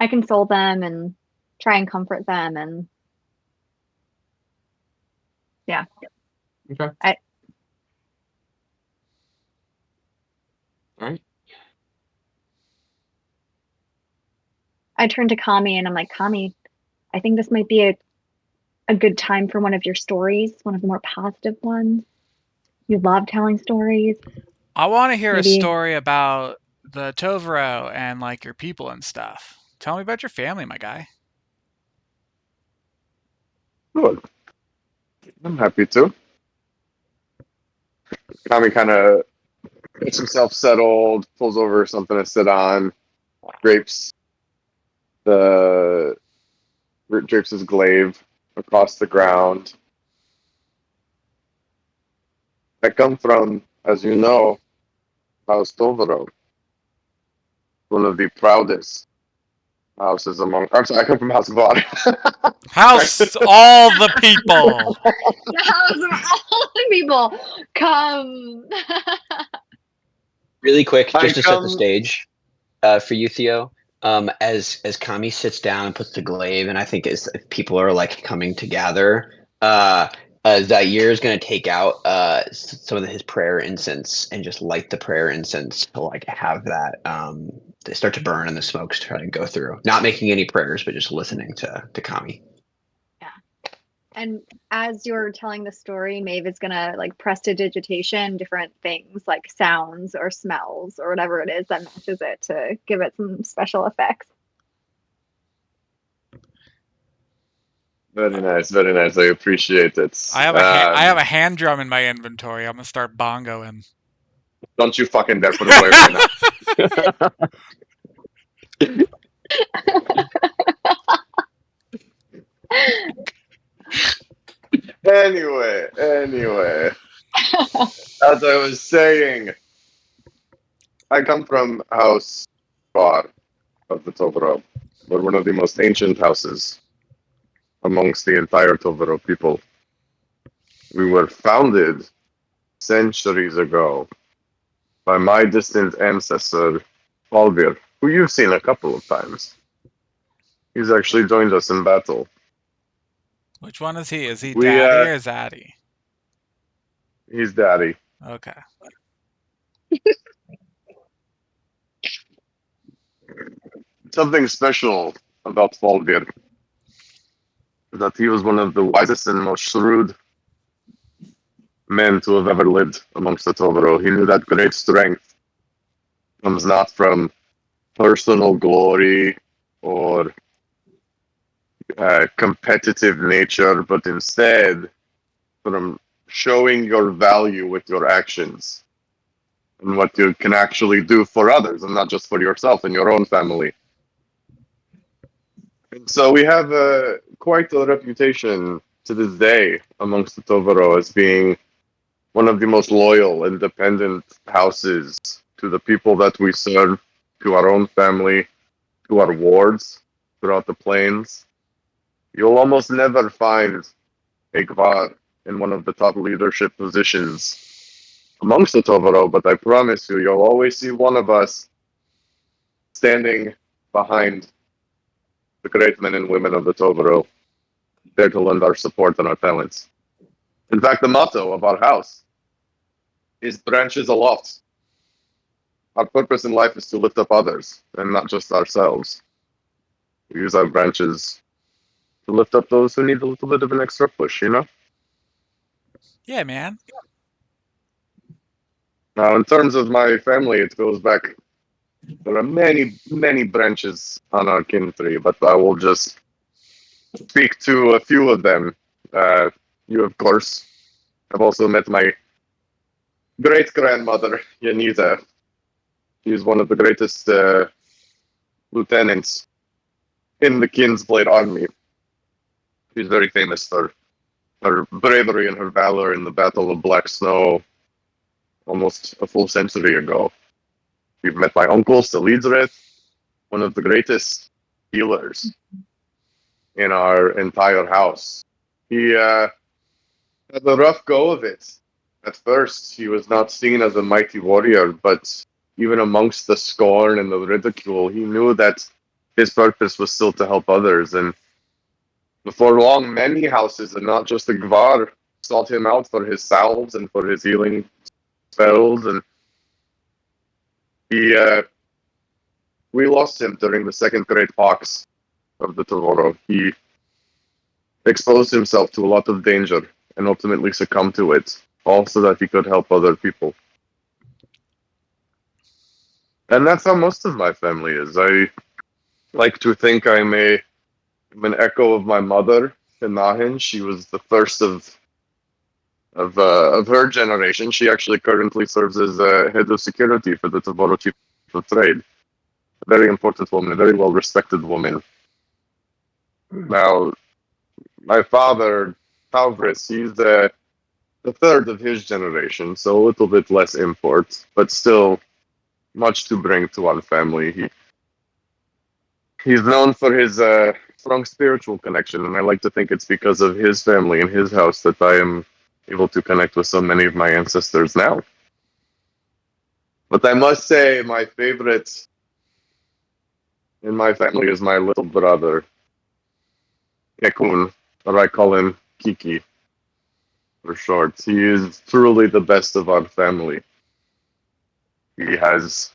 I console them and try and comfort them and yeah. Okay. All right. I turn to Kami and I'm like, Kami, I think this might be a good time for one of your stories, one of the more positive ones. You love telling stories. I want to hear a story about the Tovero and like your people and stuff. Tell me about your family, my guy. Good. I'm happy to. Kami kind of gets himself settled, pulls over something to sit on, drapes his glaive across the ground. I come from, as you know, House Tovaro, one of the proudest houses among. I'm sorry, I come from House Vaughn. House all the people. The house of all the people come. Really quick, I just to set the come. stage for you, Theo. As Kami sits down and puts the glaive, and I think as people are like coming to gather, Zaire is going to take out some of his prayer incense and just light the prayer incense to like have that they start to burn and the smokes try to go through. Not making any prayers, but just listening to Kami. And as you're telling the story, Maeve is gonna like prestidigitation different things like sounds or smells or whatever it is that matches it to give it some special effects. Very nice, very nice. I appreciate it. I have a hand drum in my inventory. I'm gonna start bongoing. Don't you fucking dare put it away right now. Anyway, as I was saying, I come from House Bar of the Tovaro. We're one of the most ancient houses amongst the entire Tovaro people. We were founded centuries ago by my distant ancestor, Falbir, who you've seen a couple of times. He's actually joined us in battle. Which one is he? Is he We, Daddy or Zaddy? He's daddy. Okay. Something special about Falbir is that he was one of the wisest and most shrewd men to have ever lived amongst the Tovaro. He knew that great strength comes not from personal glory or competitive nature, but instead from showing your value with your actions and what you can actually do for others and not just for yourself and your own family. And so we have quite a reputation to this day amongst the Tovaro as being one of the most loyal, independent houses to the people that we serve, to our own family, to our wards throughout the plains. You'll almost never find a Gvar in one of the top leadership positions amongst the Tovaro, but I promise you, you'll always see one of us standing behind the great men and women of the Tovaro, there to lend our support and our talents. In fact, the motto of our house is branches aloft. Our purpose in life is to lift up others and not just ourselves. We use our branches to lift up those who need a little bit of an extra push, you know? Yeah, man. Now, in terms of my family, it goes back. There are many, many branches on our kin tree, but I will just speak to a few of them. You, of course, have also met my great-grandmother, Yanita. She's one of the greatest lieutenants in the Kinsblade army. She's very famous for her bravery and her valor in the Battle of Black Snow almost a full century ago. We've met my uncle, Selidrith, one of the greatest healers in our entire house. He had a rough go of it. At first, he was not seen as a mighty warrior, but even amongst the scorn and the ridicule, he knew that his purpose was still to help others. And before long, many houses, and not just the Gvar, sought him out for his salves and for his healing spells. And we lost him during the second great pox of the Tovaro. He exposed himself to a lot of danger and ultimately succumbed to it, all so that he could help other people. And that's how most of my family is. I like to think I'm an echo of my mother, Nahin. She was the first of of her generation. She actually currently serves as head of security for the Tavoro Chief of Trade. A very important woman, a very well respected woman. Now, my father, Tavris, he's the third of his generation, so a little bit less import, but still much to bring to our family. He's known for his strong spiritual connection, and I like to think it's because of his family and his house that I am able to connect with so many of my ancestors now. But I must say, my favorite in my family is my little brother, Kekun, or I call him Kiki for short. He is truly the best of our family. He has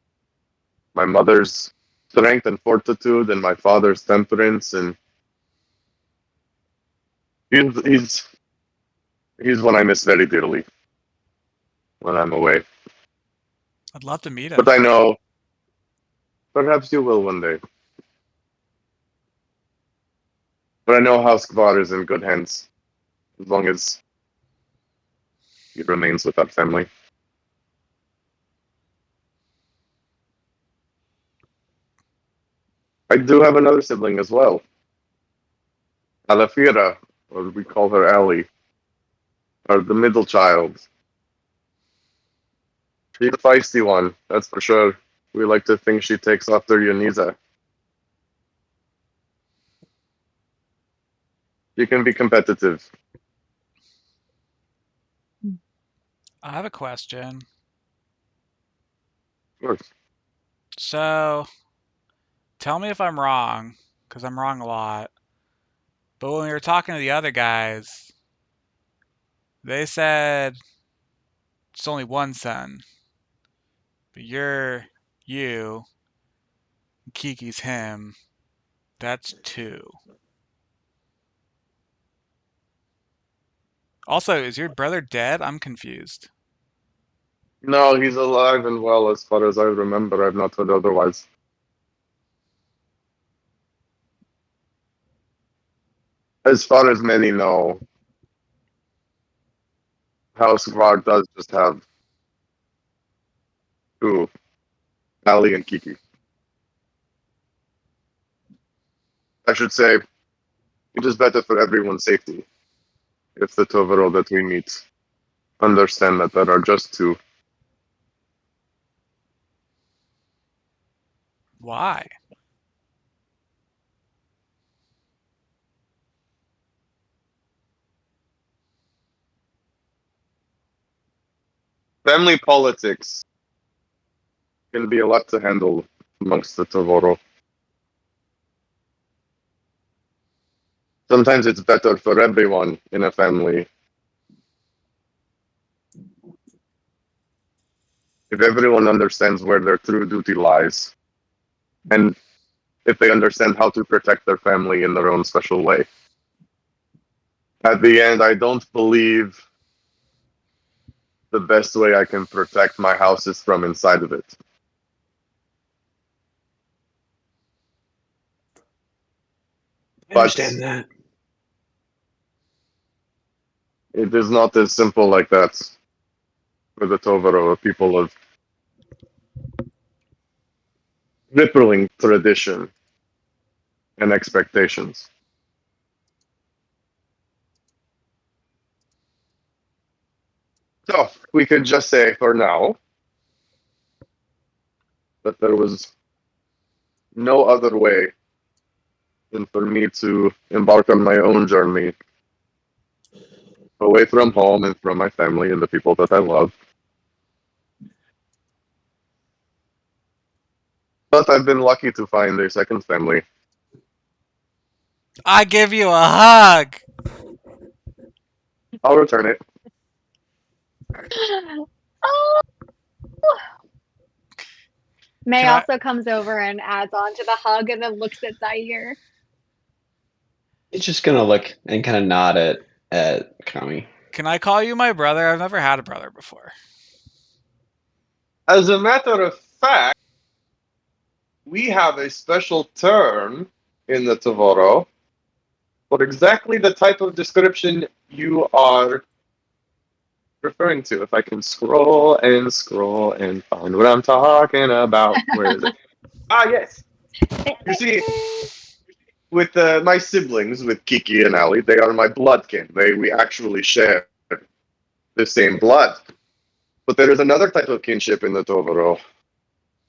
my mother's strength and fortitude, and my father's temperance, and he's one I miss very dearly when I'm away. I'd love to meet him. But I know perhaps you will one day. But I know House Kvar is in good hands as long as he remains with our family. I do have another sibling as well. Alafira, or we call her Ali, or the middle child. She's a feisty one, that's for sure. We like to think she takes after Yoniza. She can be competitive. I have a question. Of course. So, tell me if I'm wrong, because I'm wrong a lot. But when we were talking to the other guys, they said it's only one son. But you, Kiki's him. That's two. Also, is your brother dead? I'm confused. No, he's alive and well as far as I remember. I've not heard otherwise. As far as many know, House Kvar does just have two, Ali and Kiki. I should say, it is better for everyone's safety if the Tovaro that we meet understand that there are just two. Why? Family politics can be a lot to handle amongst the Tovoro. Sometimes it's better for everyone in a family if everyone understands where their true duty lies, and if they understand how to protect their family in their own special way. At the end, I don't believe the best way I can protect my house is from inside of it. I understand that. It is not as simple like that for the Tovaro, a people of rippling tradition and expectations. So, we could just say for now that there was no other way than for me to embark on my own journey away from home and from my family and the people that I love. But I've been lucky to find a second family. I give you a hug! I'll return it. Oh. May Can I- also comes over and adds on to the hug and then looks at Zaire. It's just gonna look and kind of nod at Kami. Can I call you my brother? I've never had a brother before. As a matter of fact, we have a special term in the Tavoro for exactly the type of description you are referring to. If I can scroll and scroll and find what I'm talking about. Where is it? Ah, yes. You see, with my siblings, with Kiki and Ali, they are my bloodkin. We actually share the same blood. But there is another type of kinship in the Totoro.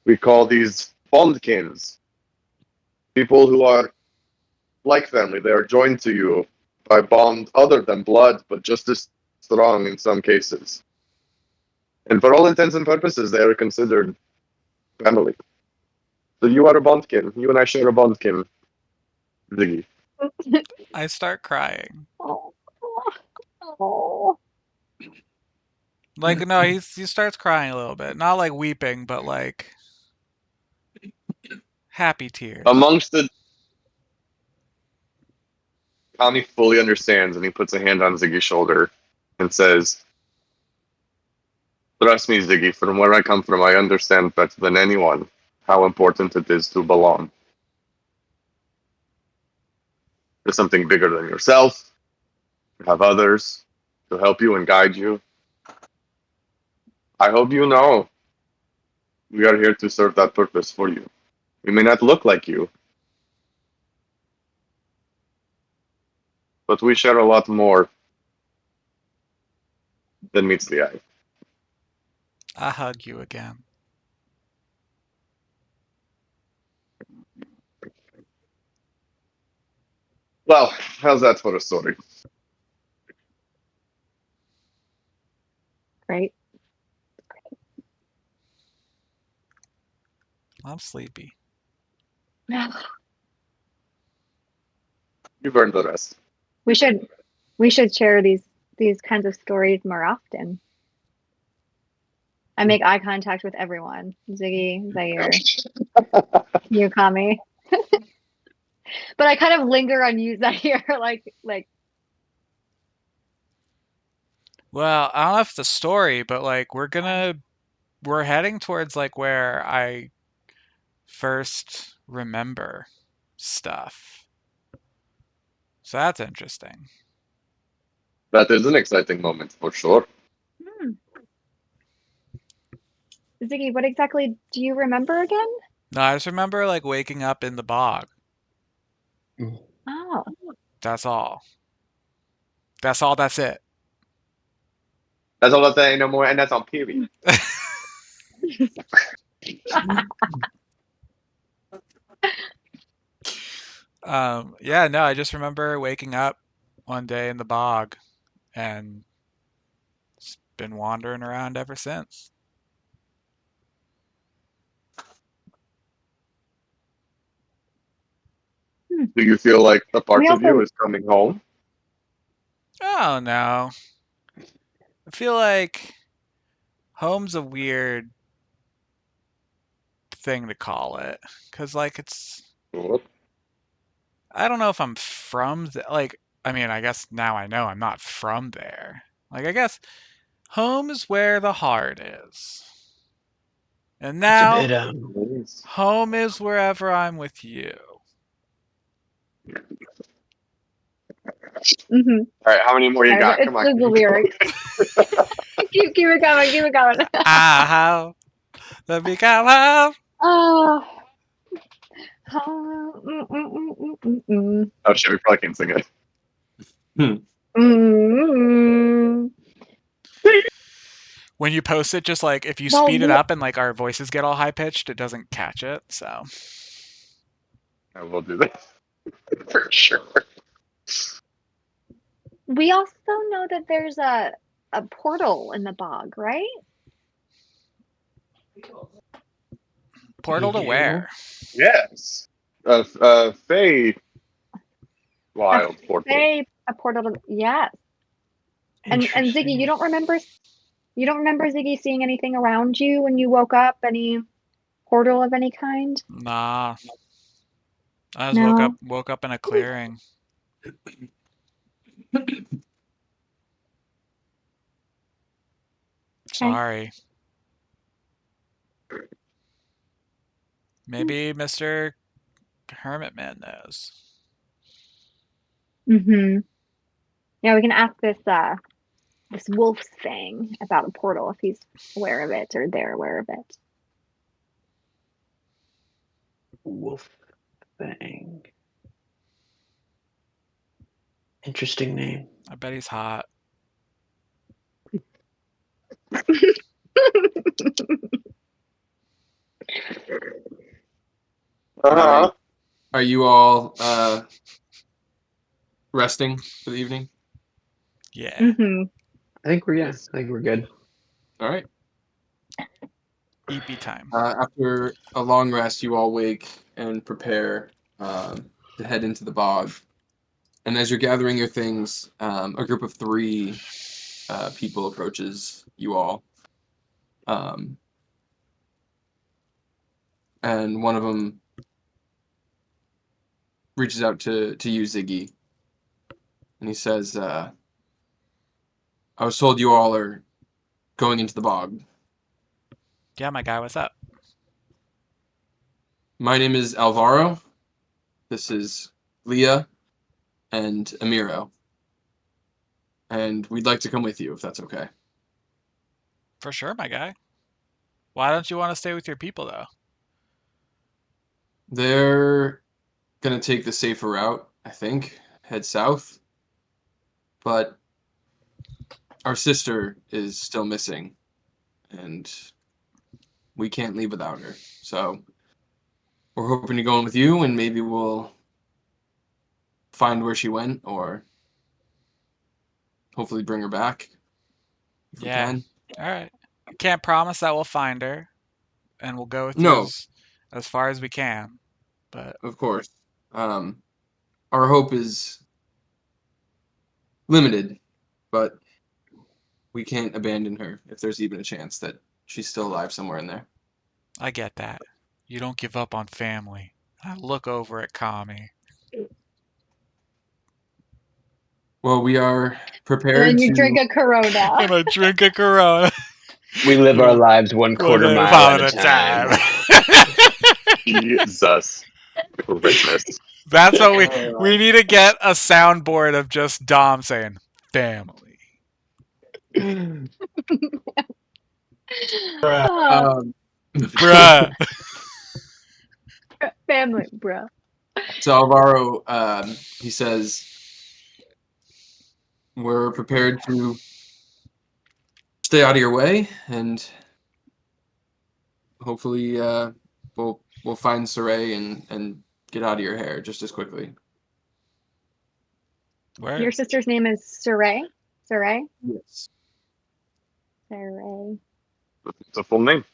We call these bondkins. People who are like family. They are joined to you by bond other than blood, but just as strong in some cases. And for all intents and purposes, they are considered family. So you are a bondkin. You and I share a bondkin, Ziggy. I start crying. Oh. Oh. Like, no, he starts crying a little bit. Not like weeping, but like happy tears. Amongst the Tommy fully understands, and he puts a hand on Ziggy's shoulder and says, "Trust me, Ziggy, from where I come from, I understand better than anyone how important it is to belong to something bigger than yourself, to have others to help you and guide you. I hope you know we are here to serve that purpose for you. We may not look like you, but we share a lot more than meets the eye." I hug you again. Well, how's that for a story? Great. I'm sleepy. You've earned the rest. We should share these kinds of stories more often. I make eye contact with everyone. Ziggy, Zaire, Yukami. But I kind of linger on you, Zaire, like Well, I don't know if it's a story, but like we're heading towards like where I first remember stuff. So that's interesting. That is an exciting moment for sure. Ziggy, what exactly do you remember again? No, I just remember like waking up in the bog. Oh. That's all. That's all. That's it. That's all I'm saying, no more, and that's on period. Yeah, no, I just remember waking up one day in the bog and it's been wandering around ever since. Do you feel like a part We of you also is coming home? Oh no. I feel like home's a weird thing to call it. Cause like it's I don't know if I'm from like I mean, I guess now I know I'm not from there. Like I guess home is where the heart is. And It's a now bit home is wherever I'm with you. mm-hmm. All right, how many more you got? It's Come on. the lyrics. keep it going, keep it going. How let me come home. Oh. Mm, mm, mm, mm, Oh shit, we probably can't sing it. mm. When you post it, just like if you Well, speed it up and like our voices get all high pitched, it doesn't catch it. So I will do that for sure. we also know that there's a portal in the bog, right? portal to where? Yes. Faye Wild portal. A portal to, yes. And Ziggy, you don't remember Ziggy seeing anything around you when you woke up? Any portal of any kind? Nah. I just No. woke up in a clearing. Sorry. Maybe Mr. Hermit Man knows. Mm-hmm. Yeah, we can ask this this wolf's thing about a portal, if he's aware of it or they're aware of it. Wolf Fang. Interesting name. I bet he's hot. Are you all resting for the evening? Yeah. Mm-hmm. I think we're good. All right. EP time. After a long rest, you all wake and prepare to head into the bog. And as you're gathering your things, a group of 3 people approaches you all. And one of them reaches out to you, Ziggy. And he says, I was told you all are going into the bog. Yeah, my guy, what's up? My name is Alvaro. This is Leah and Amiro. And we'd like to come with you, if that's okay. For sure, my guy. Why don't you want to stay with your people, though? They're going to take the safer route, I think, head south. But our sister is still missing, and we can't leave without her. So we're hoping to go in with you, and maybe we'll find where she went, or hopefully bring her back if we can. All right. I can't promise that we'll find her, and we'll go with you No, as far as we can. But of course. Our hope is limited, but we can't abandon her if there's even a chance that she's still alive somewhere in there. I get that. You don't give up on family. I look over at Kami. Well, we are prepared And then you to... drink a Corona. And I drink a Corona. We live our lives one quarter mile at a time. Jesus. Christmas. That's what we need to get a soundboard of just Dom saying family. Bruh. Family, bruh. So Alvaro, he says, we're prepared to stay out of your way, and hopefully we'll find Saray and get out of your hair just as quickly. Where? Your sister's name is Saray? Saray? Yes. Saray. It's a full name.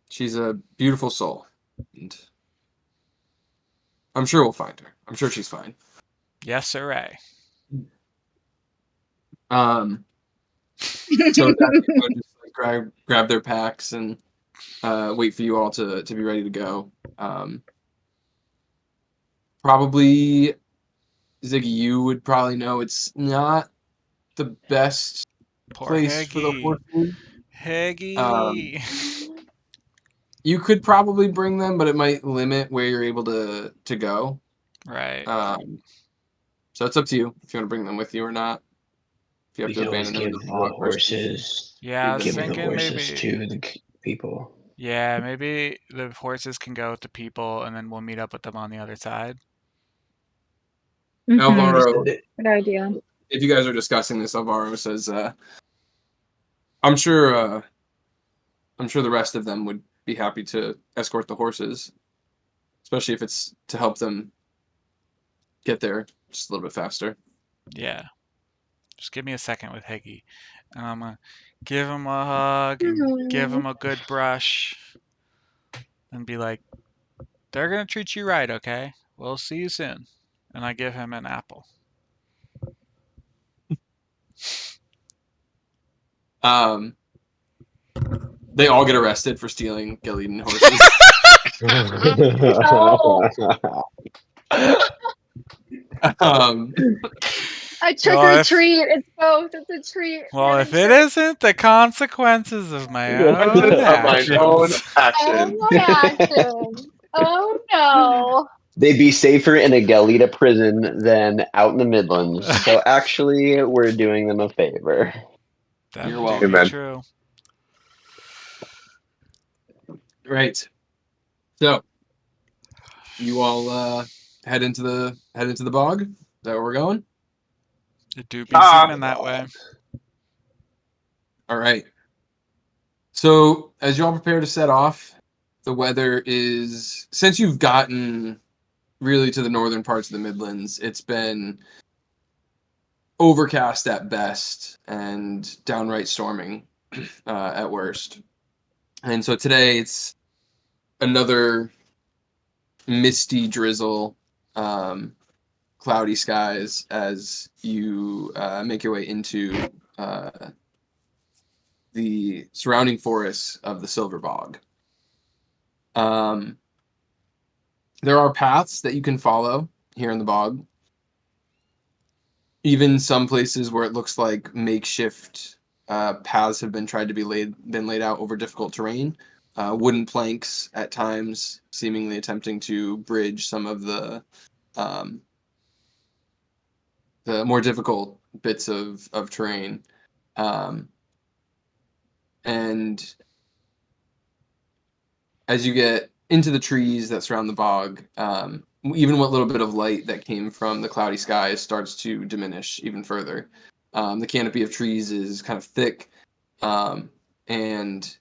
She's a beautiful soul, and I'm sure we'll find her. I'm sure she's fine. Yes, sir. So that just like, grab their packs and wait for you all to be ready to go. Probably, Ziggy, you would probably know it's not the best place for the horses. Heggy. You could probably bring them, but it might limit where you're able to go. Right. So it's up to you if you want to bring them with you or not. If you have to abandon them, give the horses. Yeah, I was give the thinking horses maybe to the people. Yeah, maybe the horses can go with the people, and then we'll meet up with them on the other side. Alvaro, good idea. If you guys are discussing this, Alvaro says, I'm sure the rest of them would be happy to escort the horses, especially if it's to help them get there just a little bit faster. Yeah. Just give me a second with Higgy. And I'm going to give him a hug and give him a good brush and be like, they're going to treat you right, okay? We'll see you soon. And I give him an apple. They all get arrested for stealing Gel Lida horses. A trick or treat. It's both. It's a treat. Well, if it isn't the consequences of my own actions. Oh, my actions. Oh no. They'd be safer in a Gel Lida prison than out in the Midlands. So actually, we're doing them a favor. That You're do welcome. be Amen. true. Right. So you all head into the bog. Is that where we're going? It do be seeming that way. All right. So as you all prepare to set off, the weather is, since you've gotten really to the northern parts of the Midlands, it's been overcast at best and downright storming at worst. And so today it's another misty drizzle, cloudy skies as you make your way into the surrounding forests of the Silver Bog. There are paths that you can follow here in the bog. Even some places where it looks like makeshift paths have been tried to be laid out over difficult terrain. Wooden planks at times, seemingly attempting to bridge some of the more difficult bits of terrain. And as you get into the trees that surround the bog, even what little bit of light that came from the cloudy skies starts to diminish even further. The canopy of trees is kind of thick, and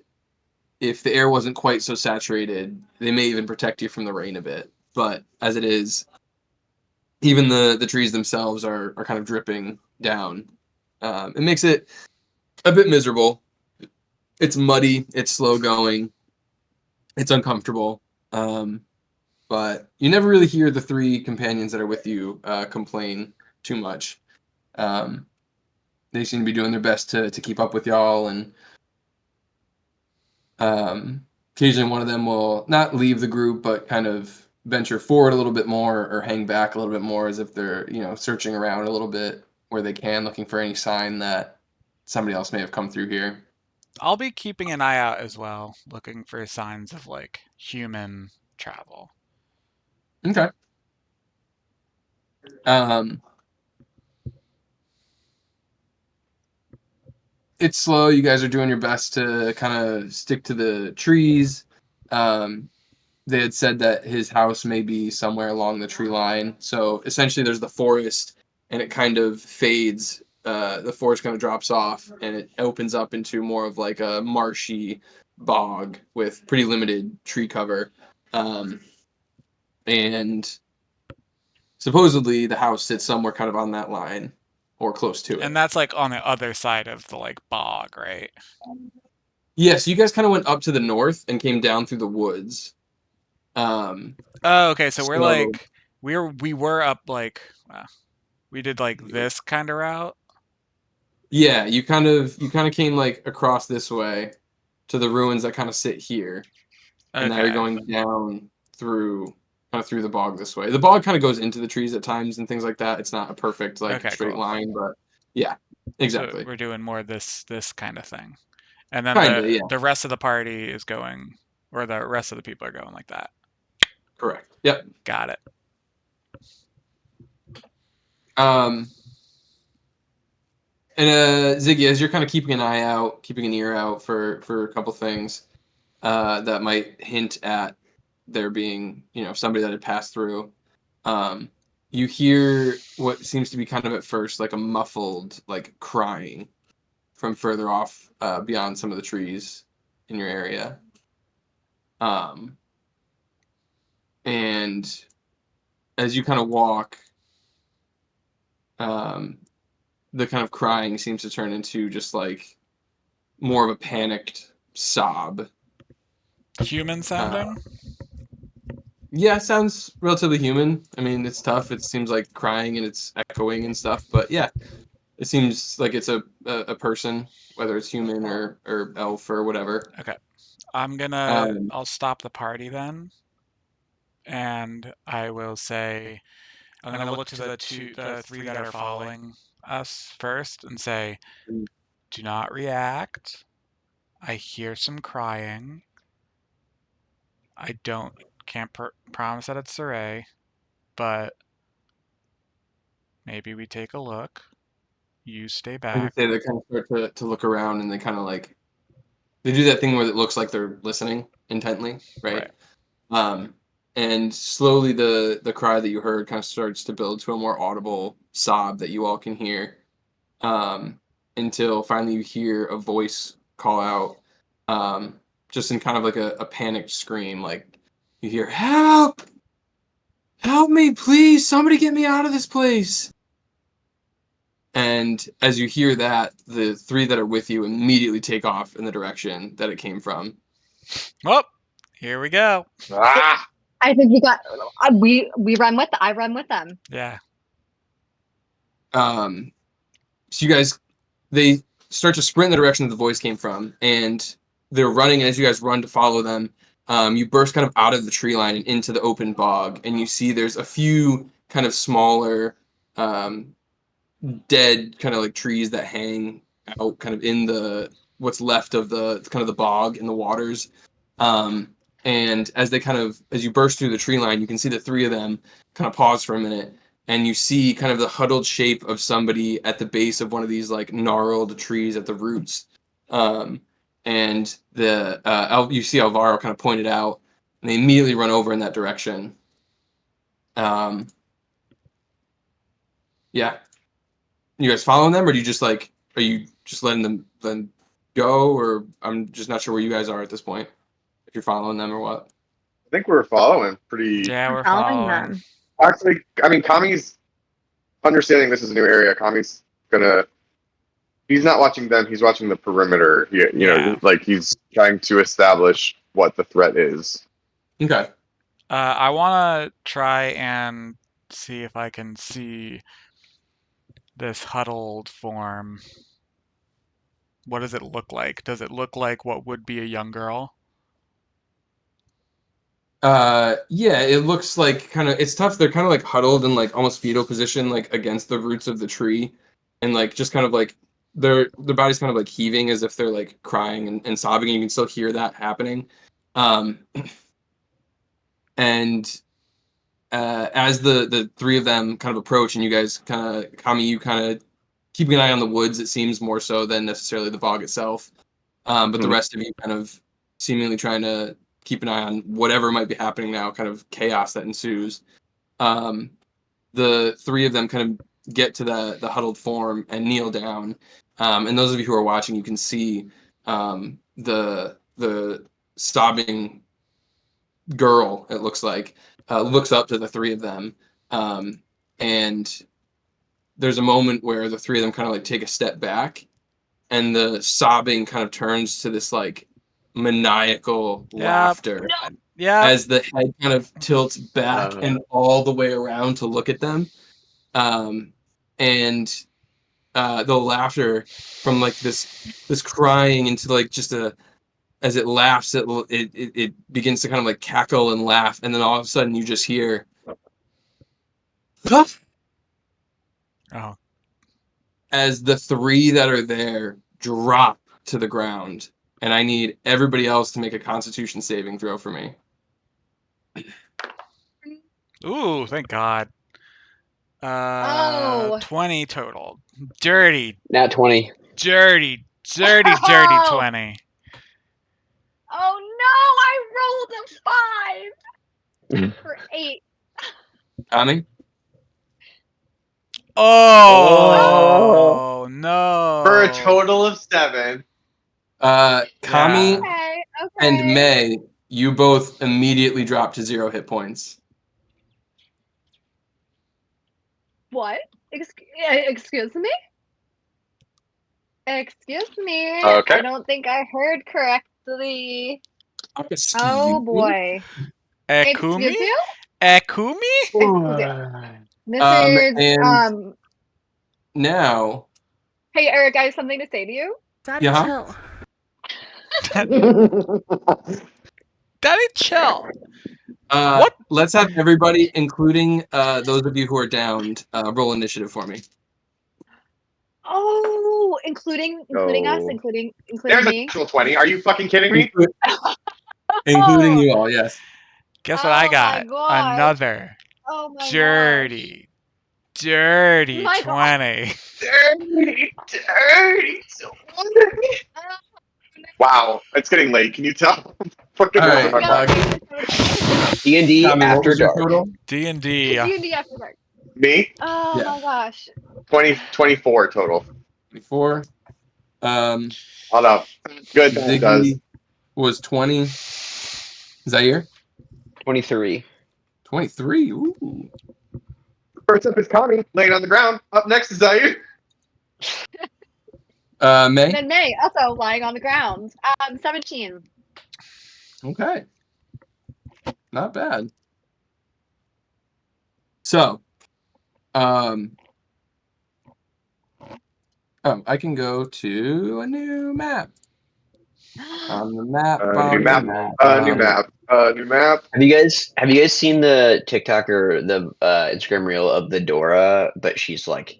if the air wasn't quite so saturated, they may even protect you from the rain a bit. But as it is, even the trees themselves are kind of dripping down. It makes it a bit miserable. It's muddy, it's slow going, it's uncomfortable. But you never really hear the three companions that are with you complain too much. They seem to be doing their best to keep up with y'all, and occasionally one of them will not leave the group, but kind of venture forward a little bit more or hang back a little bit more, as if they're searching around a little bit where they can, looking for any sign that somebody else may have come through here. I'll be keeping an eye out as well, looking for signs of like human travel. Okay. It's slow. You guys are doing your best to kind of stick to the trees. They had said that his house may be somewhere along the tree line. So essentially, there's the forest, and it kind of fades. The forest kind of drops off, and it opens up into more of like a marshy bog with pretty limited tree cover. And supposedly, the house sits somewhere kind of on that line or close to it. And that's like on the other side of the like bog, right? Yeah, so you guys kind of went up to the north and came down through the woods. Oh, okay. So we're like we were up like we did like this kind of route. Yeah, you kind of came like across this way to the ruins that kind of sit here, and now you're Okay. going down through through the bog this way. The bog kind of goes into the trees at times and things like that. It's not a perfect like Okay, straight cool. line, but yeah, exactly. So we're doing more this kind of thing. And then Kinda, yeah. the rest of the party is going, or the rest of the people are going like that. Correct. Yep. Got it. And Ziggy, as you're kind of keeping an eye out, keeping an ear out for a couple things that might hint at there being somebody that had passed through, you hear what seems to be kind of at first like a muffled like crying from further off beyond some of the trees in your area. And as you kind of walk, the kind of crying seems to turn into just like more of a panicked sob. Human sounding? Yeah, it sounds relatively human. I mean, it's tough. It seems like crying and it's echoing and stuff, but yeah, it seems like it's a person, whether it's human or elf or whatever. Okay. I'll stop the party then. And I will say, I'm gonna look to the three that are following us first and say, do not react. I hear some crying. I can't promise that it's Saray. but maybe we take a look. You stay I back. say they kind of start to look around, and they kind of like they do that thing where it looks like they're listening intently, right? And slowly the cry that you heard kind of starts to build to a more audible sob that you all can hear, until finally you hear a voice call out, just in kind of like a panicked scream, like you hear, "Help! Help me, please! Somebody get me out of this place!" And as you hear that, the three that are with you immediately take off in the direction that it came from. Well, here we go. Ah! I think we run with. I run with them. Yeah. So you guys, they start to sprint in the direction that the voice came from, and they're running. And as you guys run to follow them, you burst kind of out of the tree line and into the open bog, and you see there's a few kind of smaller, dead kind of like trees that hang out kind of in the what's left of the kind of the bog in the waters. And as you burst through the tree line, you can see the three of them kind of pause for a minute, and you see kind of the huddled shape of somebody at the base of one of these like gnarled trees at the roots. And you see Alvaro kind of pointed out, and they immediately run over in that direction. Yeah. You guys following them, or are you just letting them go, or I'm just not sure where you guys are at this point, if you're following them or what? I think we're following pretty. Yeah, we're Following following. them. Actually, I mean, Kami's understanding this is a new area. Kami's gonna. He's not watching them. He's watching the perimeter. You know, like he's trying to establish what the threat is. Okay. I want to try and see if I can see this huddled form. What does it look like? Does it look like what would be a young girl? Yeah, it looks like it's tough. They're kind of like huddled in like almost fetal position, like against the roots of the tree, and like just kind of like their body's kind of like heaving as if they're like crying and sobbing, and you can still hear that happening. And as the three of them kind of approach, and you guys kind of, Kami, you kind of keeping an eye on the woods, it seems more so than necessarily the bog itself. But the rest of you kind of seemingly trying to keep an eye on whatever might be happening now, kind of chaos that ensues. The three of them kind of get to the huddled form and kneel down. And those of you who are watching, you can see the sobbing girl, it looks like, looks up to the three of them. And there's a moment where the three of them kind of like take a step back, and the sobbing kind of turns to this like maniacal laughter. Yeah. As the head kind of tilts back and all the way around to look at them. And the laughter from like this crying into like just as it laughs, it begins to kind of like cackle and laugh, and then all of a sudden you just hear, oh, as the three that are there drop to the ground, and I need everybody else to make a Constitution saving throw for me. Ooh, thank God. 20 total. Dirty. Nat 20. Dirty 20. Oh no! I rolled a 5 for 8. Tommy? Oh no! For a total of 7. Kami Okay. and May, you both immediately drop to 0 hit points. What? Excuse me? Excuse me. Okay. I don't think I heard correctly. Excuse Oh me? boy. Ekumi? Excuse you? Ekumi? This is and now. Hey Eric, I have something to say to you. Daddy, chill. Daddy, chill. What? Let's have everybody, including those of you who are downed, roll initiative for me. Oh, including us, including There's me. an actual 20. Are you fucking kidding me? Including you all, yes. Guess what I got? My gosh. Another Oh my dirty, dirty My God. 20. Dirty. Wow, it's getting late. Can you tell? Fucking All over right. my mind. D&D Tommy, what after was your dark. total? D&D. D&D after dark. Me? Oh Yeah. my gosh. 24 total. 24. Hold up. Good. It does. Ziggy was 20. Zaire? 23. 23. Ooh. First up is Connie, laying on the ground. Up next is Zaire. May? Then May, also lying on the ground. 17. Okay. Not bad. So, I can go to a new map. On the map. New map. New map. New map. Have you guys seen the TikTok or the Instagram reel of the Dora, but she's like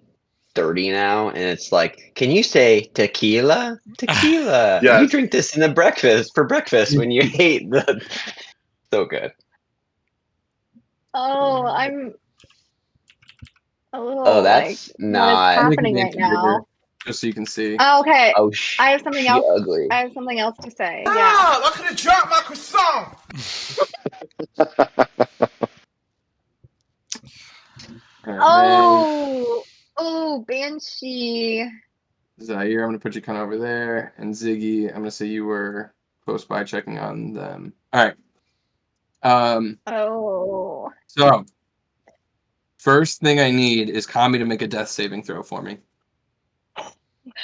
30 now, and it's like, can you say tequila? Tequila. You Yes. drink this in the breakfast for breakfast when you hate the so good. Oh, I'm a little Oh, like, that's what is not. happening right now? Just so you can see. Oh, okay. Oh, I have something she else. ugly. I have something else to say. Yeah. I could have dropped my croissant. Oh, Banshee. Zaire, I'm going to put you kind of over there. And Ziggy, I'm going to say you were close by checking on them. All right. Oh. So, first thing I need is Kami to make a death saving throw for me.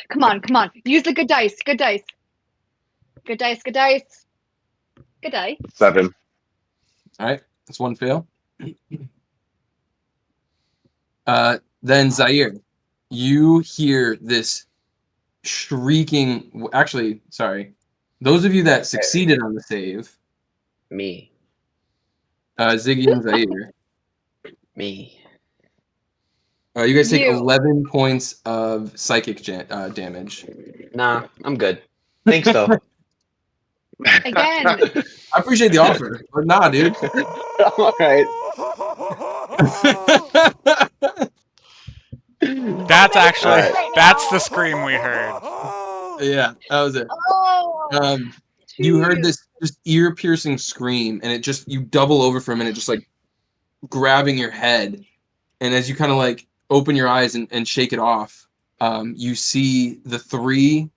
Come on. Use the good dice. Good dice. Good dice. 7. All right. That's one fail. Then Zaire, you hear this shrieking. Actually, sorry. Those of you that succeeded on the save, Me. Ziggy and Zaire, Me. you guys take You. 11 points of psychic damage. Nah, I'm good. Thanks, though. Again. I appreciate the offer, but nah, dude. All right. That's actually, right that's now. the scream we heard. Yeah, that was it. Oh. You heard Jeez. this just ear-piercing scream, and it just, you double over for a minute, just like grabbing your head. And as you kind of like open your eyes and shake it off, you see the 3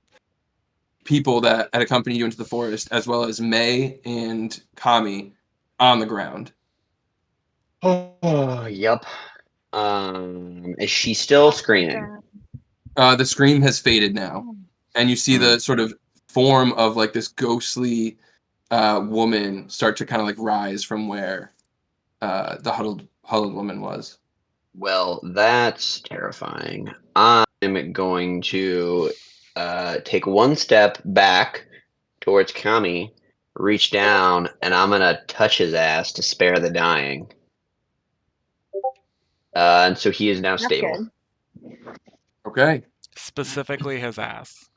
people that had accompanied you into the forest, as well as May and Kami, on the ground. Oh, yep. Is she still screaming? The scream has faded now, and you see the sort of form of like this ghostly woman start to kind of like rise from where the huddled woman was. Well, that's terrifying. I'm going to take one step back towards Kami, reach down, and I'm gonna touch his ass to spare the dying. And so he is now That's stable. good. Okay. Specifically his ass.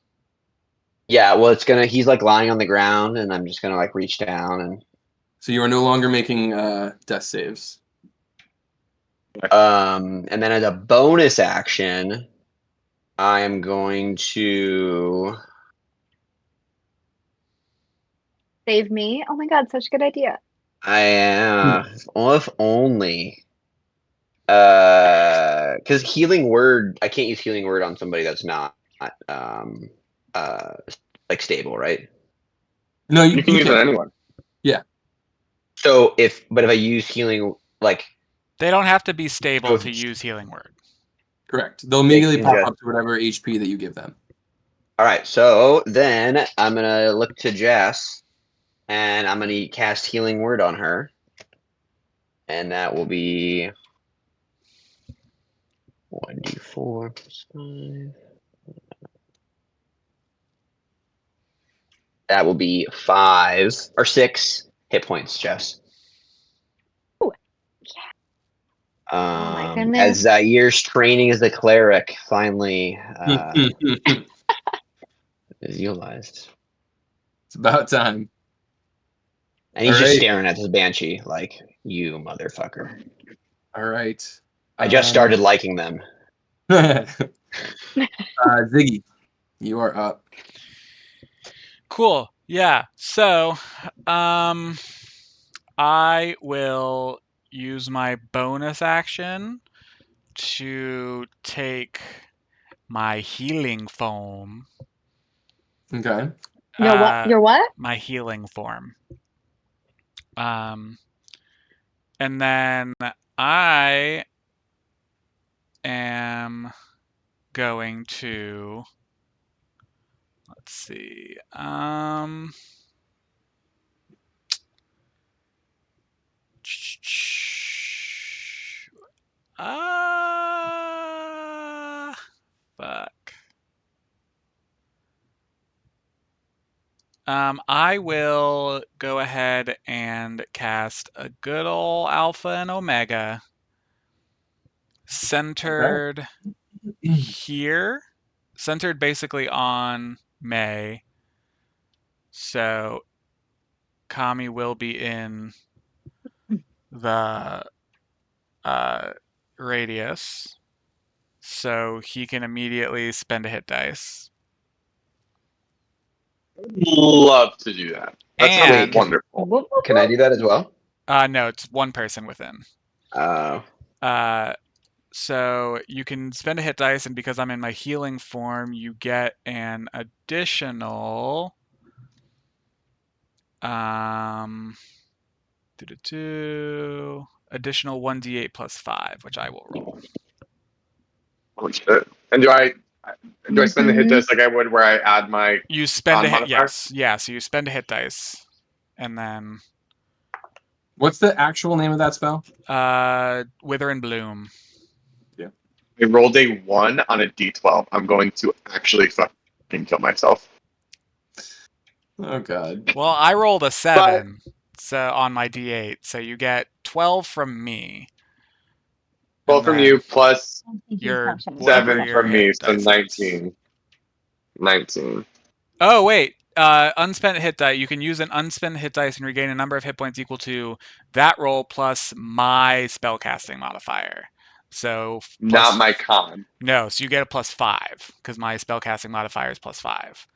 Yeah, well, he's like lying on the ground, and I'm just gonna like reach down and. So you are no longer making death saves. And then as a bonus action, I am going to. Save me. Oh my God, such a good idea. If only. Because healing word, I can't use healing word on somebody that's not like stable, right? No, You can use it on anyone. Yeah. So if I use healing, like They don't have to be stable So- to use healing word. Correct. They'll immediately can pop just- up to whatever HP that you give them. all right, so then I'm gonna look to Jess, and I'm gonna cast healing word on her, and that will be 1d4 plus 5. That will be 5 or 6 hit points, Jess. Ooh, Oh my As goodness. Zaire's training as a cleric finally is utilized. It's about time. And he's All just right. staring at this banshee like, you motherfucker. All right. I just started liking them. Ziggy, you are up. Cool. Yeah. So, I will use my bonus action to take my healing foam. Okay. Your what? My healing form. And then I am going to, let's see, fuck. I will go ahead and cast a good ol' Alpha and Omega centered here, centered basically on May. So Kami will be in the radius, so he can immediately spend a hit dice. Love to do that. That And sounds wonderful. Can I do that as well? No, it's one person within. So you can spend a hit dice, and because I'm in my healing form, you get an additional additional 1d8 plus 5, which I will roll. Holy shit. And do I spend the hit dice like I would where I add my You spend a hit, modifier? yes. Yeah, so you spend a hit dice. And then what's the actual name of that spell? Wither and Bloom. Yeah. I rolled a 1 on a d12. I'm going to actually fucking kill myself. Oh god. Well, I rolled a 7 so on my d8, so you get 12 from me. 12 from you plus your 7 from me, so dice 19. 19. Oh, wait. Unspent hit die. You can use an unspent hit dice and regain a number of hit points equal to that roll plus my spellcasting modifier. So Not my con. No, so you get a plus 5 because my spellcasting modifier is plus 5.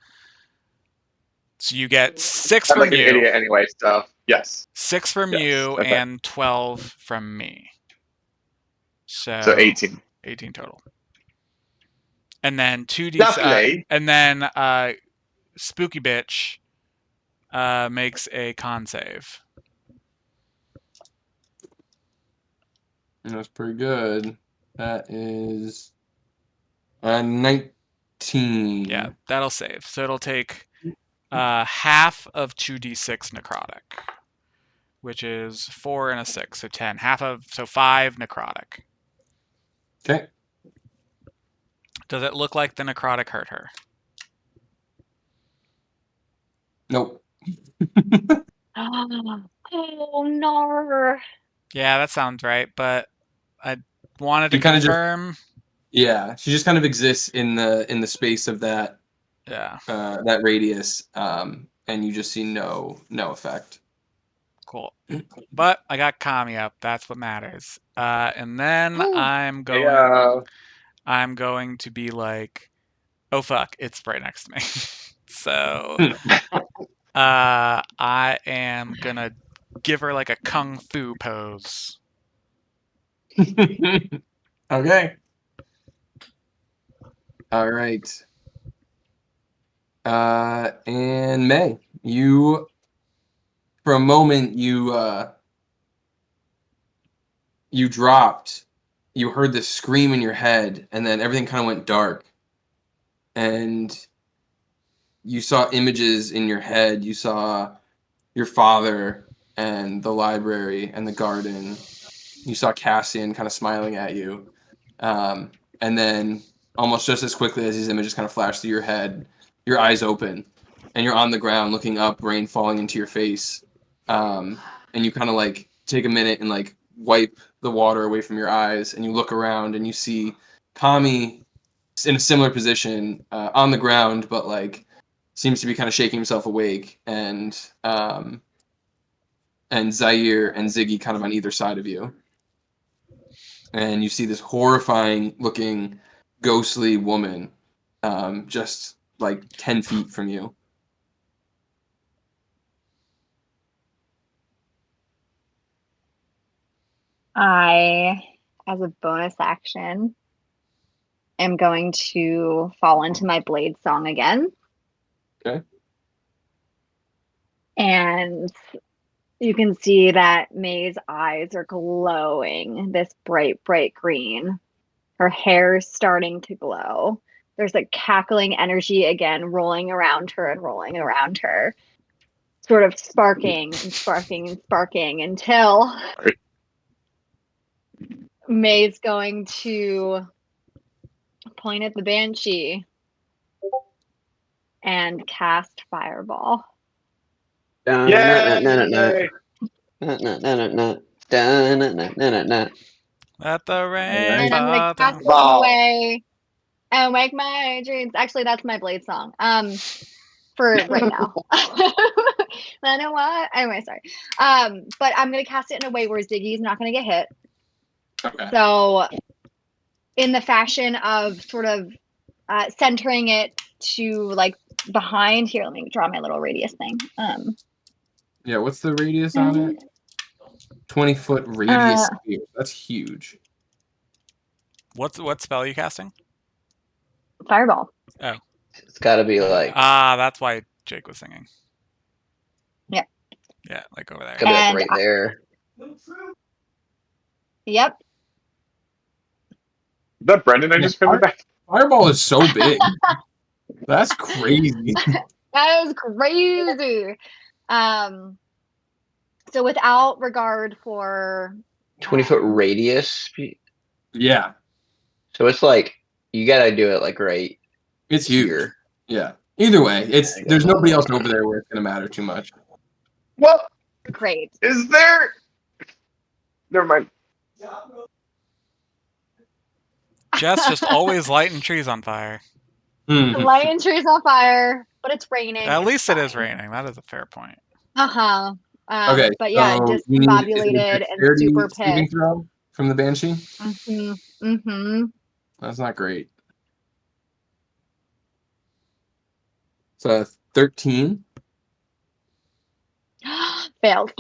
So you get 6 I'm from like an you. idiot anyway, so yes. 6 from you and 12 from me. So 18. 18 total. And then 2d, and then Spooky Bitch makes a con save. That's pretty good. That is 19. Yeah, that'll save. So it'll take half of 2d6 necrotic, which is 4 and a 6, so 10. So 5 necrotic. Okay. Does it look like the necrotic hurt her? Nope. Oh no. Yeah, that sounds right, but I wanted to confirm. Yeah, she just kind of exists in the space of that that radius, and you just see no effect. Cool. But I got Kami up. That's what matters. And then I'm going to be like, oh fuck, it's right next to me. So I am gonna give her like a kung fu pose. Okay. All right. And May, you for a moment you dropped. You heard the scream in your head, and then everything kind of went dark. And you saw images in your head. You saw your father and the library and the garden. You saw Cassian kind of smiling at you. And then almost just as quickly as these images kind of flash through your head, your eyes open and you're on the ground looking up, rain falling into your face. And you kind of like take a minute and like wipe the water away from your eyes, and you look around and you see Kami in a similar position on the ground, but like seems to be kind of shaking himself awake, and Zaire and Ziggy kind of on either side of you. and you see this horrifying looking ghostly woman just like 10 feet from you. I, as a bonus action, am going to fall into my blade song again. Okay. And you can see that May's eyes are glowing this bright, bright green. Her hair's starting to glow. There's a cackling energy again rolling around her and rolling around her, sort of sparking and sparking and sparking until May's going to point at the Banshee and cast Fireball. Yay! Let the rain And I'm gonna fall cast down. it in a way and wake my dreams. Actually, that's my blade song. For right now. I know what. Anyway, sorry. But I'm gonna cast it in a way where Ziggy's not gonna get hit. Okay. So, in the fashion of sort of centering it to like behind here. Let me draw my little radius thing. Yeah, what's the radius on it? 20-foot radius sphere. That's huge. What spell are you casting? Fireball. Oh. It's got to be like. That's why Jake was singing. Yeah. Yeah, like over there. It's got to be like right there. Yep. Is that Brendan I just pinned back? Fireball is so big. That's crazy. That is crazy. So without regard for 20-foot radius. Yeah. So it's like you gotta do it like right. It's huge. Here. Yeah. Either way, there's nobody else over there where it's gonna matter too much. Well, great. Is there? Never mind. Jess just always lighting trees on fire. Lighting trees on fire, but it's raining. At least it is raining. That is a fair point. Uh-huh. Okay. But yeah, so discombobulated and super saving pissed. throw from the Banshee? Mm-hmm. Mm-hmm. That's not great. So 13. Failed.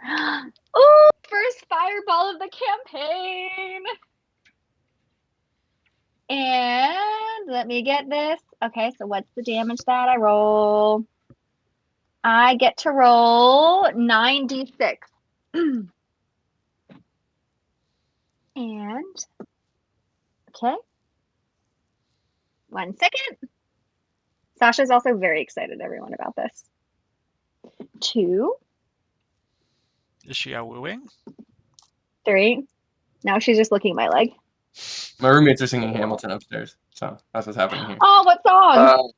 Ooh, first fireball of the campaign. And let me get this. Okay, so what's the damage that I roll? I get to roll 9d6. And okay. 1 second. Sasha's also very excited, everyone, about this. 2. Is she out wooing? 3. Now she's just looking at my leg. My roommates are singing Hamilton upstairs, so that's what's happening here. Oh, what song?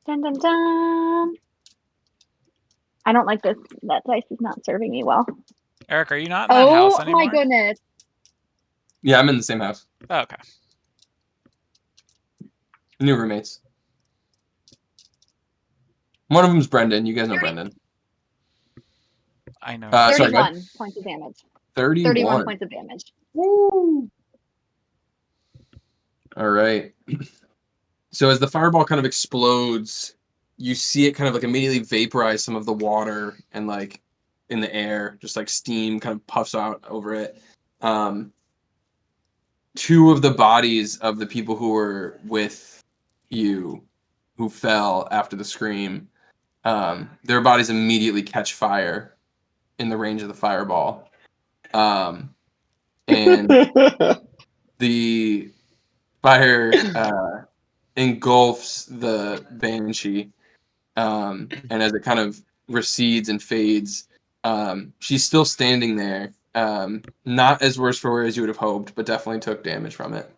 Dun dun dun. I don't like this. That dice is not serving me well. Eric, are you not in that house anymore? Oh my goodness. Yeah, I'm in the same house. Oh, okay. New roommates. One of them's Brendan. You guys know Brendan. I know. 31 points of damage. 31 points of damage. Woo! All right. So as the fireball kind of explodes, you see it kind of like immediately vaporize some of the water and like in the air, just like steam kind of puffs out over it. 2 of the bodies of the people who were with you who fell after the scream, their bodies immediately catch fire in the range of the fireball. And the fire engulfs the Banshee, and as it kind of recedes and fades, she's still standing there. Not as worse for wear as you would have hoped, but definitely took damage from it.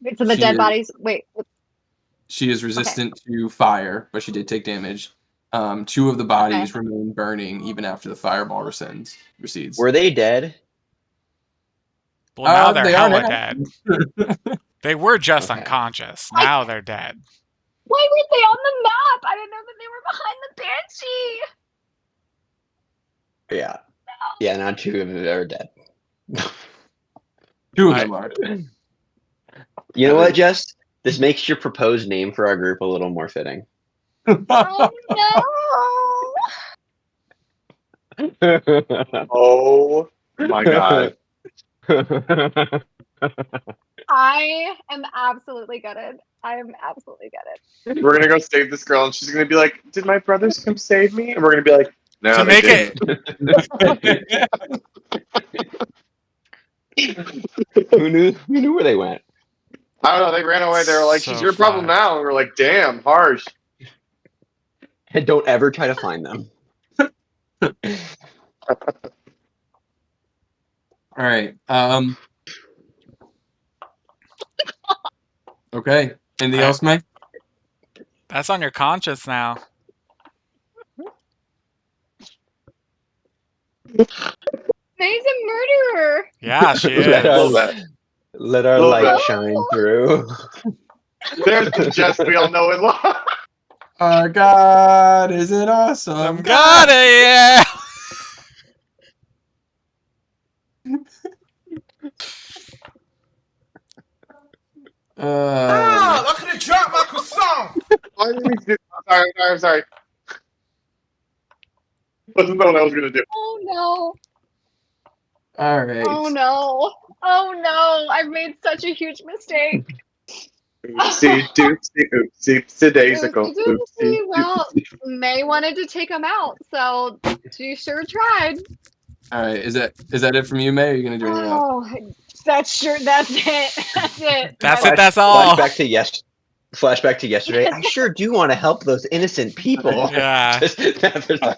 Wait, so the dead bodies. Wait. She is resistant to fire, but she did take damage. 2 of the bodies remain burning even after the fireball recedes. Were they dead? Well, now they're They are hella now. dead. They were just Okay. unconscious. Now they're dead. Why weren't they on the map? I didn't know that they were behind the banshee. Yeah. Yeah, now 2 of them are dead. 2 of them are. You know what, Jess? This makes your proposed name for our group a little more fitting. Oh Oh my god. no! I am absolutely gutted. I am absolutely gutted. We're gonna go save this girl, and she's gonna be like, "Did my brothers come save me?" And we're gonna be like, "No, To they make it, didn't." Who knew where they went? I don't know. They ran away. They were like, "She's So your problem fast. now." And we're like, "Damn, harsh." And don't ever try to find them. All right. Okay. Anything else, Mike? that's on your conscience now. May's a murderer. Yeah, she Let A is. little our, bit. let our Little light bit. shine through. There's the Jess we all know and love. Our God, is it awesome? Got it, yeah. I could have dropped my croissant. Why did we do? Sorry. Wasn't what I was gonna do. Oh no. All right. Oh no. Oh no. I've made such a huge mistake. Oopsie doopsie oopsie daisical. Oopsie Well, doopsie. May wanted to take him out, so she sure tried. All right. Is that it from you, May? Or are you gonna do anything else? Oh, that's it. That's it. That's it. That's all. Flashback to yesterday. I sure do want to help those innocent people. Yeah. Just never-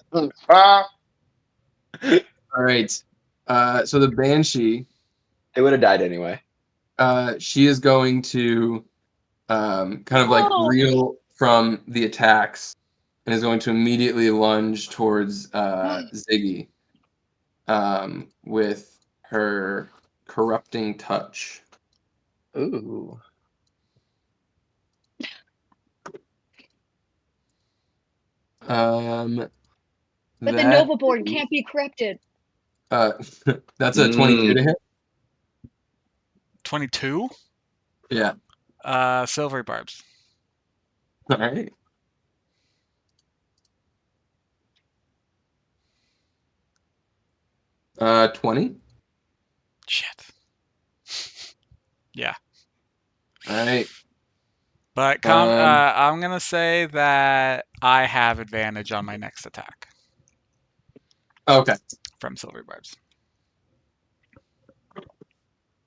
Ah, All right. So the Banshee, they would have died anyway. she is going to kind of like Oh. reel from the attacks and is going to immediately lunge towards Ziggy with her corrupting touch. Ooh. But the that Nova board is- can't be corrupted. that's a 22 to hit. 22. Yeah. Silvery barbs. All right. Uh, 20. Shit. Yeah. All right. But I'm gonna say that I have advantage on my next attack Okay. from silvery barbs.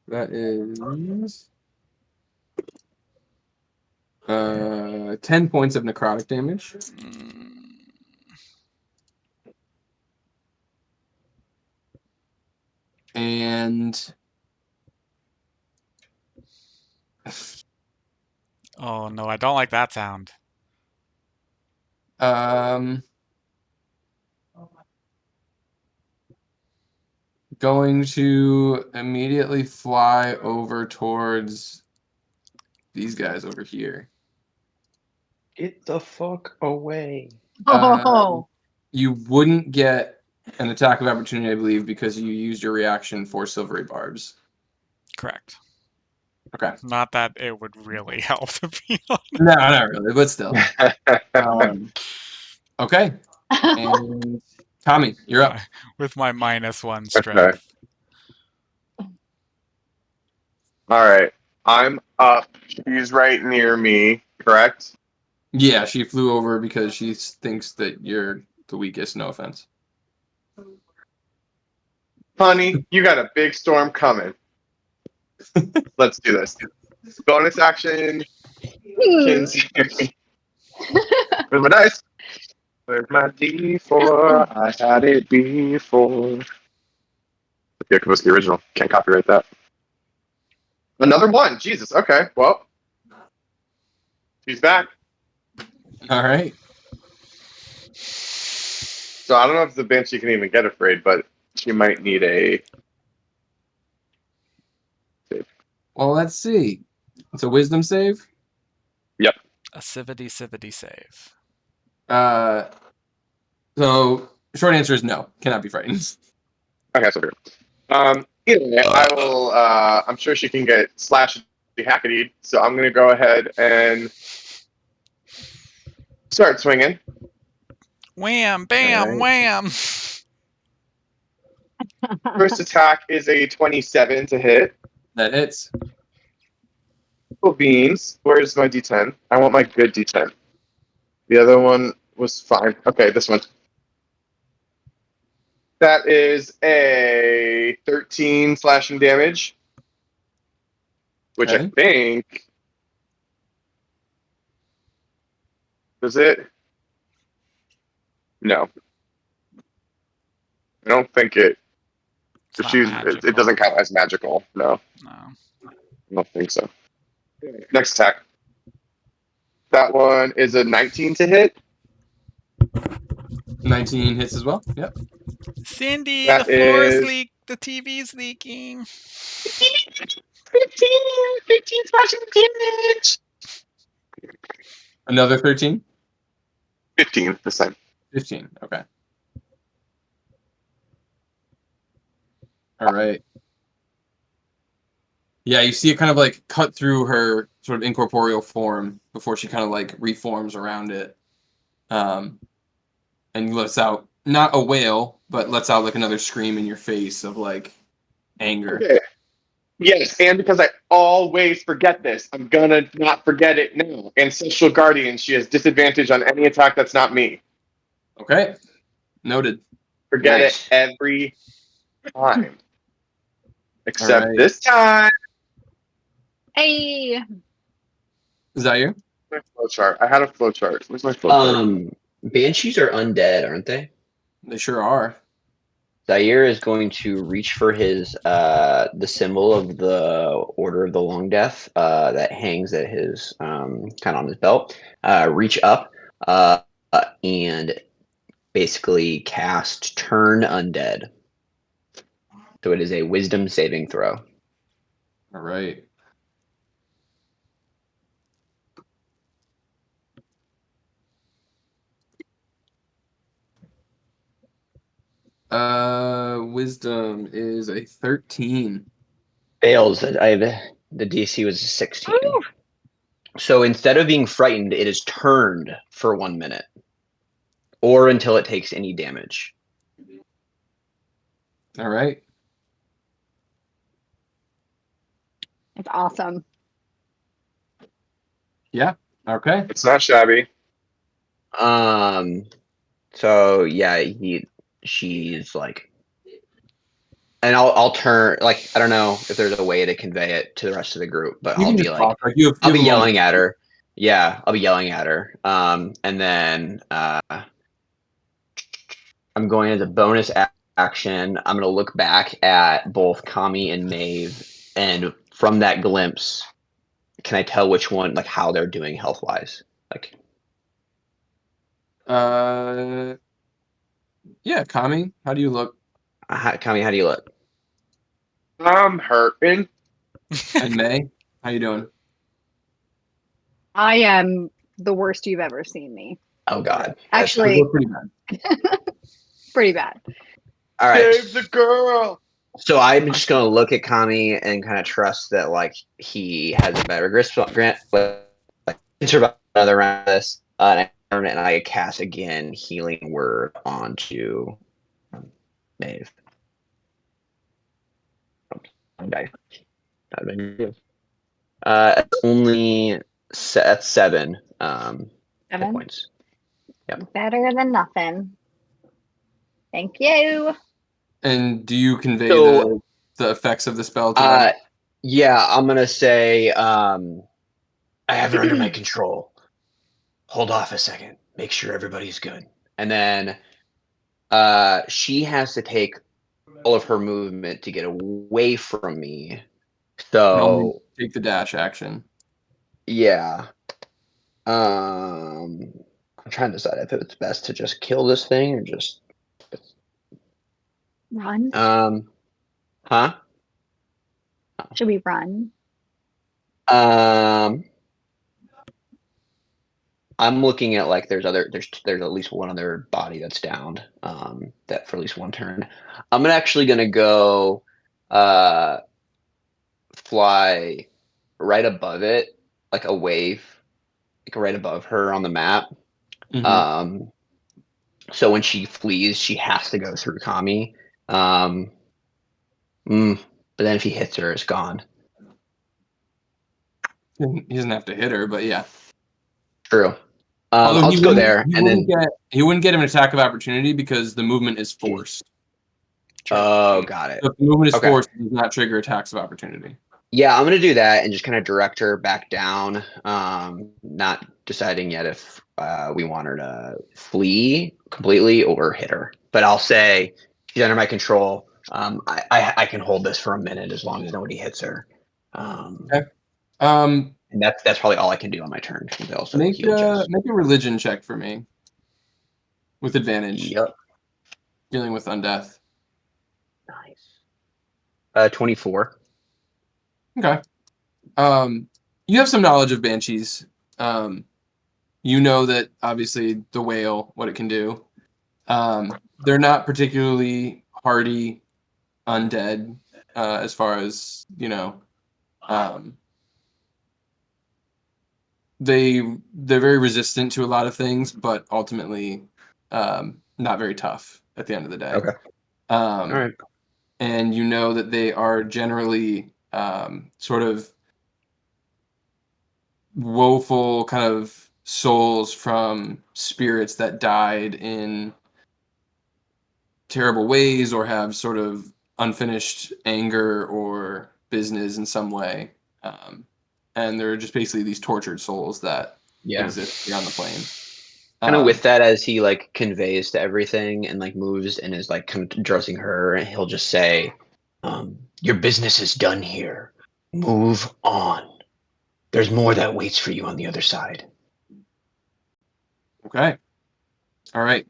That is 10 points of necrotic damage. And Oh no, I don't like that sound. going to immediately fly over towards these guys over here. Get the fuck away. You wouldn't get an attack of opportunity, I believe, because you used your reaction for silvery barbs. Correct. Okay. Not that it would really help to be honest. No, not really, but still. Okay. And Tommy, you're up. With my -1 strength. all right. I'm up. She's right near me. Correct. Yeah, she flew over because she thinks that you're the weakest. No offense. Honey, you got a big storm coming. Let's do this. Bonus action. Kinsey. Where's my dice? Where's my D4? I had it before. Yeah, it was the original. Can't copyright that. Another one. Jesus. Okay. Well, she's back. All right. So I don't know if the Banshee can even get afraid, but she might need a Well, let's see. It's a wisdom save. Yep. A civity save. So short answer is no. Cannot be frightened. Okay, so here. Either way, I will. I'm sure she can get slashed hackety. So I'm gonna go ahead and start swinging. Wham! Bam! Right. Wham! First attack is a 27 to hit. That hits. Cool beans. Where's my D10? I want my good D10. The other one was fine. Okay, this one. That is a 13 slashing damage, which I Okay. think does it. No, I don't think it. It's So not it doesn't magical. count as magical. No, No. I don't think so. Next attack. That one is a 19 to hit. 19 hits as well. Yep. Cindy, the That floor is is leaked. The TV's leaking. 15 slashing damage. Another 13. 15 this time. 15. Okay. All right. Yeah, you see it kind of like cut through her sort of incorporeal form before she kind of like reforms around it. And lets out not a wail, but lets out like another scream in your face of like anger. Okay. Yes, and because I always forget this, I'm gonna not forget it now. Ancestral Guardian, she has disadvantage on any attack that's not me. Okay. Noted. Forget Nice. it every time. Except right. this time. Hey, Is that you? My flowchart. I had a flowchart. Where's my flowchart? Banshees are undead, aren't they? They sure are. Zaire is going to reach for his the symbol of the Order of the Long Death that hangs at his kind of on his belt. Reach up and basically cast Turn Undead. So it is a Wisdom saving throw. All right. Wisdom is a 13. Fails. The DC was 16. Ooh. So instead of being frightened, it is turned for 1 minute, or until it takes any damage. All right. it's awesome. Yeah. Okay. It's not shabby. So yeah, she's like, and I'll turn, like, I don't know if there's a way to convey it to the rest of the group, but You I'll can be just like, talk. Like you I'll have be a moment. yelling at her. Yeah, I'll be yelling at her. And then I'm going as a bonus action. I'm gonna look back at both Kami and Maeve, and from that glimpse, can I tell which one, like, how they're doing health wise? Like, Yeah, Kami, how do you look? Kami, how do you look? I'm hurting. And May, how you doing? I am the worst you've ever seen me. Oh God, You Actually, look pretty bad. pretty bad. all right. Save the girl. So I'm just gonna look at Kami and kind of trust that like he has a better grant, but like survive another round of this. And I cast again healing word onto Maeve. Okay. It's only that's 7 hit 7. points. Yep. Better than nothing. Thank you. And do you convey So, the effects of the spell to them? Yeah, I'm gonna say I have her under my control. Hold off a second. Make sure everybody's good. And then she has to take all of her movement to get away from me. And only So take the dash action. yeah. I'm trying to decide if it's best to just kill this thing or just Run? huh? Should we run? I'm looking at like there's at least one other body that's downed. That for at least one turn. I'm actually gonna go fly right above it, like a wave, like right above her on the map. Mhm. So when she flees, she has to go through Kami. But then if he hits her, it's gone. He doesn't have to hit her, but yeah. True. Although I'll just go there, and then he wouldn't get an attack of opportunity because the movement is forced. Oh, got it. So if the movement is Okay. forced, it does not trigger attacks of opportunity. Yeah, I'm gonna do that and just kind of direct her back down. Not deciding yet if we want her to flee completely or hit her. But I'll say she's under my control. I can hold this for a minute as long as nobody hits her. Okay. And that's probably all I can do on my turn. I also Make heal Jess. a religion check for me with advantage. Yep. Dealing with undeath. Nice. 24. Okay. You have some knowledge of banshees. You know that obviously the whale, what it can do. They're not particularly hardy undead, as far as you know. They're very resistant to a lot of things, but ultimately not very tough at the end of the day. Okay. All right. And you know that they are generally sort of woeful kind of souls from spirits that died in terrible ways or have sort of unfinished anger or business in some way. And they're just basically these tortured souls that exist beyond the plane. Kind of with that, as he like conveys to everything and like moves and is like addressing her, and he'll just say, "Your business is done here. Move on. There's more that waits for you on the other side." Okay. All right.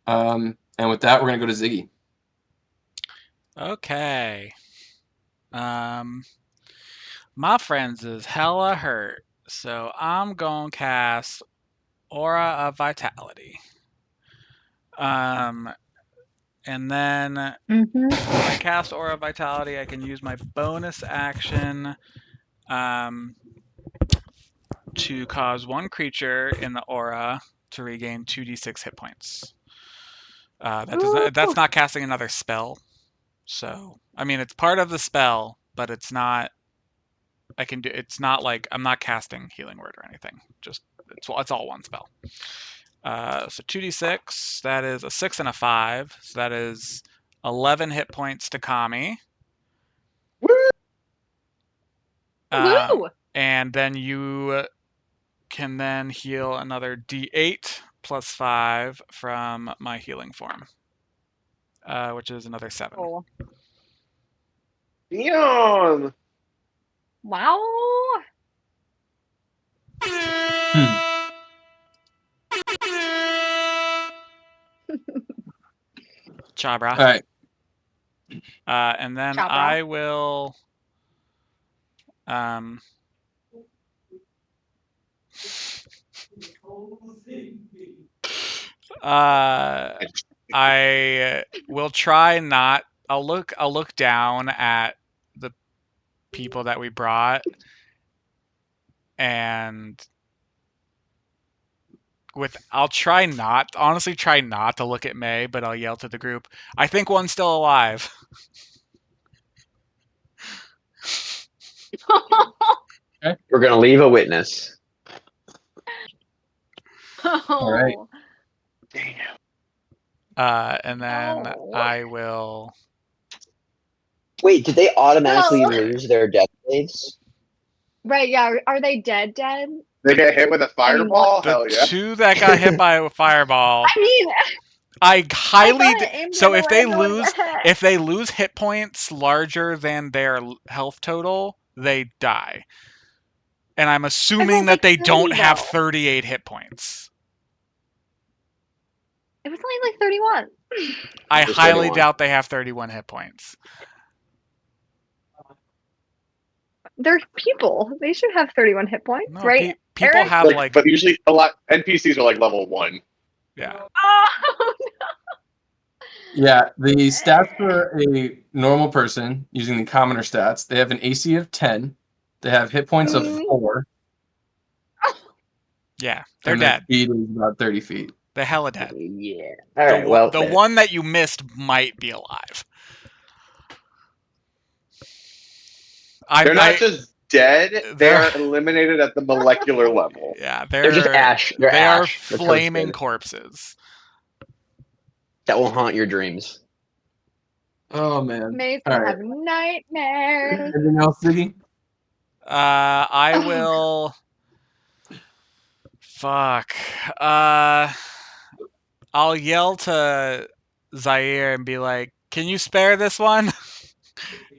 And with that, we're gonna go to Ziggy. Okay. My friends is hella hurt, so I'm gonna cast Aura of Vitality. And then when I cast Aura of Vitality, I can use my bonus action to cause one creature in the aura to regain 2d6 hit points. That's not casting another spell. So, I mean, it's part of the spell, but it's not. It's not like I'm not casting Healing Word or anything. Just it's all one spell. So 2d6. That is a 6 and a 5. So that is 11 hit points to Kami. And then you can then heal another d8 plus 5 from my healing form, which is another 7. Oh. Dion! Wow. Chabra. All right. And then Chabra. I will I will try not. I'll look down at the people that we brought, and I'll try not to look at May, but I'll yell to the group, I think one's still alive. We're gonna leave a witness. All right. And then I will. Wait, did they automatically lose their death saves? Right, yeah. Are they dead? They get hit with a fireball? The Hell yeah. two that got hit by a fireball. I mean, I highly so if they lose hit points larger than their health total, they die. And I'm assuming that they don't have 38 hit points. It was only like 31. I highly doubt they have 31 hit points. They're people. They should have 31 hit points, No, right? people Eric? have like but usually a lot NPCs are like level 1. yeah. Oh, Yeah, the stats for a normal person using the commoner stats, they have an AC of 10. They have hit points of 4. Yeah, they're and their dead. speed is about 30 feet. They're hella dead. Yeah. All right. The one that you missed might be alive. They're not just dead; they're eliminated at the molecular level. Yeah, they're just ash. They're they are ash. They're flaming toasted. corpses. That will haunt your dreams. Oh man! May's All gonna right. have nightmares. Anything else, Ziggy? I Oh, will. Fuck. I'll yell to Zaire and be like, "Can you spare this one?"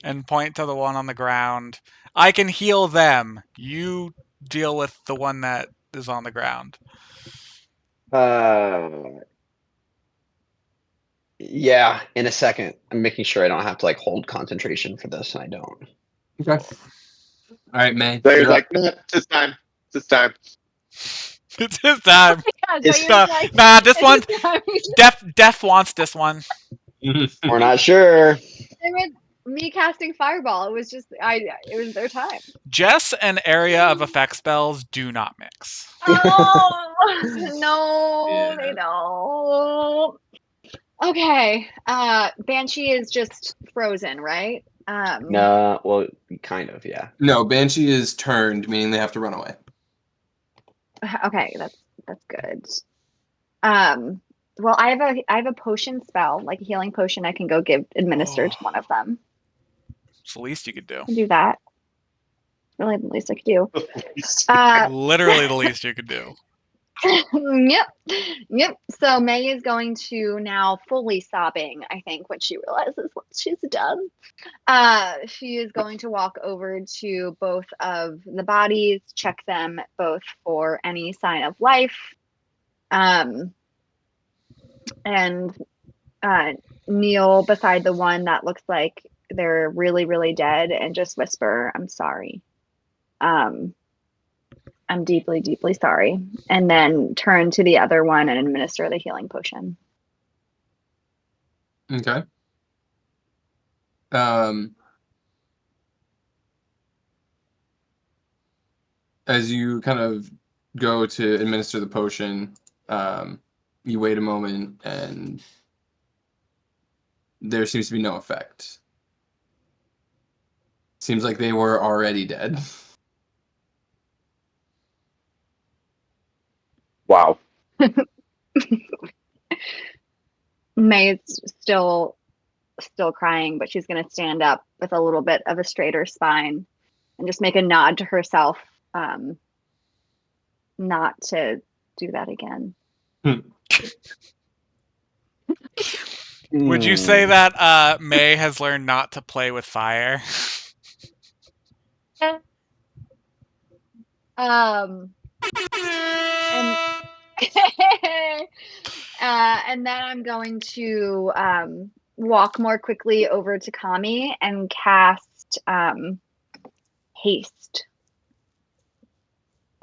and point to the one on the ground. I can heal them. You deal with the one that is on the ground. Yeah, in a second. I'm making sure I don't have to like hold concentration for this, and I don't. Okay. All right, man. They're like, no, it's his time. It's his time. It's his time. yeah, so you're like, nah, this one. Def wants this one. We're not sure. with me casting fireball, it was just it was their time. Jess and area of effect spells do not mix. Oh no, they don't. Okay. Banshee is just frozen, right? No, well, kind of, yeah. No, Banshee is turned, meaning they have to run away. Okay, that's good. Well, I have a potion spell, like a healing potion. I can go administer to one of them. It's the least you could do. I can do that. Really, the least I could do. Literally the least you could do. Yep. So May is going to now fully sobbing, I think, when she realizes what she's done. She is going to walk over to both of the bodies, check them both for any sign of life, and kneel beside the one that looks like they're really, really dead and just whisper, "I'm sorry. I'm deeply, deeply sorry." And then turn to the other one and administer the healing potion. Okay. As you kind of go to administer the potion, you wait a moment and there seems to be no effect. Seems like they were already dead. Wow. May is still crying, but she's going to stand up with a little bit of a straighter spine and just make a nod to herself, not to do that again. Would you say that May has learned not to play with fire? And then I'm going to walk more quickly over to Kami and cast haste.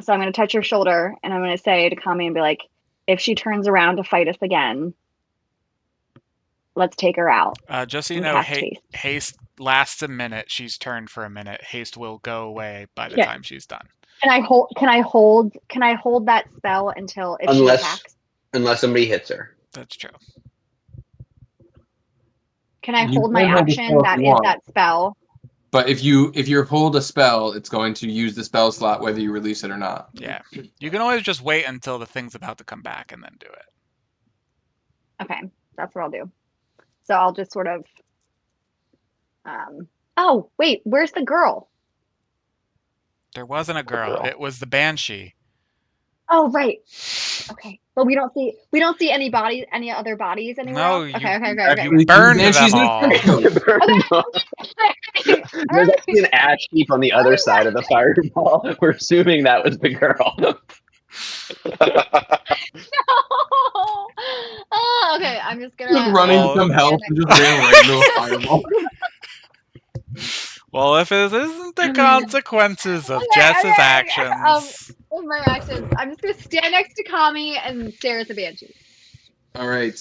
So I'm going to touch her shoulder and I'm going to say to Kami and be like, if she turns around to fight us again, let's take her out. Just so you know, haste lasts a minute. She's turned for a minute. Haste will go away by the time she's done. Can I hold that spell until she attacks? Unless somebody hits her. That's true. Can I hold my action that is that spell? But if you hold a spell, it's going to use the spell slot whether you release it or not. Yeah. You can always just wait until the thing's about to come back and then do it. Okay, that's what I'll do. So I'll just sort of oh, wait, where's the girl? There wasn't a girl. It was the Banshee. Oh, right. Okay. But we don't see any other bodies anywhere. No, okay. You burned them all. There's actually an ash heap on the other side of the fireball. We're assuming that was the girl. No. Oh, okay. I'm just gonna running some health and just ran right into a fireball. Well, if it isn't the consequences of Jess's actions. My actions. I'm just gonna stand next to Kami and stare at the banshee. All right.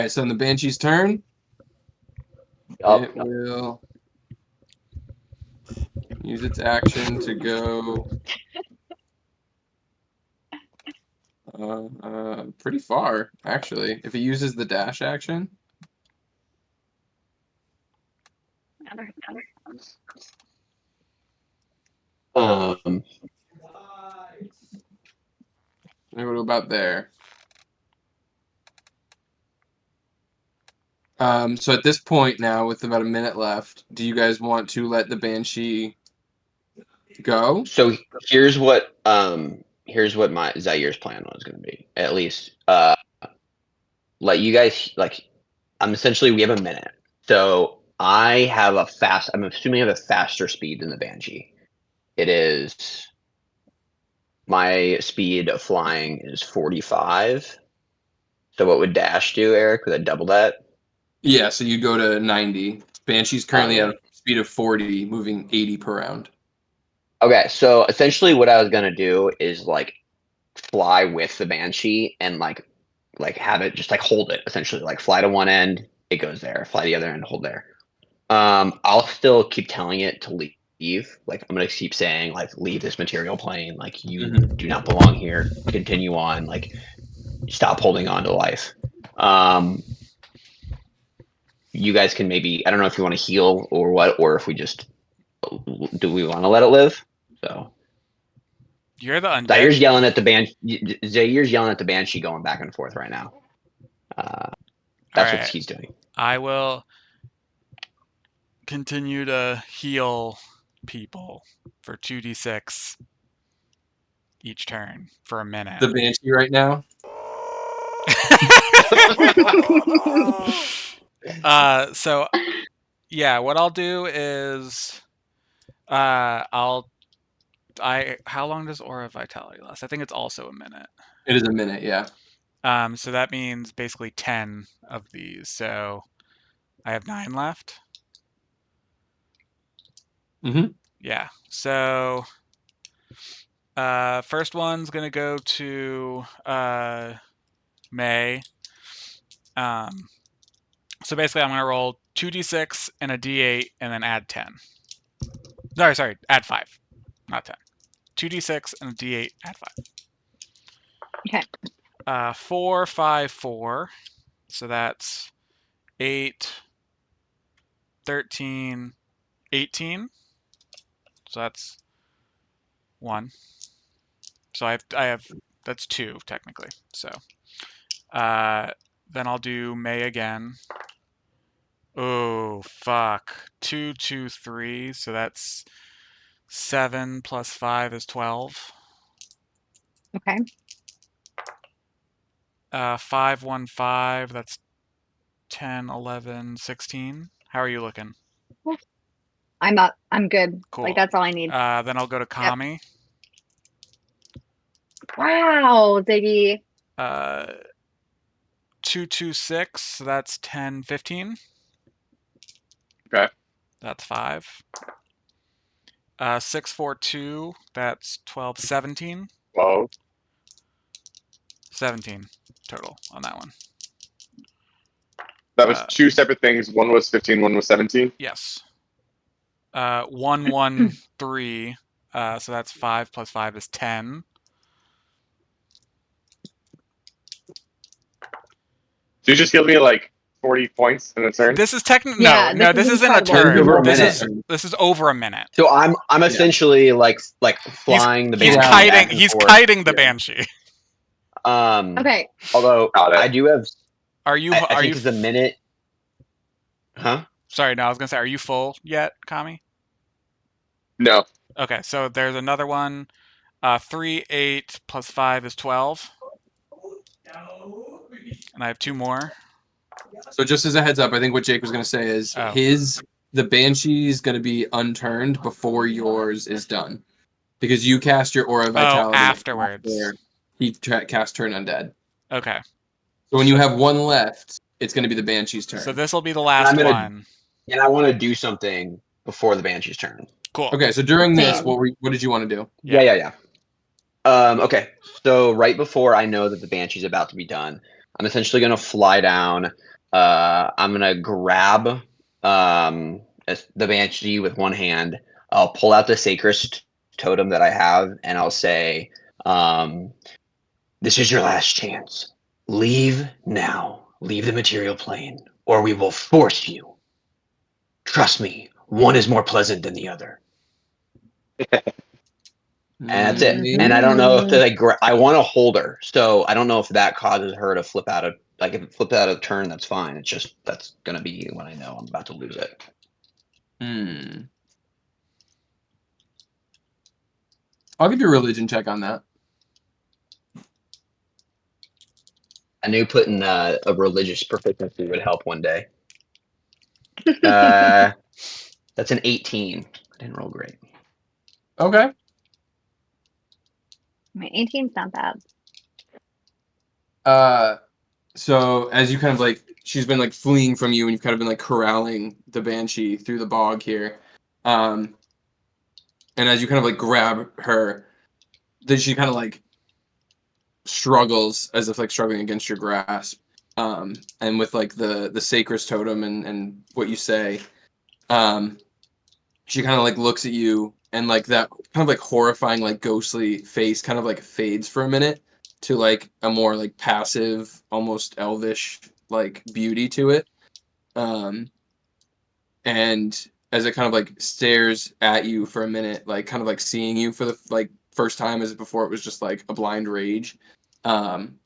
So in the banshee's turn, Yup. it will use its action to go pretty far, actually. If it uses the dash action. Um, I go about there. So at this point now, with about a minute left, do you guys want to let the banshee go? so here's what my Zaire's plan was going to be. At least, let you guys I'm essentially we have a minute, so I'm assuming I have a faster speed than the banshee. It is my speed of flying is 45. So what would dash do, Eric? Would that double that? Yeah, so you go to 90. Banshee's currently at a speed of 40, moving 80 per round. Okay, so essentially what I was gonna do is fly with the banshee and have it just hold it, essentially fly to one end, it goes there, fly to the other end, hold there. I'll still keep telling it to leave. I'm gonna keep saying leave this material plane, you do not belong here, continue on, stop holding on to life. You guys can maybe, I don't know if you want to heal or what, or if we just do we want to let it live? So You're the undead. Zaire's yelling at the Zaire's yelling at the banshee, going back and forth right now. That's what he's doing. I will continue to heal people for 2d6 each turn for a minute. The banshee right now? So yeah, what I'll do is how long does Aura Vitality last? I think it's also a minute. It is a minute, yeah. So that means basically 10 of these. So I have 9 left. Yeah. So first one's gonna go to May. So basically, I'm gonna roll 2d6 and a d8, and then add 10. Sorry, add 5, not 10. 2d6 and a d8, add 5. Okay. 4, 5, 4. So that's 8, 13, 18. So that's 1. So I have that's 2 technically. So then I'll do May again. Oh fuck. 2, 2, 3. So that's 7 plus 5 is 12. Okay. 5, 1, 5. That's 10, 11, 16. How are you looking? I'm up. I'm good. Cool. That's all I need. Then I'll go to Kami. Yep. Wow, Ziggy. 2, 2, 6. So that's 10, 15. Okay. That's 5. 6, 4, 2. That's 12, 17. 12. 17 total on that one. That was 2 separate things. One was 15, one was 17? Yes. 1, 1, 3. So that's 5 plus 5 is 10. So you just healed me 40 points in a turn? This is technically Yeah, no, this isn't a turn. Over a minute. This is over a minute. So I'm essentially flying the banshee. He's kiting the banshee. Okay. Although I do have. Are you? I think it's a minute. Huh? Sorry, no. I was gonna say, are you full yet, Kami? No. Okay, so there's another one. 3, 8 plus 5 is 12. And I have 2 more. So just as a heads up, I think what Jake was going to say is the banshee is going to be unturned before yours is done, because you cast your Aura Vitality afterwards. He cast Turn Undead. Okay. So when you have one left, it's going to be the banshee's turn. So this will be the last one. And I want to do something before the Banshee's turn. Cool. Okay, so during this, Same. what did you want to do? Yeah. Okay, so right before I know that the Banshee's about to be done, I'm essentially going to fly down. I'm going to grab the Banshee with one hand. I'll pull out the sacred totem that I have, and I'll say, this is your last chance. Leave now. Leave the material plane, or we will force you. Trust me, one is more pleasant than the other. And that's it. Mm, And I don't know if I want to hold her, so I don't know if that causes her to flip out of if it flipped out of turn, that's fine. It's just that's gonna be when I know I'm about to lose it. I'll give you a religion check on that. I knew putting a religious proficiency would help one day. That's an 18. I didn't roll great. Okay. My 18's not bad. So as you kind of like, she's been like fleeing from you, and you've kind of been like corralling the Banshee through the bog here. And as you kind of like grab her, then she kind of like struggles as if like struggling against your grasp. And with like the sacred totem and what you say, she kind of like looks at you, and like that kind of like horrifying like ghostly face kind of like fades for a minute to like a more like passive, almost elvish like beauty to it. And as it kind of like stares at you for a minute, like kind of like seeing you for the like first time, as before it was just like a blind rage, kind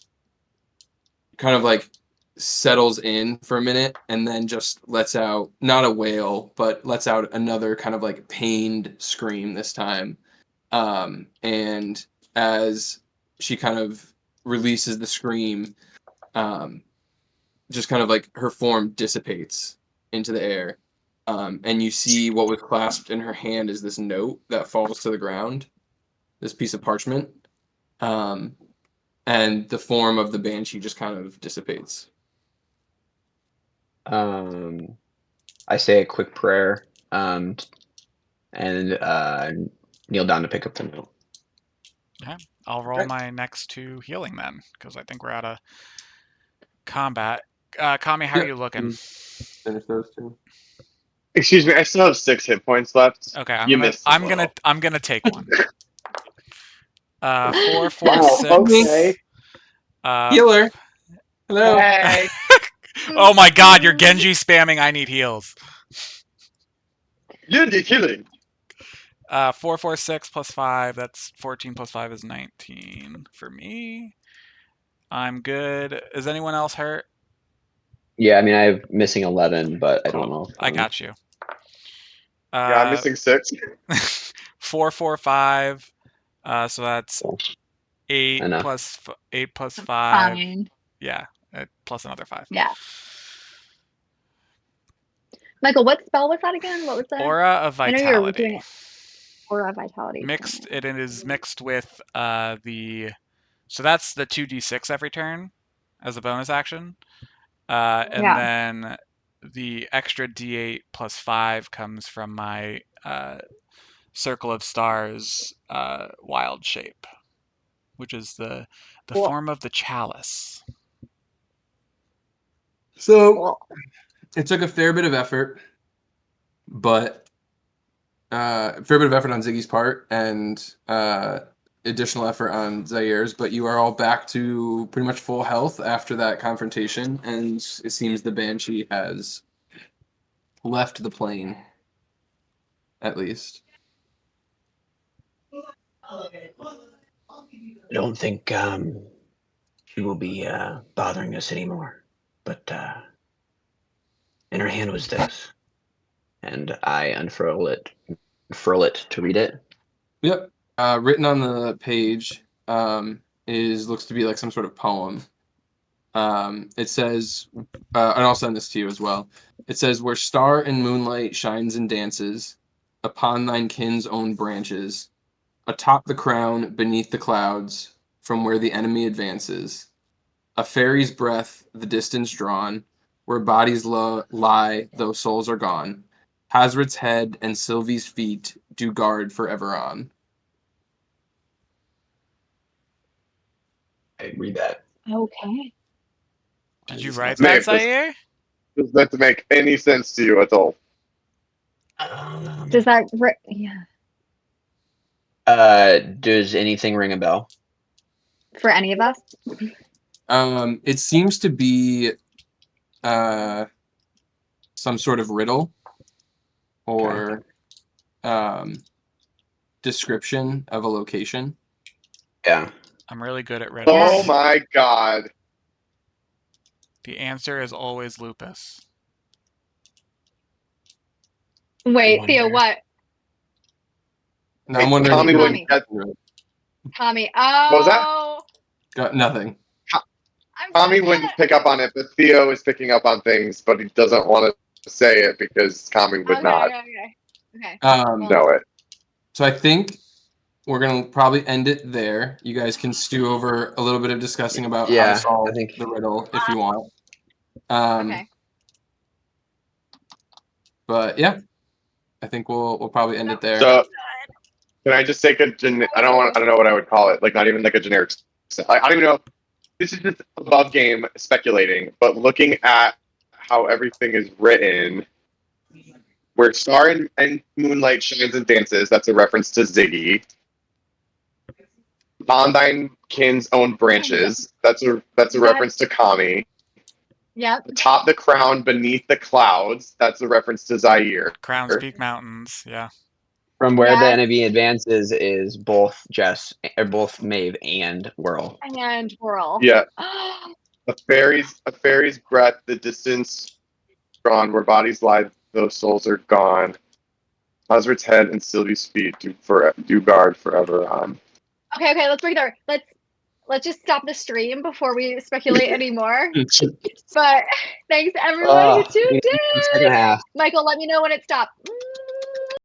of like settles in for a minute, and then just lets out not a wail, but lets out another kind of like pained scream this time. And as she kind of releases the scream, just kind of like her form dissipates into the air. And you see what was clasped in her hand is this note that falls to the ground, this piece of parchment. And the form of the Banshee just kind of dissipates. I say a quick prayer, and kneel down to pick up the note. Okay. I'll roll my next 2 healing then, because I think we're out of combat. Kami, how are you looking? Finish those 2. Excuse me, I still have 6 hit points left. Okay, I'm gonna take one. 4, 4, Wow, 6. okay. Healer. Hello. Hey. Oh my god, you're Genji spamming. I need heals. You need healing. 4, 4, 6 plus 5. That's 14 plus 5 is 19 for me. I'm good. Is anyone else hurt? Yeah, I mean I have missing 11, but I don't know. I got you. Yeah, I'm missing 6. 4, 4, 5. So that's Cool. 8 Enough. plus 5. Fine. Yeah, plus another 5. Yeah. Michael, what spell was that again? What was that? Aura of Vitality. I know you were doing it. Aura of Vitality. Mixed. It is mixed with the. So that's the 2d6 every turn as a bonus action. And then the extra d8 plus 5 comes from my Circle of Stars wild shape, which is the form of the chalice. So it took a fair bit of effort, but a fair bit of effort on Ziggy's part and additional effort on Zaire's, but you are all back to pretty much full health after that confrontation, and it seems the Banshee has left the plane, at least. I don't think she will be bothering us anymore. But in her hand was this, and I unfurl it to read it. Yep. Written on the page looks to be like some sort of poem. It says, and I'll send this to you as well. It says, "Where star and moonlight shines and dances, upon thine kin's own branches, atop the crown, beneath the clouds, from where the enemy advances, a fairy's breath, the distance drawn, where bodies lie, though souls are gone. Hazard's head and Sylvie's feet do guard forever on. I read that. Okay. Did you write Maeve, that, Zaire? Does that make any sense to you at all? Does that? Yeah. Does anything ring a bell? For any of us? It seems to be some sort of riddle or description of a location. Yeah. I'm really good at riddles. Oh my god. The answer is always lupus. Wait, Theo, what? No, I'm wondering. Tommy if wouldn't get. Tommy. What was that? Oh. Got nothing. Tommy wouldn't pick up on it, but Theo is picking up on things, but he doesn't want to say it because Tommy would not Okay. know it. So I think we're gonna probably end it there. You guys can stew over a little bit of discussing about how to solve the riddle if you want. Okay. But yeah, I think we'll probably end it there. So, can I just take a I don't know what I would call it. Like not even like a generic. I don't even know. This is just above game speculating, but looking at how everything is written, where Star and Moonlight shines and dances, that's a reference to Ziggy. On thine kin's own branches, that's a reference to Kami. Yep. Atop the crown, beneath the clouds, that's a reference to Zaire. Crown's Peak Mountains, yeah. From where the enemy advances is both both Maeve and Whirl. And Whirl. Yeah. A fairy's breath, the distance drawn, where bodies lie, those souls are gone. Hazard's head and Sylvie's feet do guard forever on. Okay, let's break there. Let's just stop the stream before we speculate anymore. But thanks everyone who tuned in. Second half. Michael, let me know when it stopped.